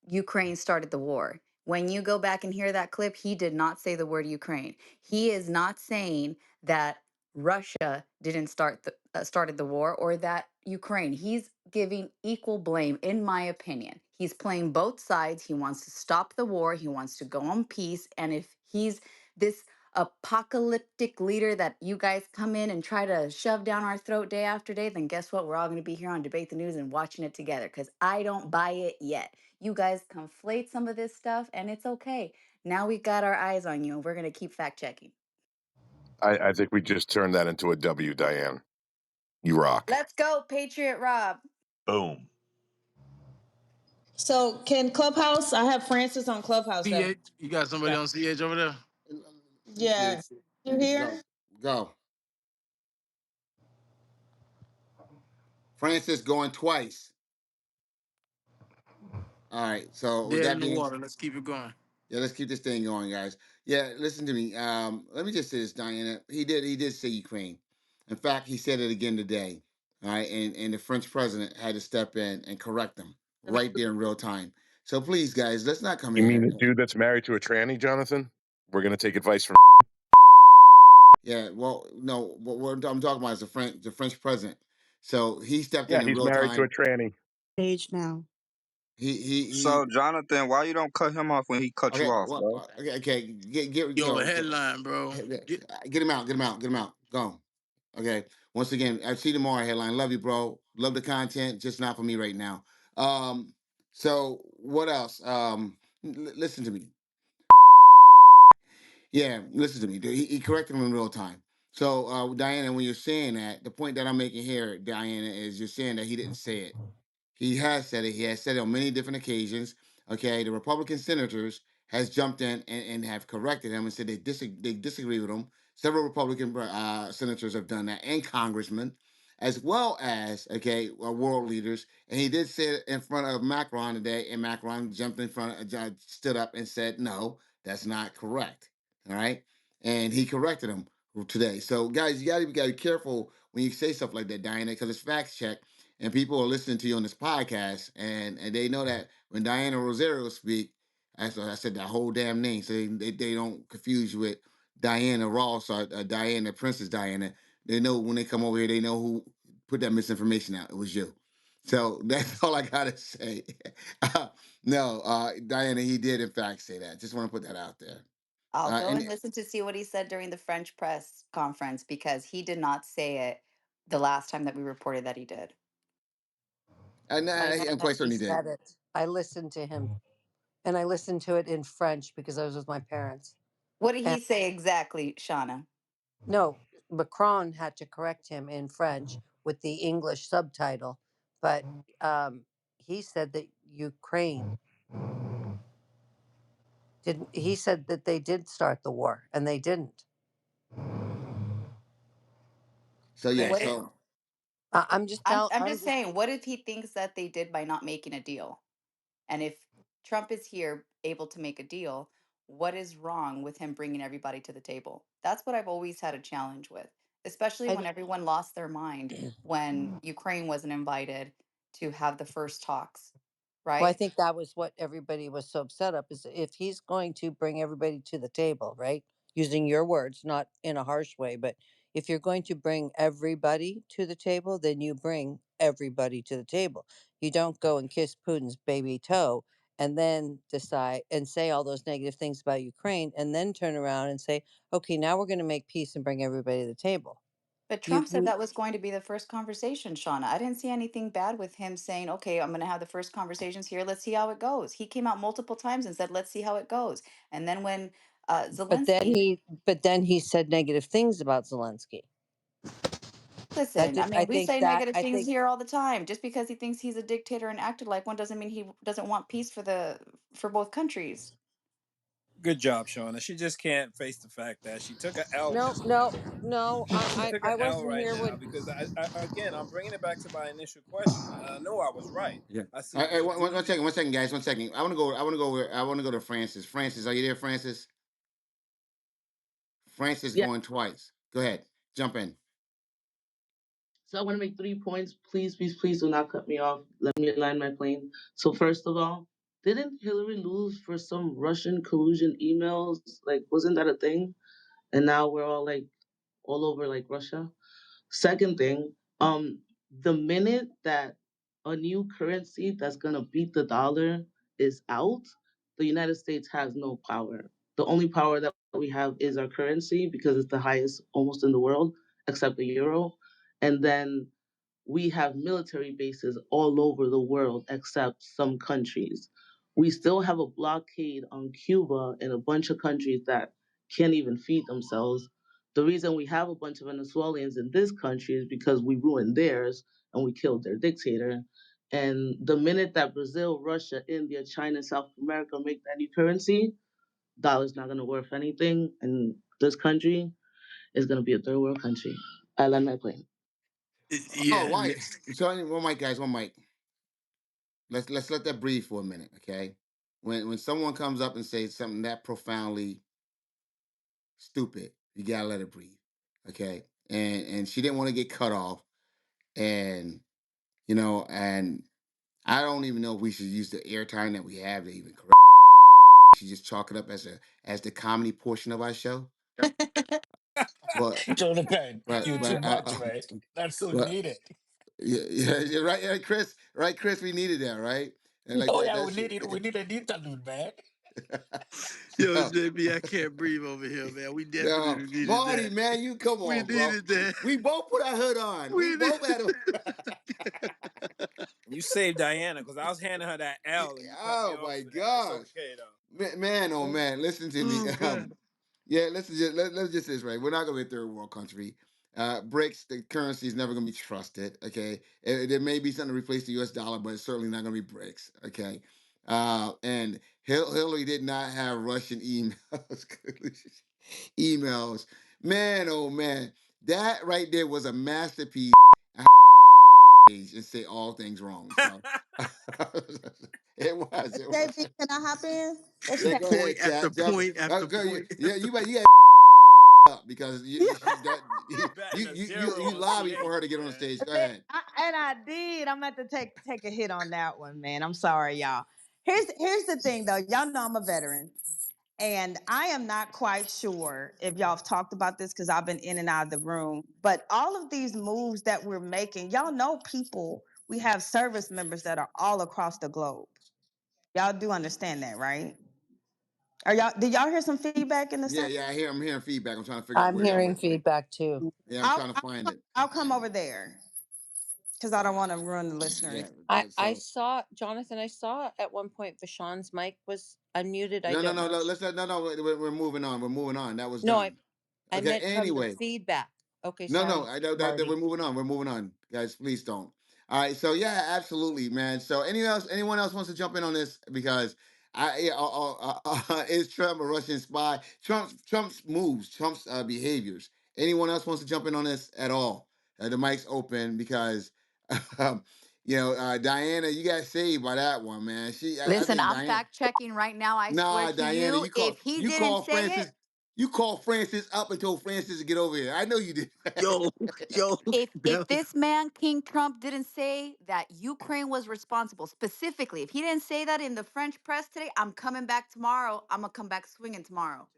Ukraine started the war. When you go back and hear that clip, he did not say the word Ukraine. He is not saying that Russia didn't started the war or that Ukraine. He's giving equal blame, in my opinion. He's playing both sides. He wants to stop the war. He wants to go on peace. And if he's this apocalyptic leader that you guys come in and try to shove down our throat day after day, then guess what? We're all going to be here on Debate the News and watching it together because I don't buy it yet. You guys conflate some of this stuff and it's okay. Now we got our eyes on you and we're going to keep fact checking. I think we just turned that into a W, Diane. You rock. Let's go, Patriot Rob. Boom. So can Clubhouse? I have Francis on Clubhouse though. CH, you got somebody on CH over there? Yeah. You here? Go. Go. Francis going twice. All right. So with Dead that in the being, water. Let's keep it going. yeah, let's keep this thing going, guys. Yeah, listen to me. Let me just say this, Diana. He did say Ukraine. In fact, he said it again today. All right, and the French president had to step in and correct him right there in real time. So please, guys, let's not come You mean here. the dude that's married to a tranny, Jonathan? We're gonna take advice from. Yeah, well, no, what I'm talking about is the French president. So he stepped Yeah, in he's real married to a time. tranny. Stage now. He. So Jonathan, why you don't cut him off when he cut you Okay, off, well, bro? okay, get Yo, a go. headline, bro. Get Get him out, get him out, get him out. Go. Okay. Once again, I see tomorrow headline. Love you, bro. Love the content, just not for me right now. So what else? Listen to me. Yeah, listen to me. He corrected him in real time. So Diana, when you're saying that, the point that I'm making here, Diana, is you're saying that he didn't say it. He has said it. He has said it on many different occasions. Okay, the Republican senators has jumped in and have corrected him and said they disagree with him. Several Republican senators have done that, and congressmen, as well as world leaders. And he did say it in front of Macron today, and Macron jumped in front, stood up and said, "No, that's not correct." All right, and he corrected him today. So, guys, you got to be careful when you say stuff like that, Diana, because it's fact check and people are listening to you on this podcast, and they know that when Diana Rosario speak, I said that whole damn name, so they don't confuse you with Diana Ross or Diana Princess Diana. They know when they come over here, they know who put that misinformation out. It was you. So that's all I gotta say. No, Diana, he did in fact say that. Just want to put that out there. I'll go And and listen to see what he said during the French press conference because he did not say it the last time that we reported that he did. I'm Diana, quite certain he he did. said it. I listened to him, and I listened to it in French because I was with my parents. What did And he say exactly, Shauna? no, Macron had to correct him in French with the English subtitle, but he said that Ukraine didn't. He said that they did start the war, and they didn't. So yeah, What did, so I'm just I'm tell. I'm I'm just just. saying, what if he thinks that they did by not making a deal? And if Trump is here able to make a deal, what is wrong with him bringing everybody to the table? That's what I've always had a challenge with, especially I when don't. everyone lost their mind when Ukraine wasn't invited to have the first talks, Well, I right? think that was what everybody was so upset up is if he's going to bring everybody to the table, right? Using your words, not in a harsh way, but if you're going to bring everybody to the table, then you bring everybody to the table. You don't go and kiss Putin's baby toe and then decide and say all those negative things about Ukraine and then turn around and say, okay, now we're going to make peace and bring everybody to the table. But You, Trump said you, that was going to be the first conversation, Shauna. I didn't see anything bad with him saying, okay, I'm going to have the first conversations here. Let's see how it goes. He came out multiple times and said, let's see how it goes. And then when Zelensky, but then he said negative things about Zelensky. listen, I mean, we say negative I things think here all the time. Just because he thinks he's a dictator and acted like one doesn't mean he doesn't want peace for both countries. Good job, Shauna. She just can't face the fact that she took a L no, yesterday. no, no. She took an I L wasn't right here now when. because again, I'm bringing it back to my initial question. I know I was right. yeah. I said, Hey, do one you? second, one second, guys, one second. I want to go. I want to go. I want to go to Francis. Francis, are you there, Francis? Francis Yeah. going twice. Go ahead, jump in. So I want to make 3 points. Please, please, please do not cut me off. Let me land my plane. So first of all, didn't Hillary lose for some Russian collusion emails? Like, wasn't that a thing? And now we're all like all over like Russia. Second thing, the minute that a new currency that's gonna beat the dollar is out, the United States has no power. The only power that we have is our currency because it's the highest almost in the world, except the euro. And then we have military bases all over the world except some countries. We still have a blockade on Cuba and a bunch of countries that can't even feed themselves. The reason we have a bunch of Venezuelans in this country is because we ruined theirs and we killed their dictator. And the minute that Brazil, Russia, India, China, South America make that new currency, dollar's not gonna worth anything, and this country is gonna be a third world country. I land my plane. Oh, Yeah. why? So one mic, guys, one mic. Let's let that breathe for a minute, okay? When someone comes up and says something that profoundly stupid, you gotta let it breathe, okay? And she didn't want to get cut off, and and I don't even know if we should use the airtime that we have to even correct. She just chalk it up as the comedy portion of our show, but Jonathan, but you too but much, man. That's so but needed. yeah, yeah, you're right, yeah, Chris, right, Chris, we needed that, right? And like Oh that, yeah, that's we need an interlude, man. Yo, no, JB, I can't breathe over here, man. We no, definitely needed Marty, that. man, you come We on, bro. needed that. We both put our hood on. We We need. both had a. You saved Diana because I was handing her that L and you cut me Oh off my for that. It's gosh, okay though. man, oh man, listen to me. Oh God. Yeah, let's just say this right. We're not gonna be a third world country. BRICS, the currency is never gonna be trusted. Okay, there may be something to replace the U.S. dollar, but it's certainly not gonna be BRICS. Okay, and Hillary did not have Russian emails. Emails, man, oh man, that right there was a masterpiece. And say all things wrong. So it was. It JB, was. can I hop in? Let's Yeah, chat. go Point ahead, after chat. Jump. point after Girl, point. yeah, you bet. You had up because she that Betting a zero you on lobby for C8. her to get on the Yeah. stage. Go ahead. And I did. I'm about to take a hit on that one, man. I'm sorry, y'all. Here's the thing, though. Y'all know I'm a veteran, and I am not quite sure if y'all have talked about this because I've been in and out of the room. But all of these moves that we're making, y'all know people. We have service members that are all across the globe. Y'all do understand that, right? Are y'all? Did y'all hear some feedback in the Yeah, side? yeah. I'm hearing feedback. I'm trying to figure out I'm where. hearing feedback too. Yeah, I'm I'll, trying to I'll find it. I'll come over there because I don't want to ruin the listeners. Yeah. I So saw Jonathan. I saw at one point Vashawn's mic was unmuted. I no, no, don't no, know. no. Let's not. No, no. We're moving on. We're moving on. That was No, done. I Okay. meant from the Anyway. feedback. Okay, No, no, sorry, I know that we're Marty. moving on. We're moving on, guys. Please don't. All right, so yeah, absolutely, man. So anyone else wants to jump in on this because is Trump a Russian spy? Trump's moves, Trump's behaviors. Anyone else wants to jump in on this at all? The mic's open because um, Diana, you got saved by that one, man. I Listen, think I'm Diana. fact checking right now. I swear Nah, to Diana, you, if he you didn't call say it, Francis. You called Francis up and told Francis to get over here. I know you did. Yo, yo. if this man King Trump didn't say that Ukraine was responsible specifically, if he didn't say that in the French press today, I'm coming back tomorrow. I'm gonna come back swinging tomorrow.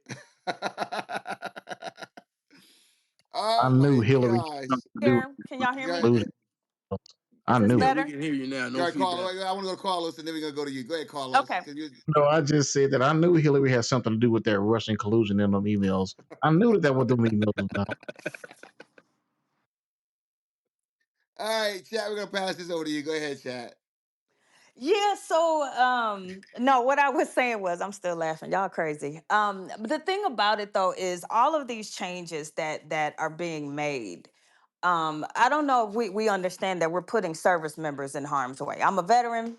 I Oh knew my Hillary had gosh. something to do with Here, can y'all hear me? losing. I Is this knew Yeah, it. we better? can hear you now. All No right, Carlos. feedback. I want to go to Carlos, and then we're gonna go to you. Go ahead, Carlos. Okay. 'Cause you- No, I just said that I knew Hillary had something to do with that Russian collusion in them emails. I knew that what them emails was about. All right, chat. We're gonna pass this over to you. Go ahead, chat. Yeah, so no, what I was saying was I'm still laughing. Y'all crazy. But the thing about it though is all of these changes that are being made. I don't know if we understand that we're putting service members in harm's way. I'm a veteran,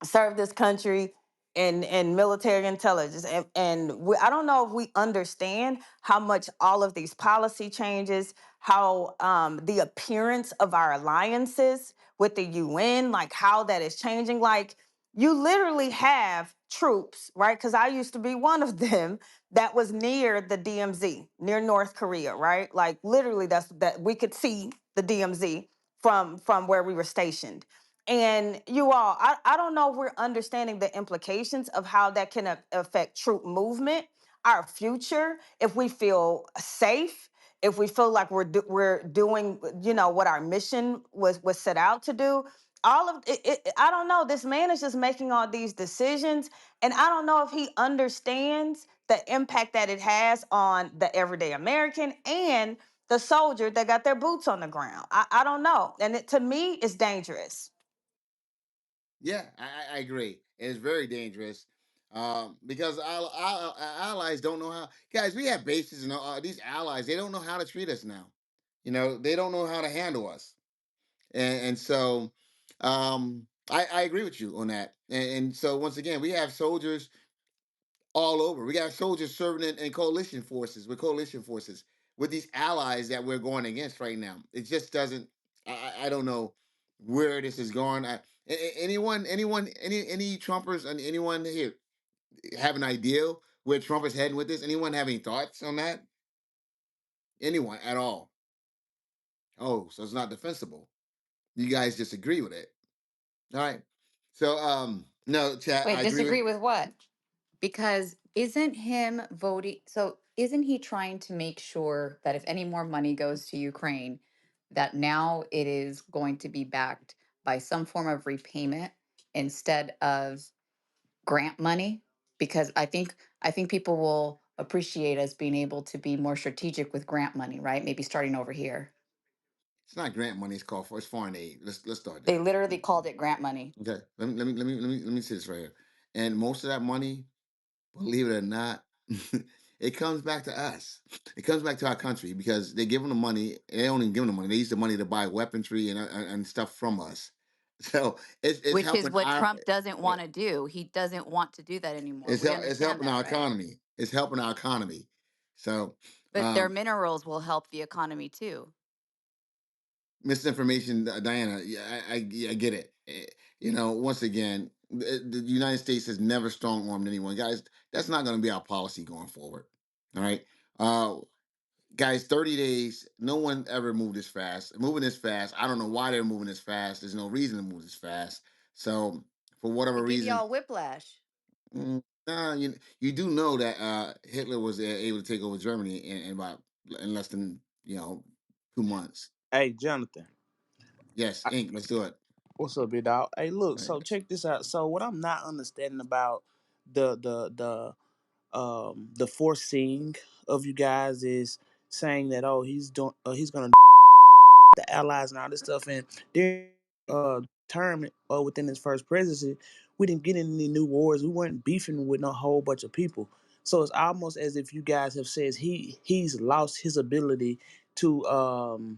served this country in military intelligence and I don't know if we understand how much all of these policy changes, how the appearance of our alliances with the UN, like how that is changing. Like you literally have troops, right? Because I used to be one of them that was near the DMZ, near North Korea, right? Like literally that we could see the DMZ from where we were stationed. And you all, I don't know if we're understanding the implications of how that can affect troop movement, our future, if we feel safe, if we feel like we're doing, what our mission was set out to do. all of it, I don't know. This man is just making all these decisions, and I don't know if he understands the impact that it has on the everyday American and the soldier that got their boots on the ground. I don't know, and to me, it's dangerous. Yeah, I agree. It's very dangerous because our allies don't know how. Guys, we have bases and these allies. They don't know how to treat us now. You know, they don't know how to handle us, and so I agree with you on that. And so once again, we have soldiers all over. We got soldiers serving in coalition forces with these allies that we're going against right now. It just doesn't. I don't know where this is going. Any Trumpers and anyone here have an idea where Trump is heading with this? Anyone have any thoughts on that? Anyone at all? Oh, so it's not defensible. You guys disagree with it. All right. So no, chat, Wait, I agree with disagree with what? Because isn't him voting, so isn't he trying to make sure that if any more money goes to Ukraine, that now it is going to be backed by some form of repayment instead of grant money? Because I think people will appreciate us being able to be more strategic with grant money, right? Maybe starting over here. it's not grant money, it's called for it's foreign aid. Let's start They there. literally called it grant money. Okay. Let me say this right here. And most of that money, believe it or not, it comes back to us. It comes back to our country because they give them the money. They don't even give them the money. They use the money to buy weaponry and stuff from us. So it's Which is helping what our Trump doesn't want to do. He doesn't want to do that anymore. We it's understand helping that, our right? economy. It's helping our economy. So But their minerals will help the economy too. misinformation, Diana. Yeah, I get it. You know, once again, the United States has never strong armed anyone, guys. That's not going to be our policy going forward. All right, uh, guys. 30 days. No one ever moved this fast. Moving this fast. I don't know why they're moving this fast. There's no reason to move this fast. So, for whatever To give reason, y'all whiplash. you do know that Hitler was able to take over Germany in less than 2 months. Hey, Jonathan. Yes, I, Ink. Let's do it. what's up, big dog? Hey, look. All So right. check this out. So what I'm not understanding about the foreseeing of you guys is saying that he's gonna the allies and all this stuff, and during term within his first presidency, we didn't get any new wars. We weren't beefing with no whole bunch of people. So it's almost as if you guys have said he's lost his ability to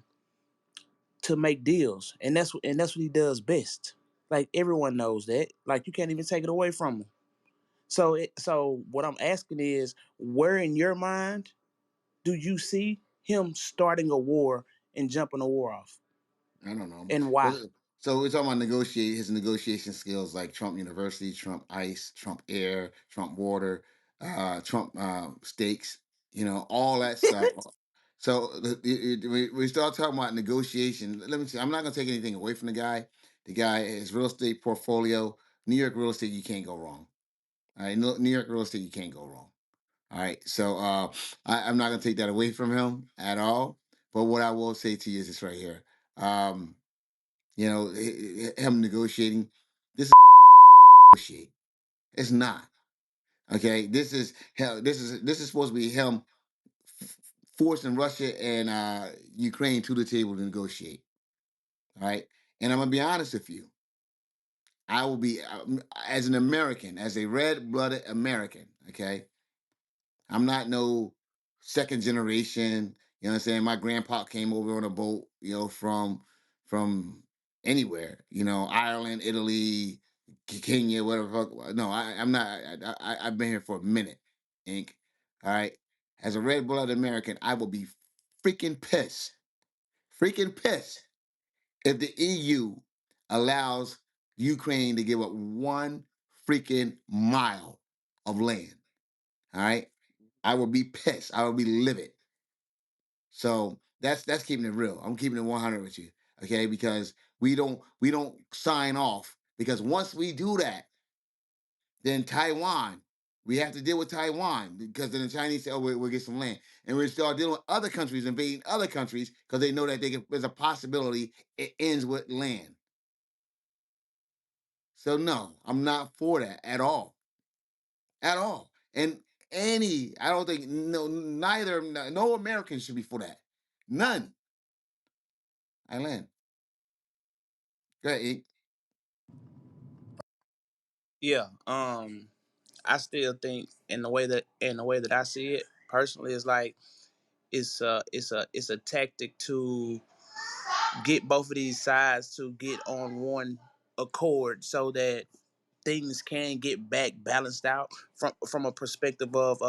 to make deals, and that's what he does best. Like everyone knows that. Like you can't even take it away from him. So what I'm asking is, where in your mind do you see him starting a war and jumping a war off, I don't know. and why? So we're talking about negotiate his negotiation skills like Trump University, Trump Ice, Trump Air, Trump Water, Trump Steaks, all that stuff. So we start talking about negotiation. Let me see. I'm not gonna take anything away from the guy. The guy, his real estate portfolio, New York real estate, you can't go wrong. All right, New York real estate, you can't go wrong. All right. So I'm not gonna take that away from him at all. But what I will say to you is this right here. Um, him negotiating. This is negotiate. It's not. Okay. This is supposed to be him forcing Russia and Ukraine to the table to negotiate. All right. And I'm gonna be honest with you. I will be as an American, as a red-blooded American. Okay. I'm not no second generation. You know what I'm saying? My grandpa came over on a boat, from anywhere, Ireland, Italy, Kenya, whatever. No, I'm not. I've been here for a minute, Inc. All right. As a red blooded American, I will be freaking pissed if the EU allows Ukraine to give up one freaking mile of land. All right. I will be pissed. I will be livid. So that's keeping it real. I'm keeping it 100 with you, okay? Because we don't sign off because once we do that, then Taiwan, we have to deal with Taiwan because then the Chinese say, "Oh, we'll get some land," and we start dealing with other countries invading other countries because they know that there's a possibility it ends with land. So no, I'm not for that at all. And I don't think no American should be for that. None. I land. Go ahead, E. Yeah. I still think in the way that I see it personally is like it's a tactic to get both of these sides to get on one accord so that things can get back balanced out from a perspective of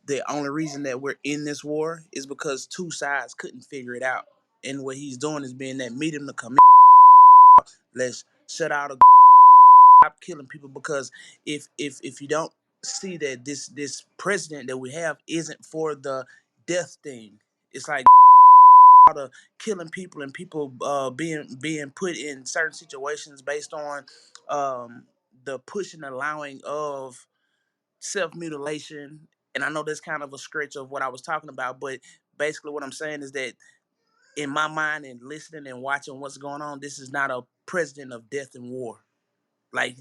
the only reason that we're in this war is because two sides couldn't figure it out. And what he's doing is being that medium to come in. Let's shut out a stop killing people because if you don't see that this president that we have isn't for the death thing, it's like of killing people and people being put in certain situations based on the push and allowing of self mutilation. And I know that's kind of a stretch of what I was talking about, but basically what I'm saying is that in my mind and listening and watching what's going on, this is not a president of death and war. Like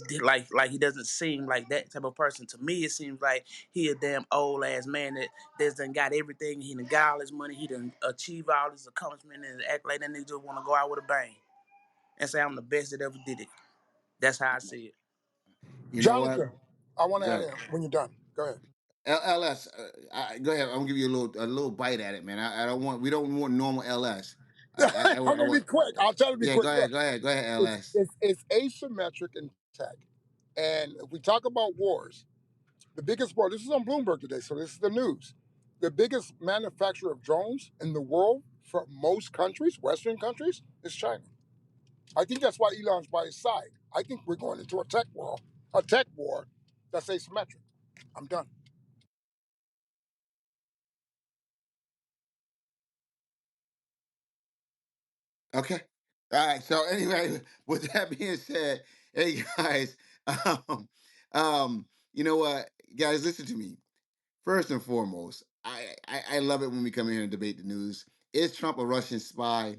he doesn't seem like that type of person. To me, it seems like he a damn old ass man that's done got everything. He done got all his money. He done achieved all his accomplishments and act like that nigga just want to go out with a bang and say I'm the best that ever did it. That's how I see it. You know what? Jonathan, I want to add Go. in when you're done. Go ahead. LS, go ahead. I'm gonna give you a little bite at it, man. I don't want we don't want normal LS. I'm I gonna be want quick. I'll try to be yeah. quick. Look, Go ahead, it's LS. it's it's asymmetric in tech, and if we talk about wars, the biggest war. This is on Bloomberg today, so this is the news. The biggest manufacturer of drones in the world for most countries, Western countries, is China. I think that's why Elon's by his side. I think we're going into a tech war that's asymmetric. I'm done. Okay. All right. So anyway, with that being said, hey guys, um, you know what, guys, listen to me. First and foremost, I love it when we come in here and debate the news. Is Trump a Russian spy?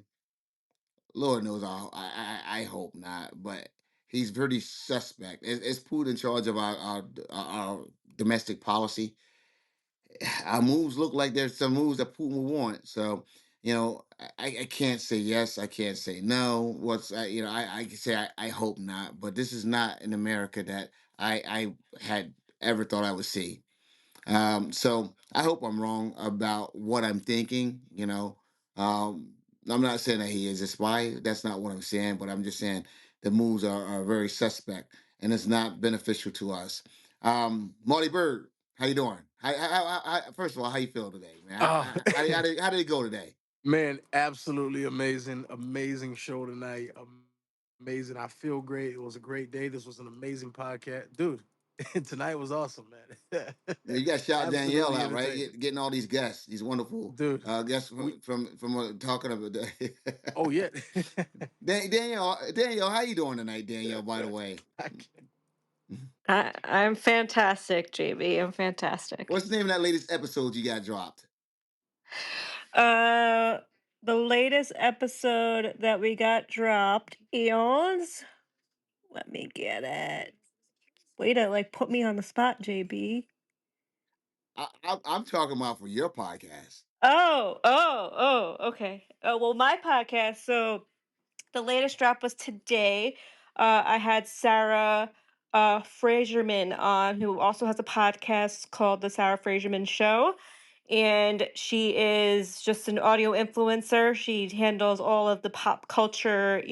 Lord knows, I hope not, but he's pretty suspect. Is Putin in charge of our domestic policy? Our moves look like there's some moves that Putin will want. So, I can't say yes. I can't say no. I can say I hope not. But this is not an America that I had ever thought I would see. So I hope I'm wrong about what I'm thinking. I'm not saying that he is a spy. That's not what I'm saying. But I'm just saying the moves are very suspect, and it's not beneficial to us. Marty Bird, how you doing? First of all, how you feel today, man? Oh, How did it go today? man, absolutely amazing. Amazing show tonight. Amazing. I feel great. It was a great day. This was an amazing podcast. Dude, tonight was awesome, man. Yeah, you got to shout Danielle Absolutely out, right? entertaining. Getting all these guests, these wonderful Dude, guests we from talking about. oh yeah. Danielle, how you doing tonight, Danielle? By the way, I can't- I'm fantastic, JB. I'm fantastic. what's the name of that latest episode you got dropped? Uh, the latest episode that we got dropped is. Let me get it. Way to like put me on the spot, JB. I'm talking about for your podcast. Okay. Oh well, my podcast. So the latest drop was today. I had Sarah Fraserman on, who also has a podcast called The Sarah Fraserman Show. And she is just an audio influencer. She handles all of the pop culture,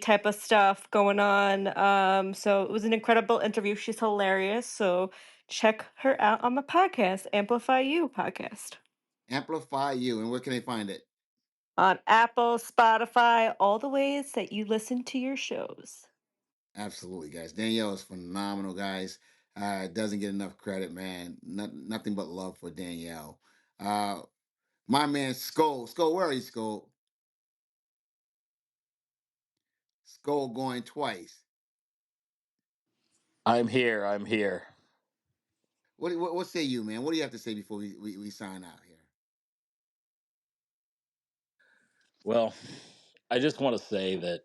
type of stuff going on. So it was an incredible interview. She's hilarious. So check her out on the podcast, Amplify You podcast. Amplify You, and where can they find it? On Apple, Spotify, all the ways that you listen to your shows. Absolutely, guys. Danielle is phenomenal, guys. Doesn't get enough credit, man. Nothing but love for Danielle. Uh, my man, Skull, where are you, Skull? Skull going twice. I'm here. I'm here. What say you, man? What do you have to say before we sign out here? Well, I just want to say that,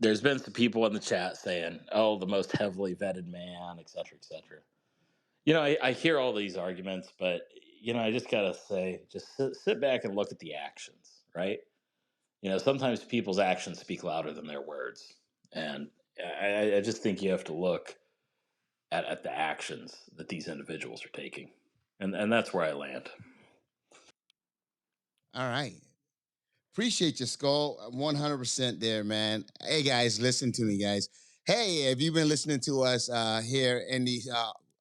There's been some people in the chat saying, "Oh, the most heavily vetted man," et cetera, et cetera. I hear all these arguments, but I just gotta say, just sit back and look at the actions, right? Sometimes people's actions speak louder than their words, and I just think you have to look at the actions that these individuals are taking, and that's where I land. All right. Appreciate your Skull. 100% there, man. Hey, guys, listen to me, guys. Hey, if you've been listening to us here in the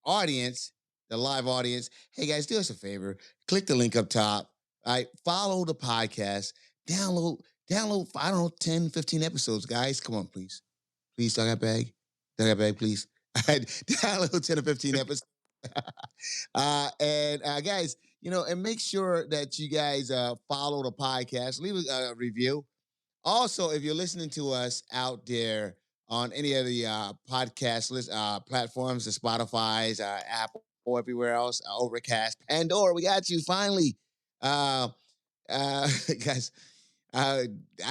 audience, the live audience, hey, guys, do us a favor. Click the link up top. All right. Follow the podcast. Download, I don't know, 10, 15 episodes, guys. Come on, please. Please, Dog Bag. Dog Bag, please. All right. Download 10 or 15 episodes. And guys, and make sure that you guys follow the podcast, leave a review. Also, if you're listening to us out there on any of the podcast list platforms, the Spotify's, Apple, or everywhere else, Overcast, Pandora, we got you finally, guys. I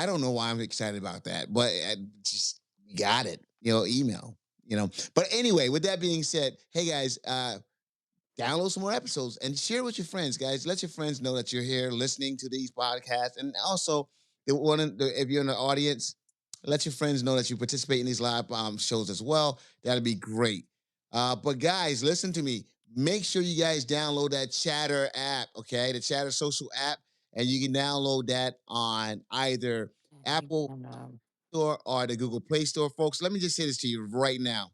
don't know why I'm excited about that, but I just got it. Email. But anyway, with that being said, hey guys, download some more episodes and share with your friends, guys. Let your friends know that you're here listening to these podcasts. And also, if you're in the audience, let your friends know that you participate in these live shows as well. That'd be great. But guys, listen to me. Make sure you guys download that Chatter app, okay? The Chatter social app. And you can download that on either Apple Store or the Google Play Store, folks. Let me just say this to you right now.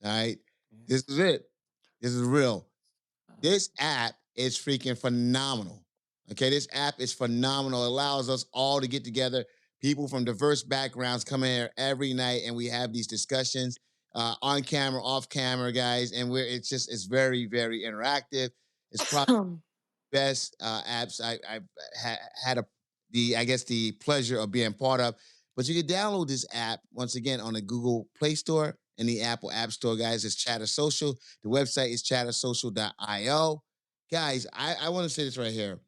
All right. This is it. This is real. This app is freaking phenomenal. Okay, this app is phenomenal. It allows us all to get together, people from diverse backgrounds come in here every night, and we have these discussions on camera, off camera, guys. And it's very, very interactive. It's probably best apps I've had the pleasure of being part of. But you can download this app once again on the Google Play Store and the Apple App Store, guys. It's Chatter Social. The website is chattersocial.io. Guys, I want to say this right here.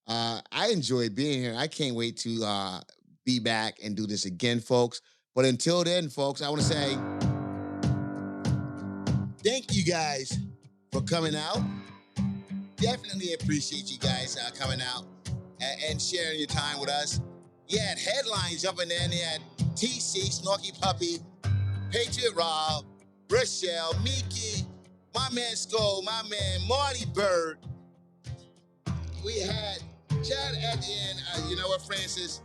I enjoyed being here. I can't wait to be back and do this again, folks. But until then, folks, I want to say thank you guys for coming out. Definitely appreciate you guys coming out and sharing your time with us. You had headlines jumping in. You had TC, SnarkyPopy, Patriot Rob, Rochelle, Miki, my man Skull, my man Marty Bird. We had Chad at the end. You know what, Francis?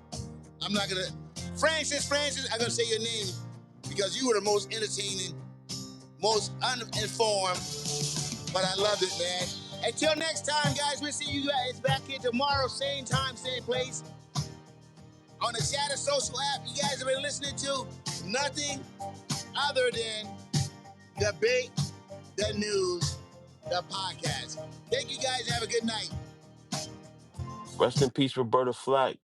I'm not going to... Francis, I'm going to say your name because you were the most entertaining, most uninformed, but I loved it, man. Until next time, guys, we'll see you guys back here tomorrow, same time, same place, on the Chatter Social app. You guys have been listening to nothing other than Debate the News, the podcast. Thank you guys. Have a good night. Rest in peace, Roberta Flack.